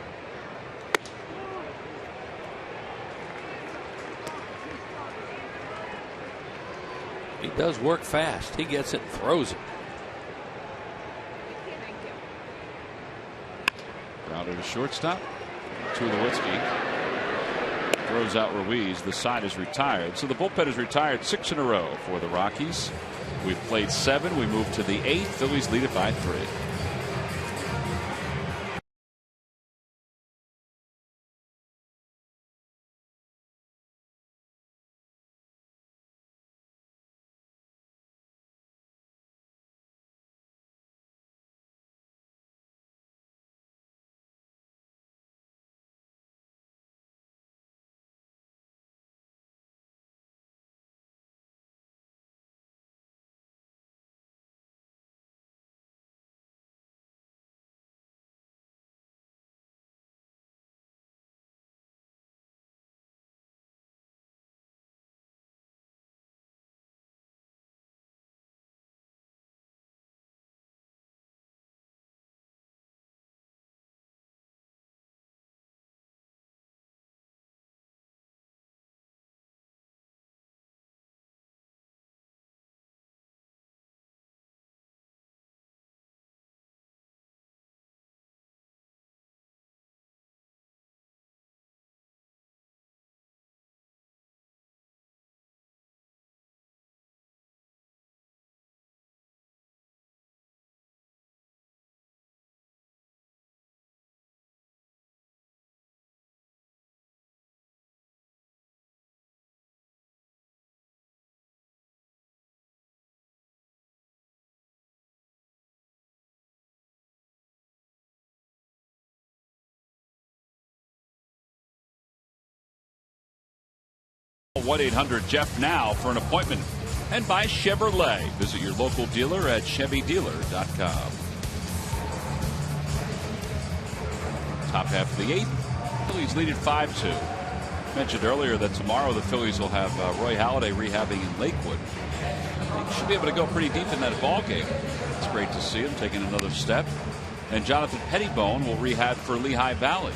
S2: He does work fast. He gets it and throws it.
S1: Grounded to shortstop. To Tulowitzki. Throws out Ruiz. The side is retired. So the bullpen is retired 6 in a row for the Rockies. We've played 7. We move to the 8th. Phillies lead it by 3. 1-800-JEFF now for an appointment. And by Chevrolet. Visit your local dealer at ChevyDealer.com. Top half of the 8th. Phillies lead at 5-2. Mentioned earlier that tomorrow the Phillies will have Roy Halladay rehabbing in Lakewood. He should be able to go pretty deep in that ball game. It's great to see him taking another step. And Jonathan Pettibone will rehab for Lehigh Valley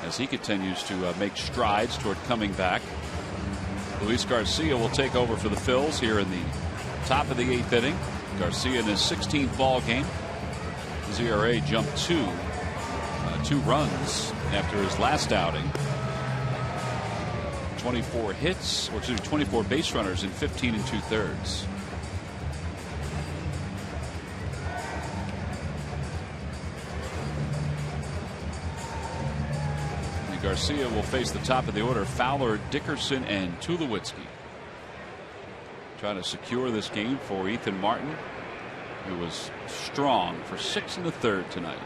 S1: as he continues to make strides toward coming back. Luis Garcia will take over for the Phils here in the top of the 8th inning. Garcia in his 16th ball game. His ERA jumped 2 runs after his last outing. 24 hits, or 24 base runners in 15 2/3. Garcia will face the top of the order. Fowler, Dickerson, and Tulowitzki. Trying to secure this game for Ethan Martin, who was strong for 6 1/3 tonight.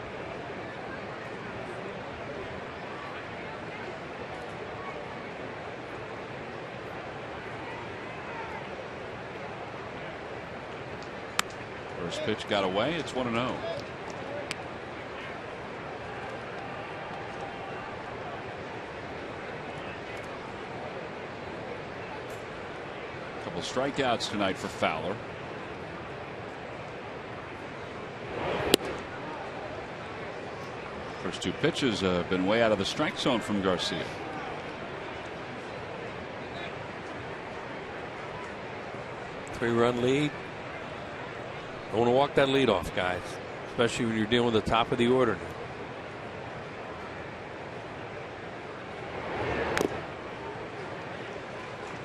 S1: First pitch got away. It's 1-0. Couple strikeouts tonight for Fowler. First 2 pitches have been way out of the strike zone from Garcia.
S2: Three-run lead. Don't want to walk that lead off, guys, especially when you're dealing with the top of the order now.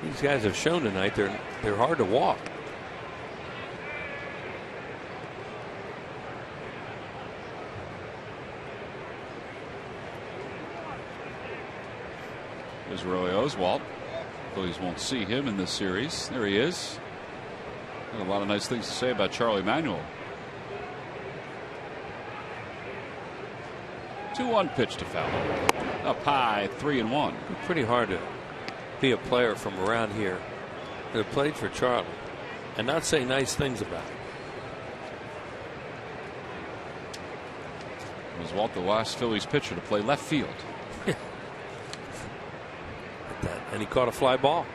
S2: These guys have shown tonight they're hard to walk.
S1: There's Roy Oswalt. Phillies won't see him in this series. There he is. Got a lot of nice things to say about Charlie Manuel. 2-1 pitch to Fowler. Up high, 3-1.
S2: Pretty hard to be a player from around here that played for Charlie and not say nice things about it.
S1: Oswalt, the last Phillies pitcher to play left field.
S2: And he caught a fly ball.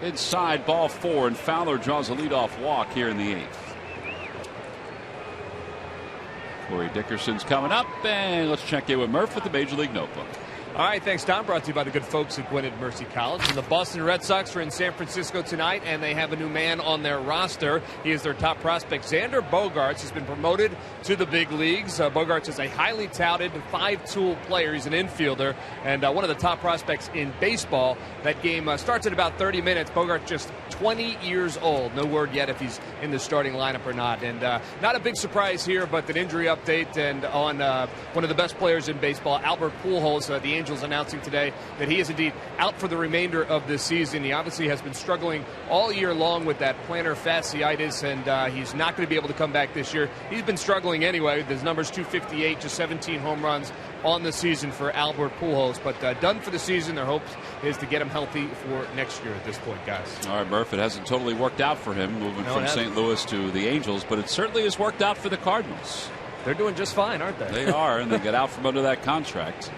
S1: Inside, ball 4, and Fowler draws a leadoff walk here in the 8th. Corey Dickerson's coming up, and let's check in with Murph with the Major League Notebook.
S3: All right, thanks, Tom. Brought to you by the good folks at Gwinnett Mercy College. And the Boston Red Sox are in San Francisco tonight, and they have a new man on their roster. He is their top prospect, Xander Bogaerts. He's been promoted to the big leagues. Bogaerts is a highly touted 5-tool player. He's an infielder and one of the top prospects in baseball. That game starts in about 30 minutes. Bogaerts just 20 years old. No word yet if he's in the starting lineup or not. And not a big surprise here, but an injury update and on one of the best players in baseball, Albert Pujols. The Angels announcing today that he is indeed out for the remainder of this season. He obviously has been struggling all year long with that plantar fasciitis, and he's not going to be able to come back this year. He's been struggling anyway. His number's 258, just 17 home runs on the season for Albert Pujols, but done for the season. Their hopes is to get him healthy for next year at this point, guys.
S1: All right, Murph, it hasn't totally worked out for him moving from St. Louis to the Angels, but it certainly has worked out for the Cardinals.
S3: They're doing just fine, aren't they?
S1: They are, and they get out from under that contract,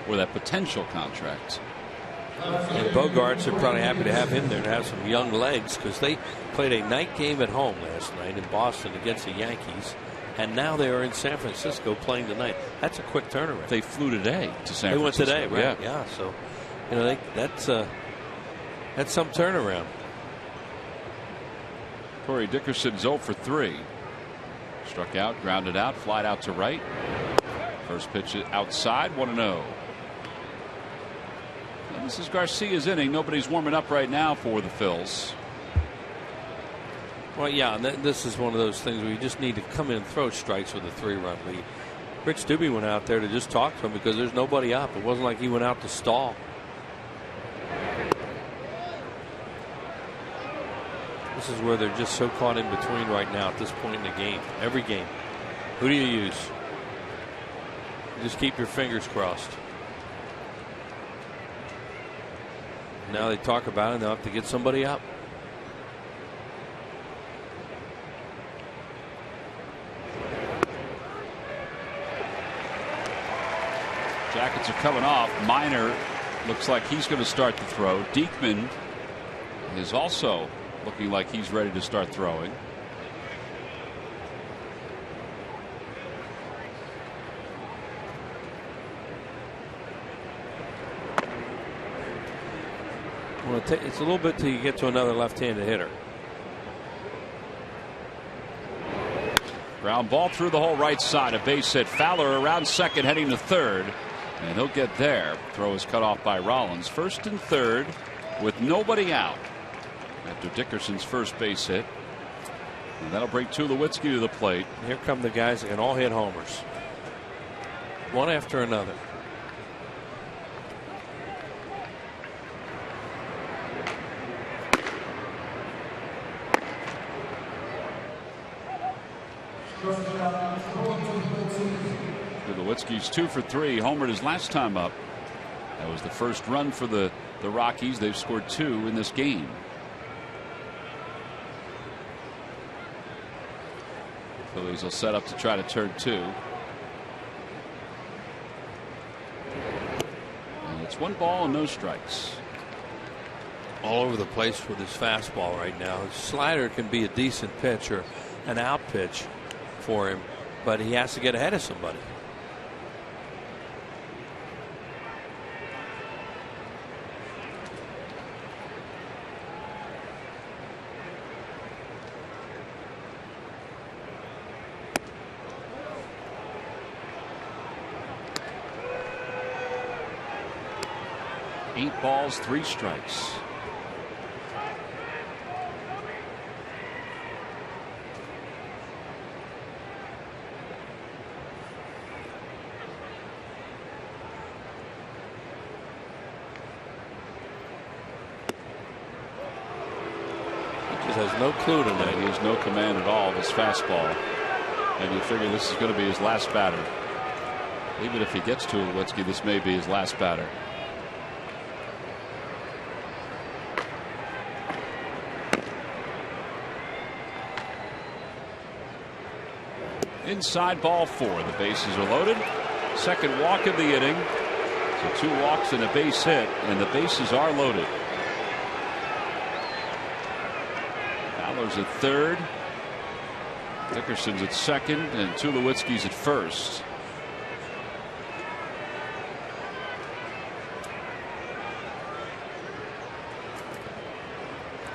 S1: or that potential contract.
S2: And Bogaerts are probably happy to have him there to have some young legs, because they played a night game at home last night in Boston against the Yankees, and now they are in San Francisco playing tonight. That's a quick turnaround.
S1: They flew today to San Francisco.
S2: They went today, right? Yeah. So, you know, that's some turnaround.
S1: Corey Dickerson's 0 for 3. Struck out, grounded out, flied out to right. First pitch outside, 1-0. This is Garcia's inning. Nobody's warming up right now for the Phils.
S2: Well, yeah, and this is one of those things where you just need to come in and throw strikes with a 3-run lead. Rich Doobie went out there to just talk to him because there's nobody up. It wasn't like he went out to stall. This is where they're just so caught in between right now at this point in the game. Every game. Who do you use? You just keep your fingers crossed. Now they talk about it, and they'll have to get somebody up.
S1: Jackets are coming off. Minor looks like he's going to start the throw. Diekman is also looking like he's ready to start throwing.
S2: Well, it's a little bit till you get to another left-handed hitter.
S1: Ground ball through the whole right side. A base hit. Fowler around second, heading to third. And he'll get there. Throw is cut off by Rollins. First and third with nobody out after Dickerson's first base hit. And that'll bring Tulowitzki to the plate.
S2: Here come the guys that can all hit homers. One after another.
S1: Tulowitzki's 2 for 3. Homered his last time up. That was the first run for the Rockies. They've scored 2 in this game. Phillies will set up to try to turn 2. And it's 1 ball and no strikes.
S2: All over the place with his fastball right now. His slider can be a decent pitch or an out pitch for him, but he has to get ahead of somebody.
S1: Eight balls, 3 strikes.
S2: Has no clue tonight.
S1: He has no command at all of his fastball. And you figure this is going to be his last batter. Even if he gets to Tulowitzki, this may be his last batter. Inside ball 4. The bases are loaded. Second walk of the inning. So 2 walks and a base hit, and the bases are loaded. Fowler's at third. Dickerson's at second, and Tulowitzki's at first.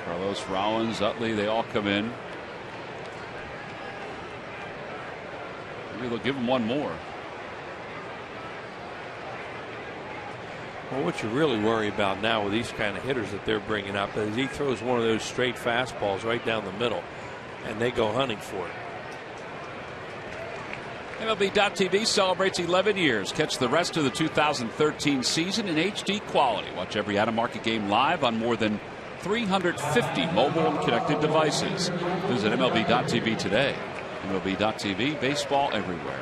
S1: Carlos, Rollins, Utley, they all come in. Maybe they'll give him 1 more.
S2: Well, what you really worry about now with these kind of hitters that they're bringing up is he throws one of those straight fastballs right down the middle, and they go hunting for it.
S1: MLB.TV celebrates 11 years. Catch the rest of the 2013 season in HD quality. Watch every out-of-market game live on more than 350 mobile and connected devices. Visit MLB.TV today. MLB.TV, baseball everywhere.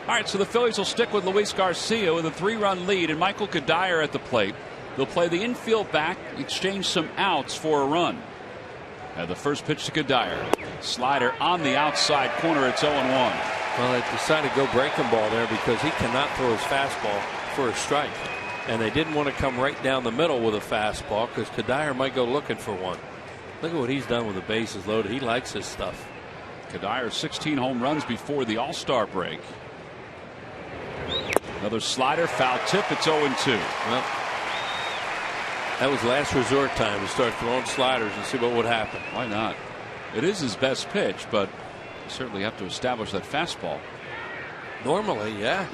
S1: All right, so the Phillies will stick with Luis Garcia with a 3-run lead and Michael Kadire at the plate. They'll play the infield back, exchange some outs for a run. And the first pitch to Kadire. Slider on the outside corner. It's 0-1.
S2: Well, they decided to go breaking ball there because he cannot throw his fastball for a strike. And they didn't want to come right down the middle with a fastball because Kadire might go looking for one. Look at what he's done with the bases loaded. He likes his stuff.
S1: Kadire 16 home runs before the All-Star break. Another slider, foul tip. It's 0-2.
S2: Well, that was last resort time to start throwing sliders and see what would happen.
S1: Why not? It is his best pitch, but you certainly have to establish that fastball.
S2: Normally, yeah.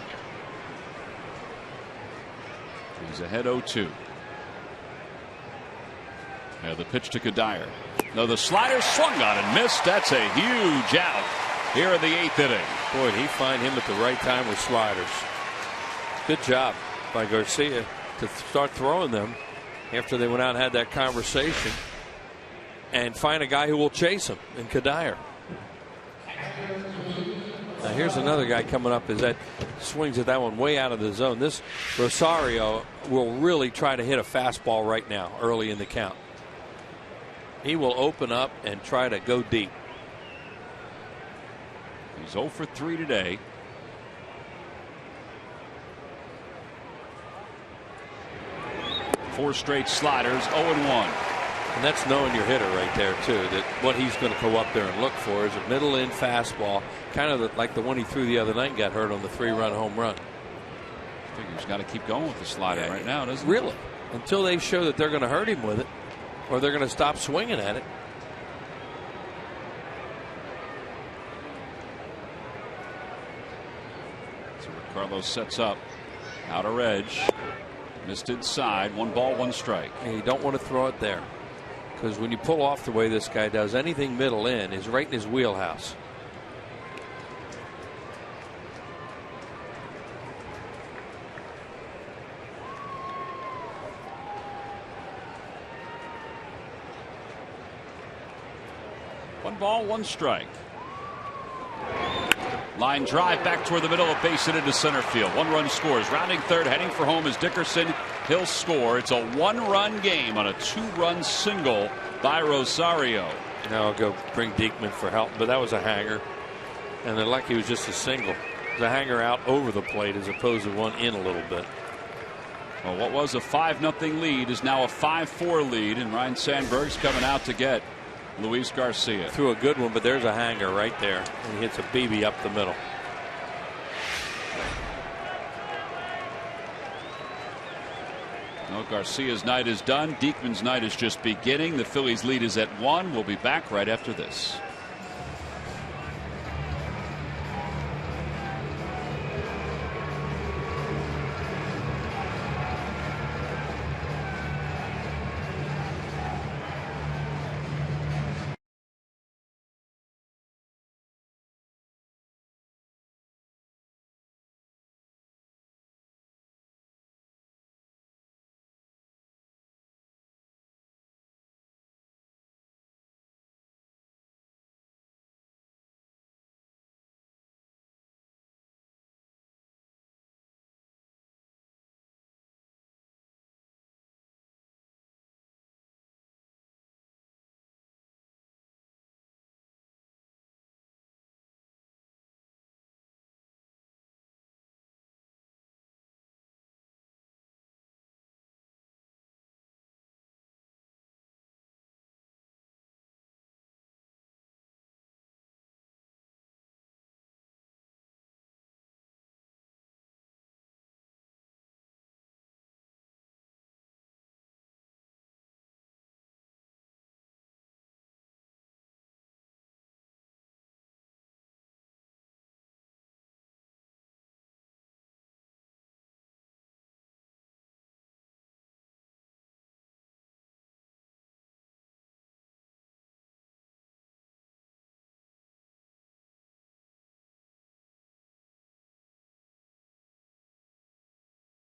S1: He's ahead 0-2. Now the pitch to Kadire. No, the slider swung on and missed. That's a huge out here in the 8th inning.
S2: Boy, did he find him at the right time with sliders. Good job by Garcia to start throwing them after they went out and had that conversation and find a guy who will chase him in Kadire. Now here's another guy coming up as that swings at that one way out of the zone. This Rosario will really try to hit a fastball right now early in the count. He will open up and try to go deep.
S1: He's 0 for 3 today. Four straight sliders, 0-1.
S2: And that's knowing your hitter right there, too, that what he's going to go up there and look for is a middle-in fastball, kind of like the one he threw the other night and got hurt on the 3-run home run.
S1: I think he's got to keep going with the slider right now, doesn't he?
S2: Really? Until they show that they're going to hurt him with it, or they're going to stop swinging at it.
S1: So Carlos sets up. Outer edge. Missed inside. 1 ball, 1 strike.
S2: And you don't want to throw it there. Because when you pull off the way this guy does, anything middle in is right in his wheelhouse.
S1: One ball, 1 strike. Line drive back toward the middle of base and into center field. 1 run scores. Rounding third, heading for home is Dickerson. He'll score. It's a 1-run game on a 2-run single by Rosario.
S2: Now I'll go bring Diekman for help, but that was a hanger. And they're lucky it was just a single. The hanger out over the plate as opposed to one in a little bit.
S1: Well, what was a 5-0 lead is now a 5-4 lead, and Ryan Sandberg's coming out to get Luis Garcia.
S2: Threw a good one, but there's a hanger right there. And he hits a BB up the middle.
S1: No, Garcia's night is done. Diekman's night is just beginning. The Phillies lead is at 1. We'll be back right after this.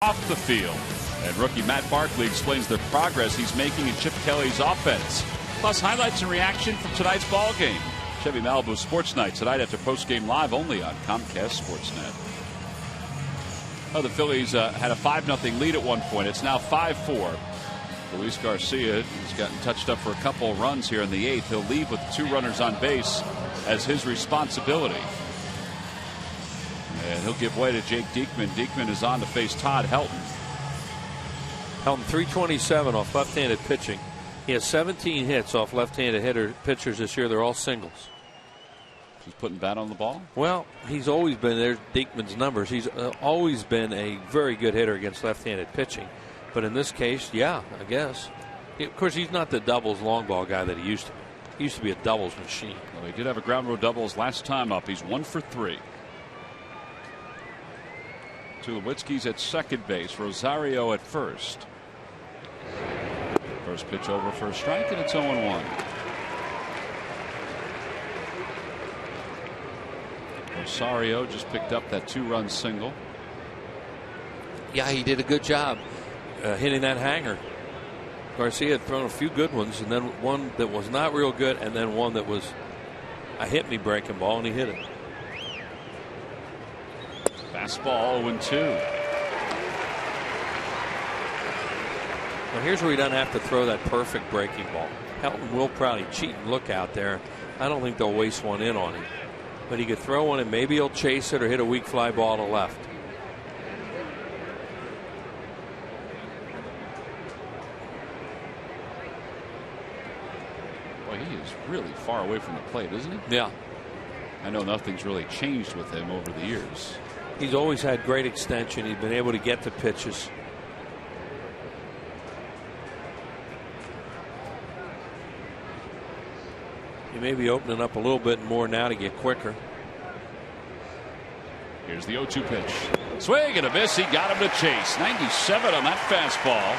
S1: Off the field. And rookie Matt Barkley explains the progress he's making in Chip Kelly's offense. Plus highlights and reaction from tonight's ball game. Chevy Malibu Sports Night tonight after postgame live only on Comcast Sportsnet. Oh, the Phillies had a 5-0 lead at one point. It's now 5-4. Luis Garcia has gotten touched up for a couple of runs here in the 8th. He'll leave with 2 runners on base as his responsibility. And he'll give way to Jake Diekman. Diekman is on to face Todd Helton.
S2: Helton 327 off left-handed pitching. He has 17 hits off left-handed pitchers this year. They're all singles.
S1: He's putting bat on the ball?
S2: Well, he's always been, there's Diekman's numbers. He's always been a very good hitter against left-handed pitching. But in this case, yeah, I guess. Of course, he's not the doubles long ball guy that he used to be. He used to be a doubles machine.
S1: Well, he did have a ground rule doubles last time up. He's 1 for 3. Tulowitzki's at second base. Rosario at first. First pitch over for a strike, and it's 0-1. Rosario just picked up that 2-run single.
S2: Yeah, he did a good job hitting that hanger. Garcia had thrown a few good ones, and then one that was not real good, and then one that was a hit-me breaking ball, and he hit it.
S1: Fastball 0-2.
S2: Well, here's where he doesn't have to throw that perfect breaking ball. Helton will probably cheat and look out there. I don't think they'll waste one in on him. But he could throw one and maybe he'll chase it or hit a weak fly ball to left.
S1: Boy, he is really far away from the plate, isn't he?
S2: Yeah.
S1: I know nothing's really changed with him over the years.
S2: He's always had great extension. He's been able to get to pitches. He may be opening up a little bit more now to get quicker.
S1: Here's the 0-2 pitch. Swing and a miss. He got him to chase. 97 on that fastball.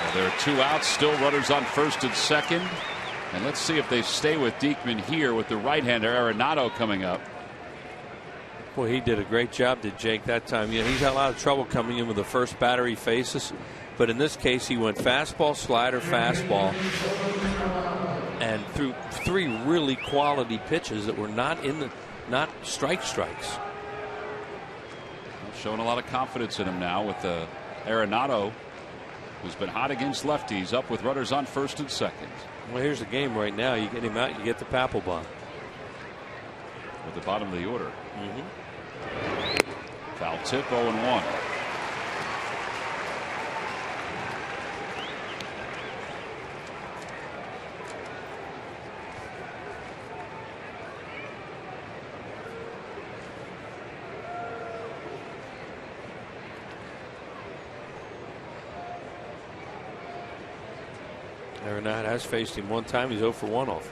S1: Well, there are 2 outs. Still runners on first and second. And let's see if they stay with Diekman here with the right-hander Arenado coming up.
S2: Boy, he did a great job, did Jake, that time. You know, he's had a lot of trouble coming in with the first batter he faces. But in this case, he went fastball, slider, fastball. And threw 3 really quality pitches that were not strikes.
S1: Showing a lot of confidence in him now with Arenado, who's been hot against lefties, up with runners on first and second.
S2: Well, here's the game right now. You get him out, you get the Papelbon.
S1: At the bottom of the order. Foul tip, 0-1.
S2: Arenado has faced him one time. He's 0 for 1 off.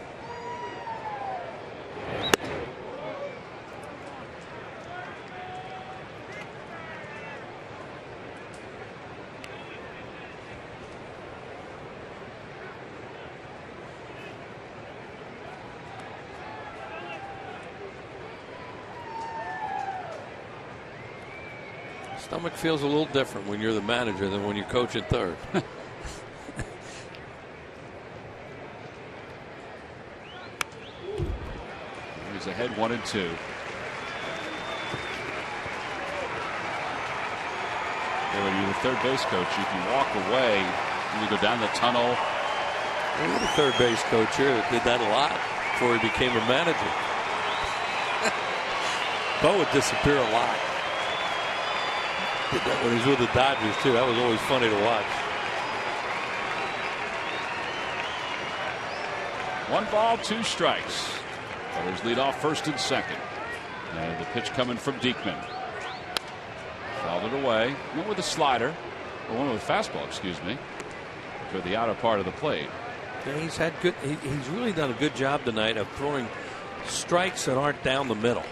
S2: Stomach feels a little different when you're the manager than when you're coaching third.
S1: He's ahead 1-2. When you're the third base coach, you can walk away and you go down the tunnel.
S2: We had a third base coach here that did that a lot before he became a manager. Bo would disappear a lot. Did that when he was with the Dodgers too. That was always funny to watch.
S1: 1 ball, 2 strikes. Others lead off first and second. And the pitch coming from Diekman. Fouled it away. Went with a slider. Or went with a fastball, excuse me. To the outer part of the plate.
S2: Yeah, he's had good. He's really done a good job tonight of throwing strikes that aren't down the middle,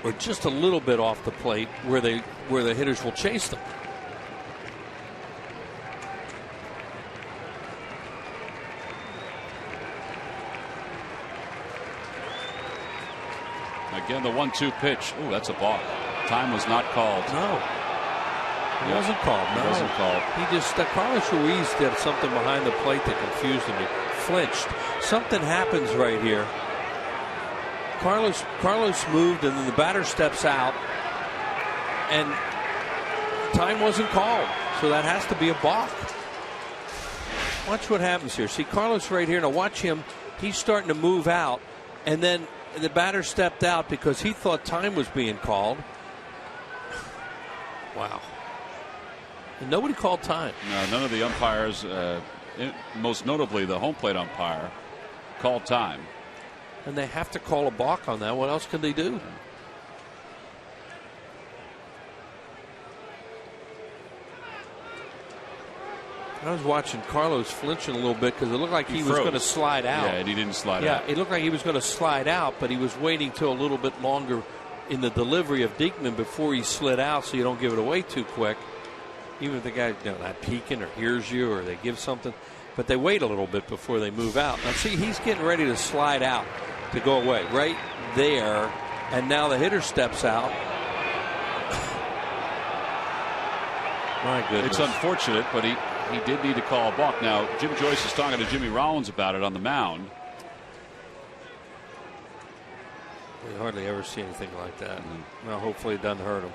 S2: or just a little bit off the plate where the hitters will chase them.
S1: Again, the 1-2 pitch. Oh, that's a balk. Time was not called.
S2: No. It wasn't called. No.
S1: It wasn't called.
S2: He just, Carlos Ruiz did something behind the plate that confused him. He flinched. Something happens right here. Carlos moved, and then the batter steps out, and time wasn't called. So that has to be a balk. Watch what happens here. See Carlos right here. Now watch him. He's starting to move out, and then the batter stepped out because he thought time was being called. Wow. And nobody called time.
S1: No, none of the umpires, most notably the home plate umpire, called time.
S2: And they have to call a balk on that. What else can they do? I was watching Carlos flinching a little bit because it looked like he was going to slide out.
S1: Yeah, and he didn't slide out.
S2: Yeah, it looked like he was going to slide out, but he was waiting till a little bit longer in the delivery of Diekman before he slid out, so you don't give it away too quick. Even if the guy not peeking or hears you or they give something, but they wait a little bit before they move out. Now see, he's getting ready to slide out to go away right there, and now the hitter steps out. My goodness.
S1: It's unfortunate, but he did need to call a balk. Now, Jim Joyce is talking to Jimmy Rollins about it on the mound.
S2: You hardly ever see anything like that. Well, hopefully it doesn't hurt him.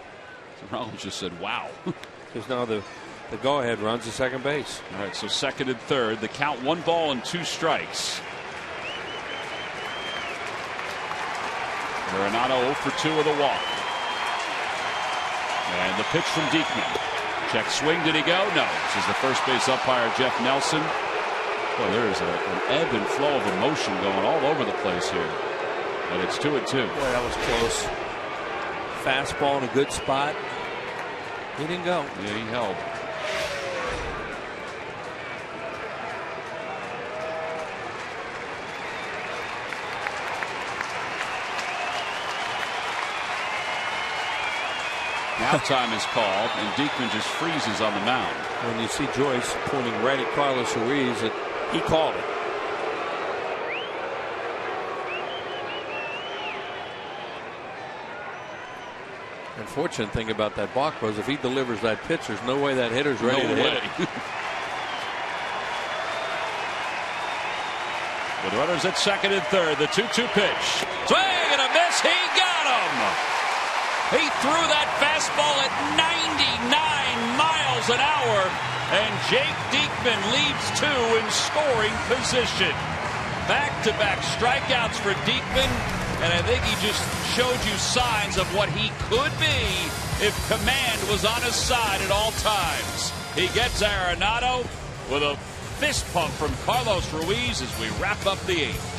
S1: Rollins just said, wow.
S2: Because now the go-ahead runs to second base.
S1: All right, so second and third. The count 1 ball and 2 strikes. Arenado 0 for 2 with a walk. And the pitch from Diekman. Check swing. Did he go? No. This is the first base umpire, Jeff Nelson. Boy, there is an ebb and flow of emotion going all over the place here. And it's 2-2.
S2: Boy, that was close. Fastball in a good spot. He didn't go.
S1: Yeah, he held. Now time is called, and Diekman just freezes on the mound.
S2: When you see Joyce pointing right at Carlos Ruiz, he called it. Unfortunate thing about that balk was if he delivers that pitch, there's no way that hitter's ready to hit it.
S1: With runners at second and third, the 2-2 pitch. Swing and a miss. He got him. He threw that fastball at 99 miles an hour, and Jake Diekman leads 2 in scoring position. Back-to-back strikeouts for Diekman, and I think he just showed you signs of what he could be if command was on his side at all times. He gets Arenado with a fist pump from Carlos Ruiz as we wrap up the 8th.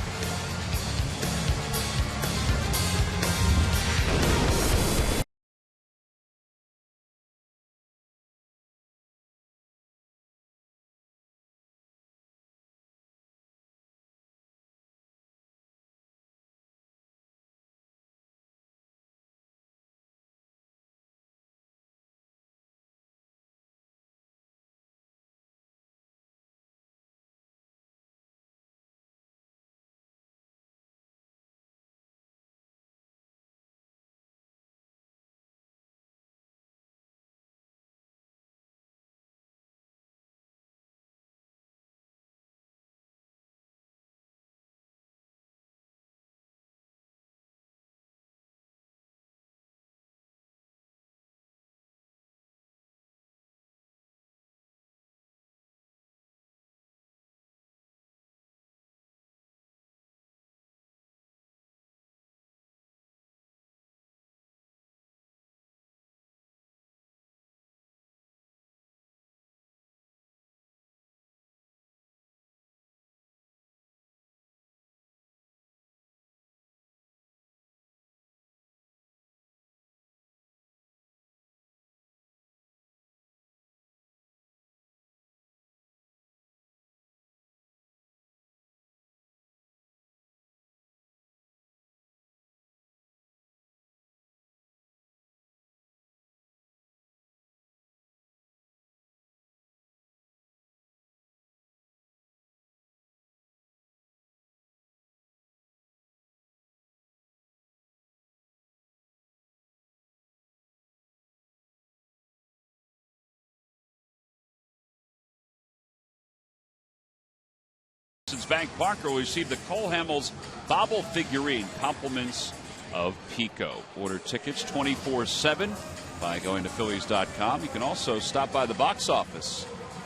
S1: Bank Parker will receive the Cole Hamels Bobble figurine, compliments of Pico. Order tickets 24/7 by going to Phillies.com. You can also stop by the box office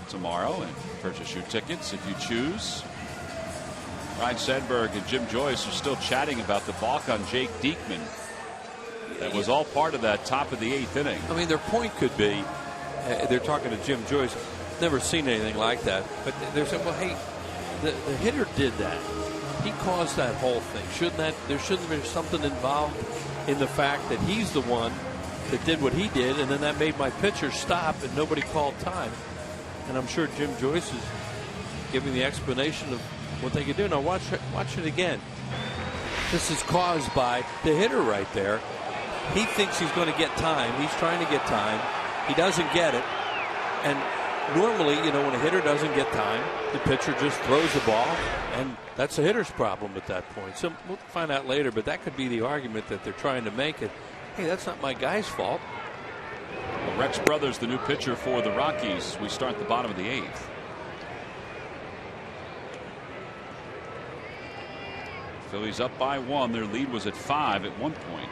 S1: tomorrow and purchase your tickets if you choose. Ryan Sandberg and Jim Joyce are still chatting about the balk on Jake Diekman. That was all part of that top of the 8th inning.
S2: I mean, their point could be, they're talking to Jim Joyce, never seen anything like that. But they're saying, well, hey, the hitter did that. He caused that whole thing. There shouldn't be something involved in the fact that he's the one that did what he did, and then that made my pitcher stop and nobody called time. And I'm sure Jim Joyce is giving the explanation of what they could do. Now watch it again. This is caused by the hitter right there. He thinks he's going to get time. He's trying to get time. He doesn't get it. And normally, you know, when a hitter doesn't get time, the pitcher just throws the ball, and that's the hitter's problem at that point. So we'll find out later, but that could be the argument that they're trying to make it. Hey, that's not my guy's fault.
S1: Well, Rex Brothers, the new pitcher for the Rockies. We start the bottom of the 8th. Phillies up by 1. Their lead was at 5 at one point.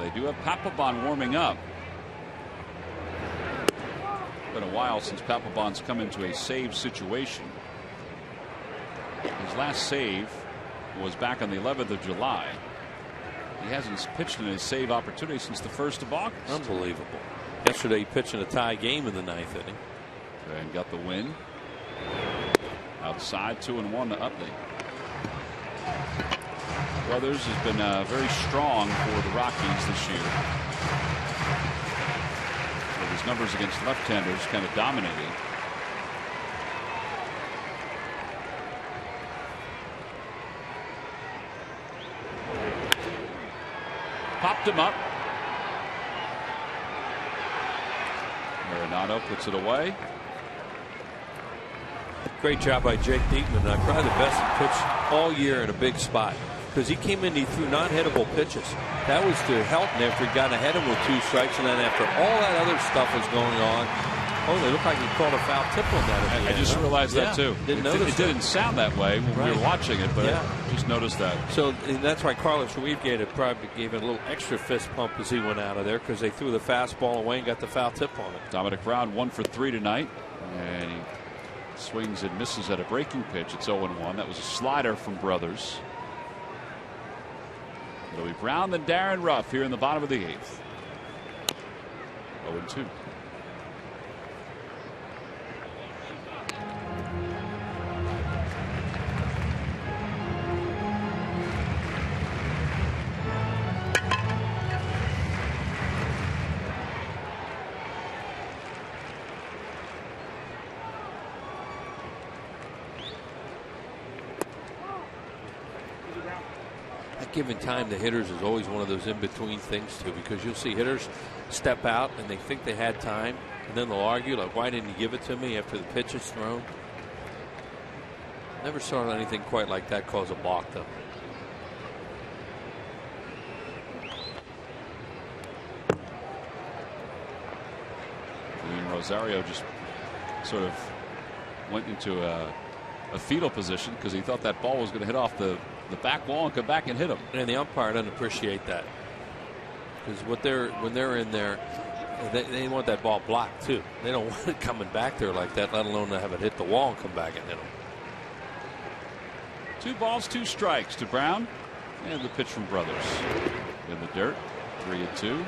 S1: They do have Papelbon warming up. Been a while since Papelbon's come into a save situation. His last save was back on the 11th of July. He hasn't pitched in a save opportunity since the 1st of August.
S2: Unbelievable. Yesterday he pitched in a tie game in the 9th inning.
S1: And got the win. Outside 2-1 to Utley. Brothers has been very strong for the Rockies this year. With his numbers against left-handers kind of dominating. Popped him up. Arenado puts it away.
S2: Great job by Jake Diekman. Probably the best pitch all year in a big spot. Because he came in, he threw non-hittable pitches. That was to help him after he got ahead of him with 2 strikes, and then after all that other stuff was going on, it looked like he called a foul tip on that.
S1: I just realized that too.
S2: Didn't notice
S1: it didn't sound that way when we were watching it, but I just noticed that.
S2: So that's why Carlos Ruiz probably gave it a little extra fist pump as he went out of there, because they threw the fastball away and got the foul tip on it.
S1: Dominic Brown 1 for 3 tonight, and he swings and misses at a breaking pitch. It's 0-1. That was a slider from Brothers. It'll be Brown then Darren Ruff here in the bottom of the 8th. 0-2.
S2: Giving time to hitters is always one of those in-between things too, because you'll see hitters step out and they think they had time, and then they'll argue like, why didn't you give it to me after the pitch is thrown? Never saw anything quite like that cause a balk though.
S1: And Rosario just sort of went into a fetal position because he thought that ball was going to hit off the back wall and come back and hit him.
S2: And the umpire doesn't appreciate that, because when they're in there, they want that ball blocked too. They don't want it coming back there like that, let alone to have it hit the wall and come back and hit them.
S1: 2 balls, 2 strikes to Brown, and the pitch from Brothers in the dirt. 3-2.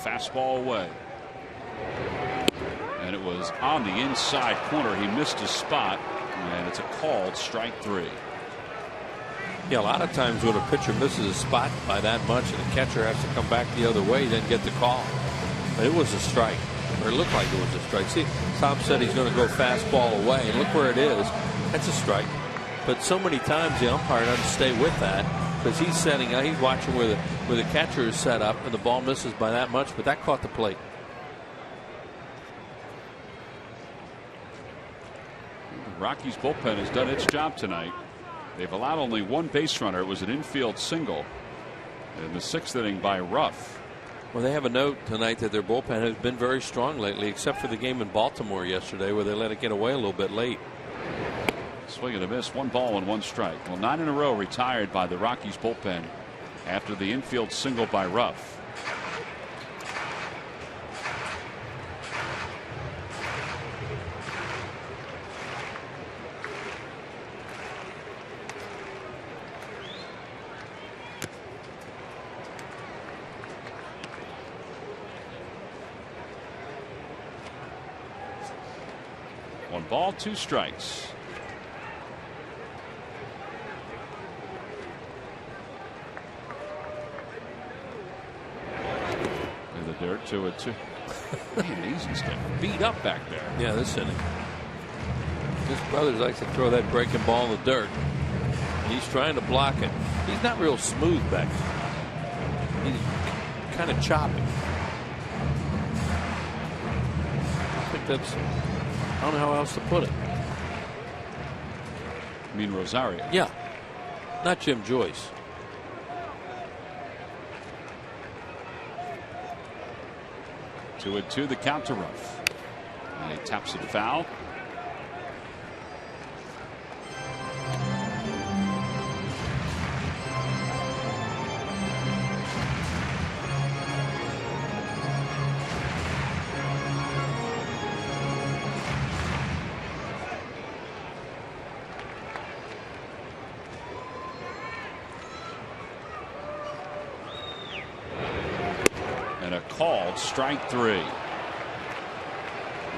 S1: Fastball away. And it was on the inside corner. He missed his spot, and it's a called strike 3.
S2: Yeah, a lot of times when a pitcher misses a spot by that much and the catcher has to come back the other way, then get the call. But it was a strike, or it looked like it was a strike. See, Tom said he's going to go fastball away, and look where it is. That's a strike. But so many times the umpire doesn't stay with that, because he's setting out, he's watching where the catcher is set up, and the ball misses by that much, but that caught the plate.
S1: The Rockies bullpen has done its job tonight. They've allowed only 1 base runner. It was an infield single in the 6th inning by Ruff.
S2: Well, they have a note tonight that their bullpen has been very strong lately, except for the game in Baltimore yesterday where they let it get away a little bit late.
S1: Swing and a miss, 1 ball and 1 strike. Well, 9 in a row retired by the Rockies bullpen after the infield single by Ruff. ball, 2 strikes. In the dirt, 2-2. Man, he's just getting beat up back there.
S2: Yeah, this inning. His brother likes to throw that breaking ball in the dirt. He's trying to block it. He's not real smooth back there. He's kind of choppy. I think that's, I don't know how else to put it.
S1: You mean Rosario?
S2: Yeah. Not Jim Joyce.
S1: Two and two, the count to Ruff. And he taps it foul. Called strike 3.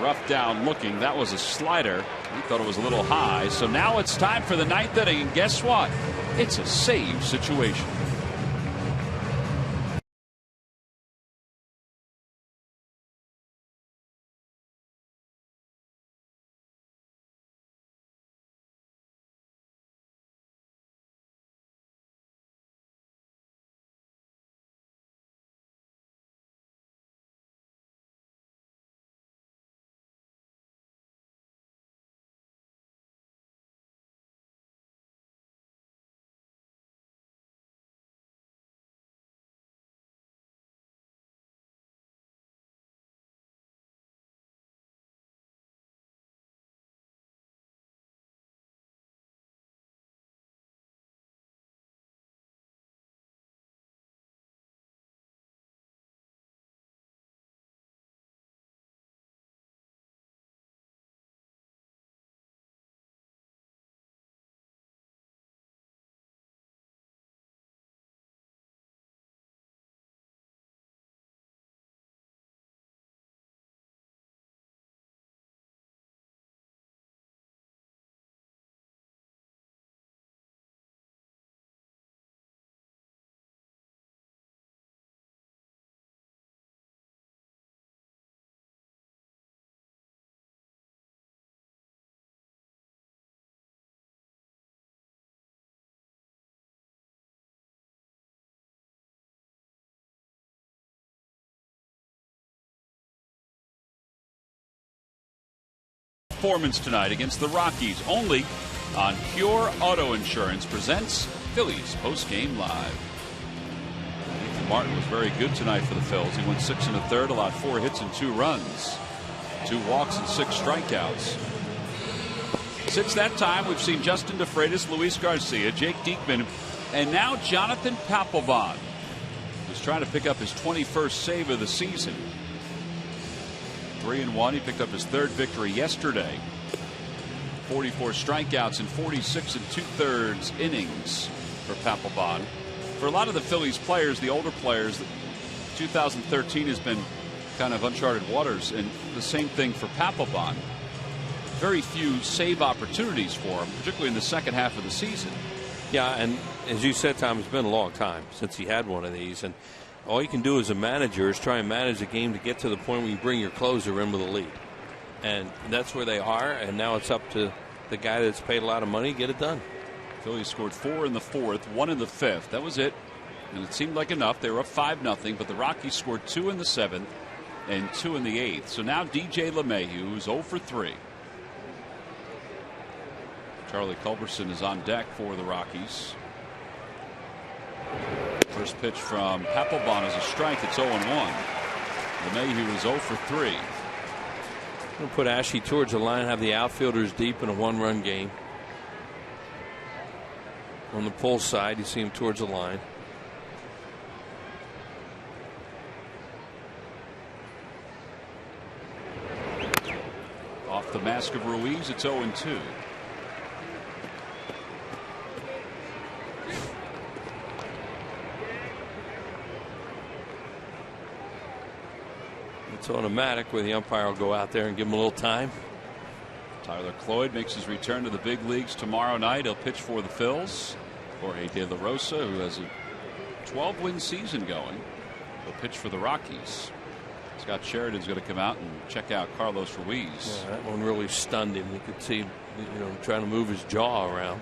S1: Ruff down looking. That was a slider. He thought it was a little high. So now it's time for the 9th inning. And guess what? It's a save situation. Performance tonight against the Rockies only on Pure Auto Insurance presents Phillies Post-Game Live. Ethan Martin was very good tonight for the Phils. He went 6 1/3, allowed 4 hits and 2 runs, 2 walks and 6 strikeouts. Since that time, we've seen Justin DeFreitas, Luis Garcia, Jake Diekman, and now Jonathan Papelbon, who's trying to pick up his 21st save of the season. 3-1. He picked up his 3rd victory yesterday. 44 strikeouts in 46 2/3 innings for Papelbon. For a lot of the Phillies players, the older players, 2013 has been kind of uncharted waters, and the same thing for Papelbon. Very few save opportunities for him, particularly in the second half of the season.
S2: Yeah, and as you said, Tom, it's been a long time since he had one of these, and all you can do as a manager is try and manage the game to get to the point where you bring your closer in with a lead. And that's where they are, and now it's up to the guy that's paid a lot of money to get it done.
S1: Phillies scored 4 in the 4th, 1 in the 5th. That was it. And it seemed like enough. They were up 5-0, but the Rockies scored 2 in the 7th and 2 in the 8th. So now DJ LeMahieu, who's 0 for 3. Charlie Culberson is on deck for the Rockies. First pitch from Papelbon is a strike. It's 0-1. LeMahieu is 0 for 3.
S2: We'll put Ashley towards the line, have the outfielders deep in a 1-run game. On the pull side, you see him towards the line.
S1: Off the mask of Ruiz, it's 0-2.
S2: It's automatic where the umpire will go out there and give him a little time.
S1: Tyler Cloyd makes his return to the big leagues tomorrow night. He'll pitch for the Phils. Jorge De La Rosa, who has a 12-win season going, will pitch for the Rockies. Scott Sheridan's going to come out and check out Carlos Ruiz.
S2: Yeah, that one really stunned him. You could see him, trying to move his jaw around.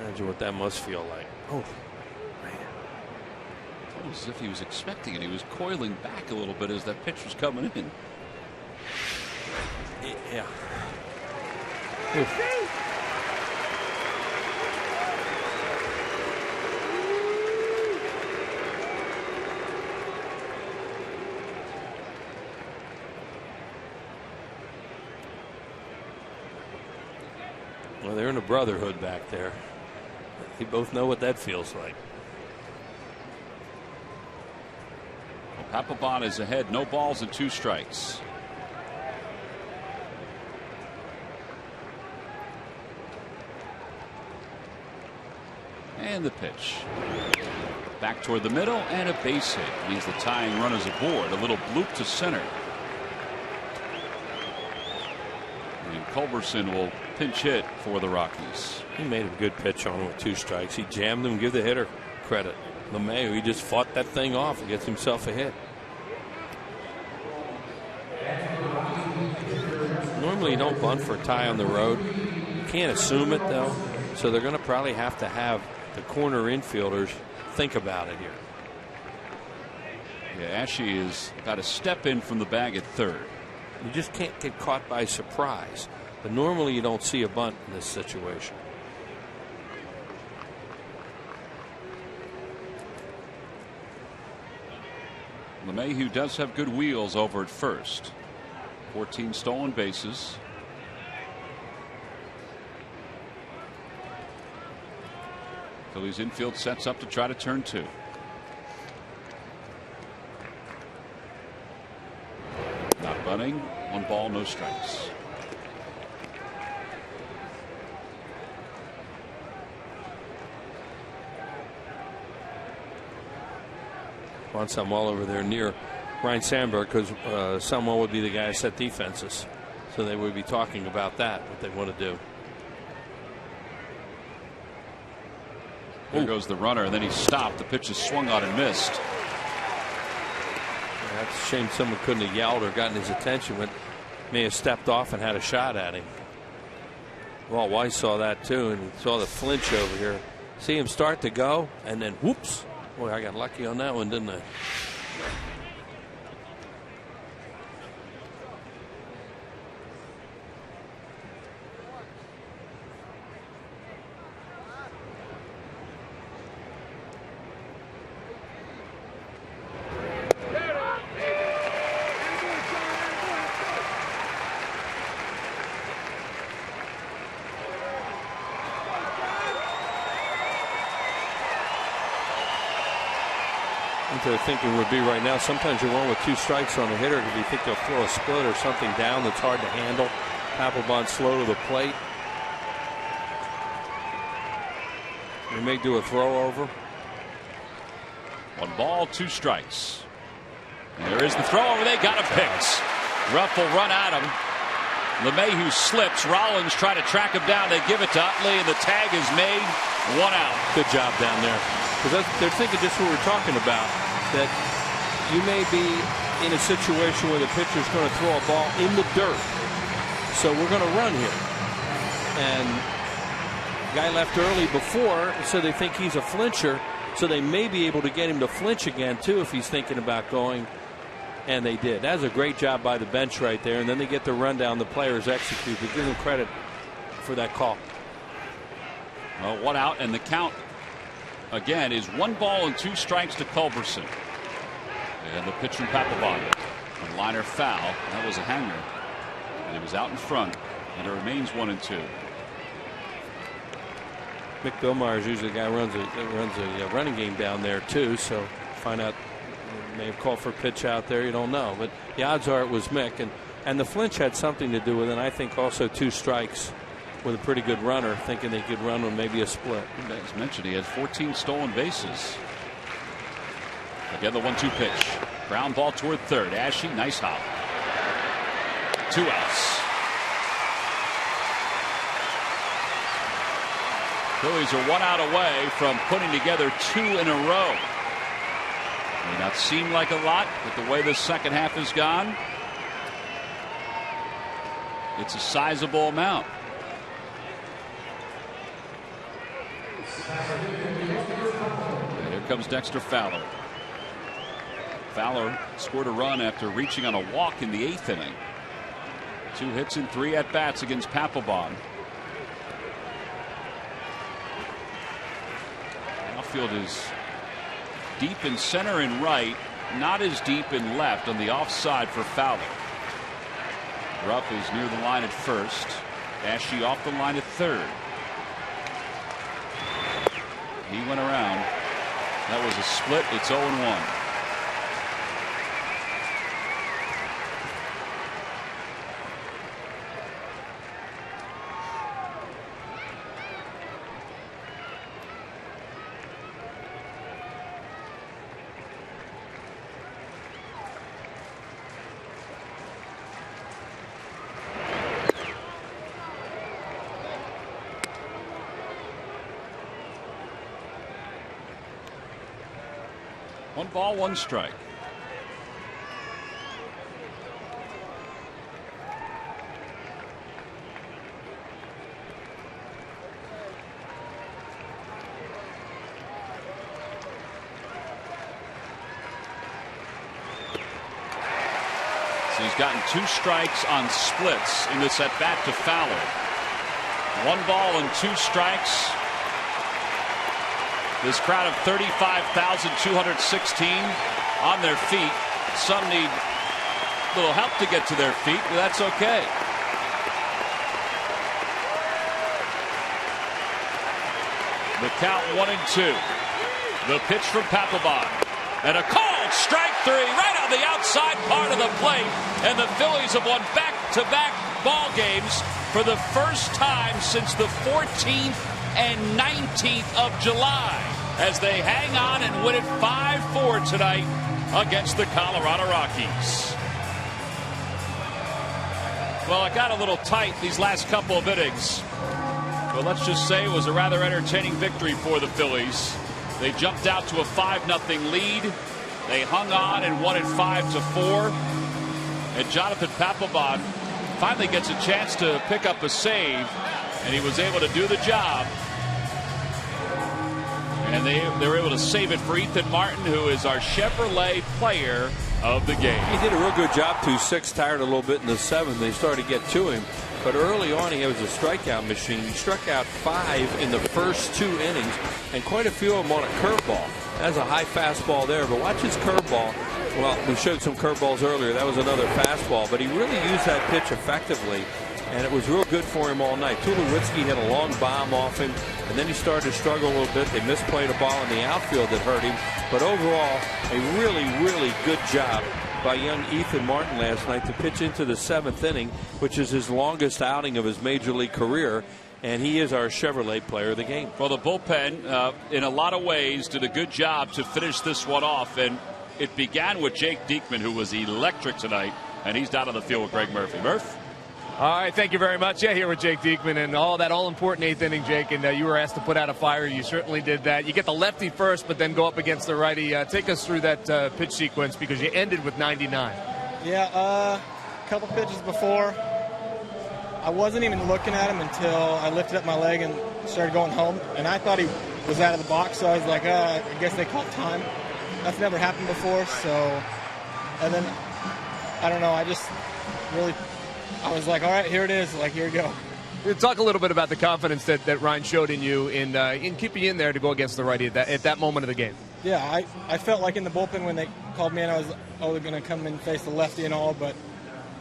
S2: Imagine what that must feel like. Oh, man.
S1: Almost as if he was expecting it. He was coiling back a little bit as that pitch was coming in.
S2: Yeah. Well, they're in a brotherhood back there. They both know what that feels like.
S1: Well, Papelbon is ahead. No balls and 2 strikes. And the pitch. Back toward the middle, and a base hit. Means the tying run is aboard. A little bloop to center. And Culberson will pinch hit for the Rockies.
S2: He made a good pitch on him with 2 strikes. He jammed him. Give the hitter credit. LeMahieu, he just fought that thing off and gets himself a hit. Normally you don't bunt for a tie on the road. You can't assume it though. So they're going to probably have the corner infielders think about it here.
S1: Yeah, Ashe is about a step in from the bag at third.
S2: You just can't get caught by surprise. But normally you don't see a bunt in this situation.
S1: LeMahieu does have good wheels over at first. 14 stolen bases. Phillies infield sets up to try to turn 2. Not bunting. 1 ball, no strikes.
S2: On Samuel over there near Ryan Sandberg, because Samuel would be the guy to set defenses. So they would be talking about that, what they want to do.
S1: There goes the runner, and then he stopped. The pitch is swung on and missed.
S2: Yeah, that's a shame someone couldn't have yelled or gotten his attention, but may have stepped off and had a shot at him. Walt Weiss saw that too, and saw the flinch over here. See him start to go, and then whoops. Boy, I got lucky on that one, didn't I? They're thinking would be right now. Sometimes you're one with 2 strikes on the hitter because you think they'll throw a split or something down that's hard to handle. Papelbon slow to the plate. They may do a throw over.
S1: 1 ball, 2 strikes. And there is the throw over. They got him picked. Ruff will run at him. LeMahieu slips. Rollins try to track him down. They give it to Utley, and the tag is made. 1 out.
S2: Good job down there. Because they're thinking just what we're talking about. That you may be in a situation where the pitcher's going to throw a ball in the dirt. So we're going to run here. And guy left early before, so they think he's a flincher. So they may be able to get him to flinch again, too, if he's thinking about going. And they did. That was a great job by the bench right there. And then they get the rundown. The players execute. They give them credit for that call.
S1: Well, 1 out, and the count again is 1 ball and 2 strikes to Culberson. And the pitch from Papelbon. A liner foul. That was a hanger. And it was out in front. And it remains 1 and 2.
S2: Mick Billmeyer is usually the guy who runs a running game down there too. So find out, may have called for a pitch out there. You don't know, but the odds are it was Mick, and the flinch had something to do with it. And I think also 2 strikes with a pretty good runner, thinking they could run with maybe a split.
S1: As mentioned, he had 14 stolen bases. Again, the 1-2 pitch. Ground ball toward third. Ashe, nice hop. 2 outs. Phillies are 1 out away from putting together 2 in a row. May not seem like a lot, but the way the second half has gone, it's a sizable amount. And here comes Dexter Fowler. Fowler scored a run after reaching on a walk in the 8th inning. 2 hits and 3 at-bats against Papelbon. Outfield is deep in center and right, not as deep in left on the offside for Fowler. Rupp is near the line at first. Ashe off the line at third. He went around. That was a split. It's 0-1. One ball, 1 strike. So he's gotten 2 strikes on splits in this at bat to Fowler. 1 ball and 2 strikes. This crowd of 35,216 on their feet. Some need a little help to get to their feet, but that's okay. The count 1-2. The pitch from Papelbon. And a called strike 3 right on the outside part of the plate. And the Phillies have won back-to-back ball games for the first time since the 14th and 19th of July, as they hang on and win it 5-4 tonight against the Colorado Rockies. Well, it got a little tight these last couple of innings, but let's just say it was a rather entertaining victory for the Phillies. They jumped out to a 5-0 lead. They hung on and won it 5-4. And Jonathan Papelbon finally gets a chance to pick up a save, and he was able to do the job. And they were able to save it for Ethan Martin, who is our Chevrolet player of the game.
S2: He did a real good job. 2-6, tired a little bit in the 7th. They started to get to him. But early on, he was a strikeout machine. He struck out 5 in the first 2 innings, and quite a few of them on a curveball. That's a high fastball there, but watch his curveball. Well, we showed some curveballs earlier. That was another fastball, but he really used that pitch effectively, and it was real good for him all night. Tulowitzki hit a long bomb off him, and then he started to struggle a little bit. They misplayed a ball in the outfield that hurt him, but overall, a really, really good job by young Ethan Martin last night to pitch into the 7th inning, which is his longest outing of his major league career, and he is our Chevrolet player of the game.
S1: Well, the bullpen, in a lot of ways, did a good job to finish this one off, and it began with Jake Diekman, who was electric tonight, and he's down on the field with Greg Murphy. Murph?
S3: All right, thank you very much. Yeah, here with Jake Diekman and all that all-important 8th inning, Jake, and you were asked to put out a fire. You certainly did that. You get the lefty first, but then go up against the righty. Take us through that pitch sequence, because you ended with 99.
S6: Yeah, a couple pitches before. I wasn't even looking at him until I lifted up my leg and started going home, and I thought he was out of the box, so I was like, I guess they called time. That's never happened before, so, and then, I don't know, I just really, I was like, all right, here it is, like, here we go.
S3: Talk a little bit about the confidence that Ryan showed in you in keeping you in there to go against the righty at that moment of the game.
S6: Yeah, I felt like in the bullpen when they called me in, I was going to come and face the lefty and all, but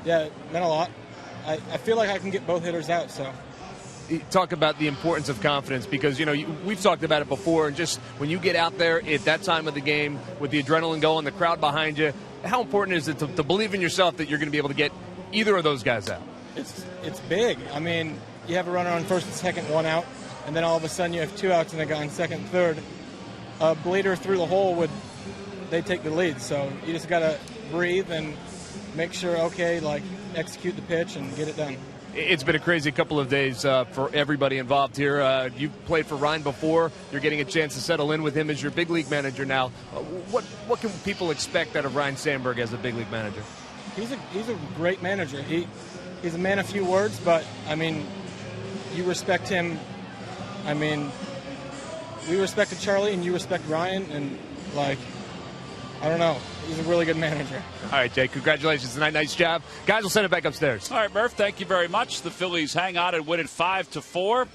S6: yeah, it meant a lot. I feel like I can get both hitters out, so.
S3: Talk about the importance of confidence, because, we've talked about it before, and just when you get out there at that time of the game with the adrenaline going, the crowd behind you, how important is it to believe in yourself that you're going to be able to get either of those guys out?
S6: It's big. I mean, you have a runner on first and second, 1 out, and then all of a sudden you have 2 outs and a guy on second, third. A bleeder through the hole would they take the lead. So you just got to breathe and make sure, okay, like execute the pitch and get it done.
S3: It's been a crazy couple of days for everybody involved here. You've played for Ryan before. You're getting a chance to settle in with him as your big league manager now. What can people expect out of Ryne Sandberg as a big league manager?
S6: He's a great manager. He's a man of few words, but, I mean, you respect him. I mean, we respected Charlie, and you respect Ryan, and, like, I don't know. He's a really good manager.
S3: All right, Jay, congratulations tonight. Nice job. Guys, we'll send it back upstairs.
S1: All right, Murph, thank you very much. The Phillies hang on and win it 5-4.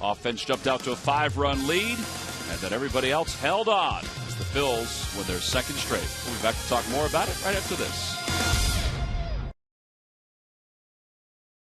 S1: Offense jumped out to a 5-run lead, and then everybody else held on as the Phils win their second straight. We'll be back to talk more about it right after this.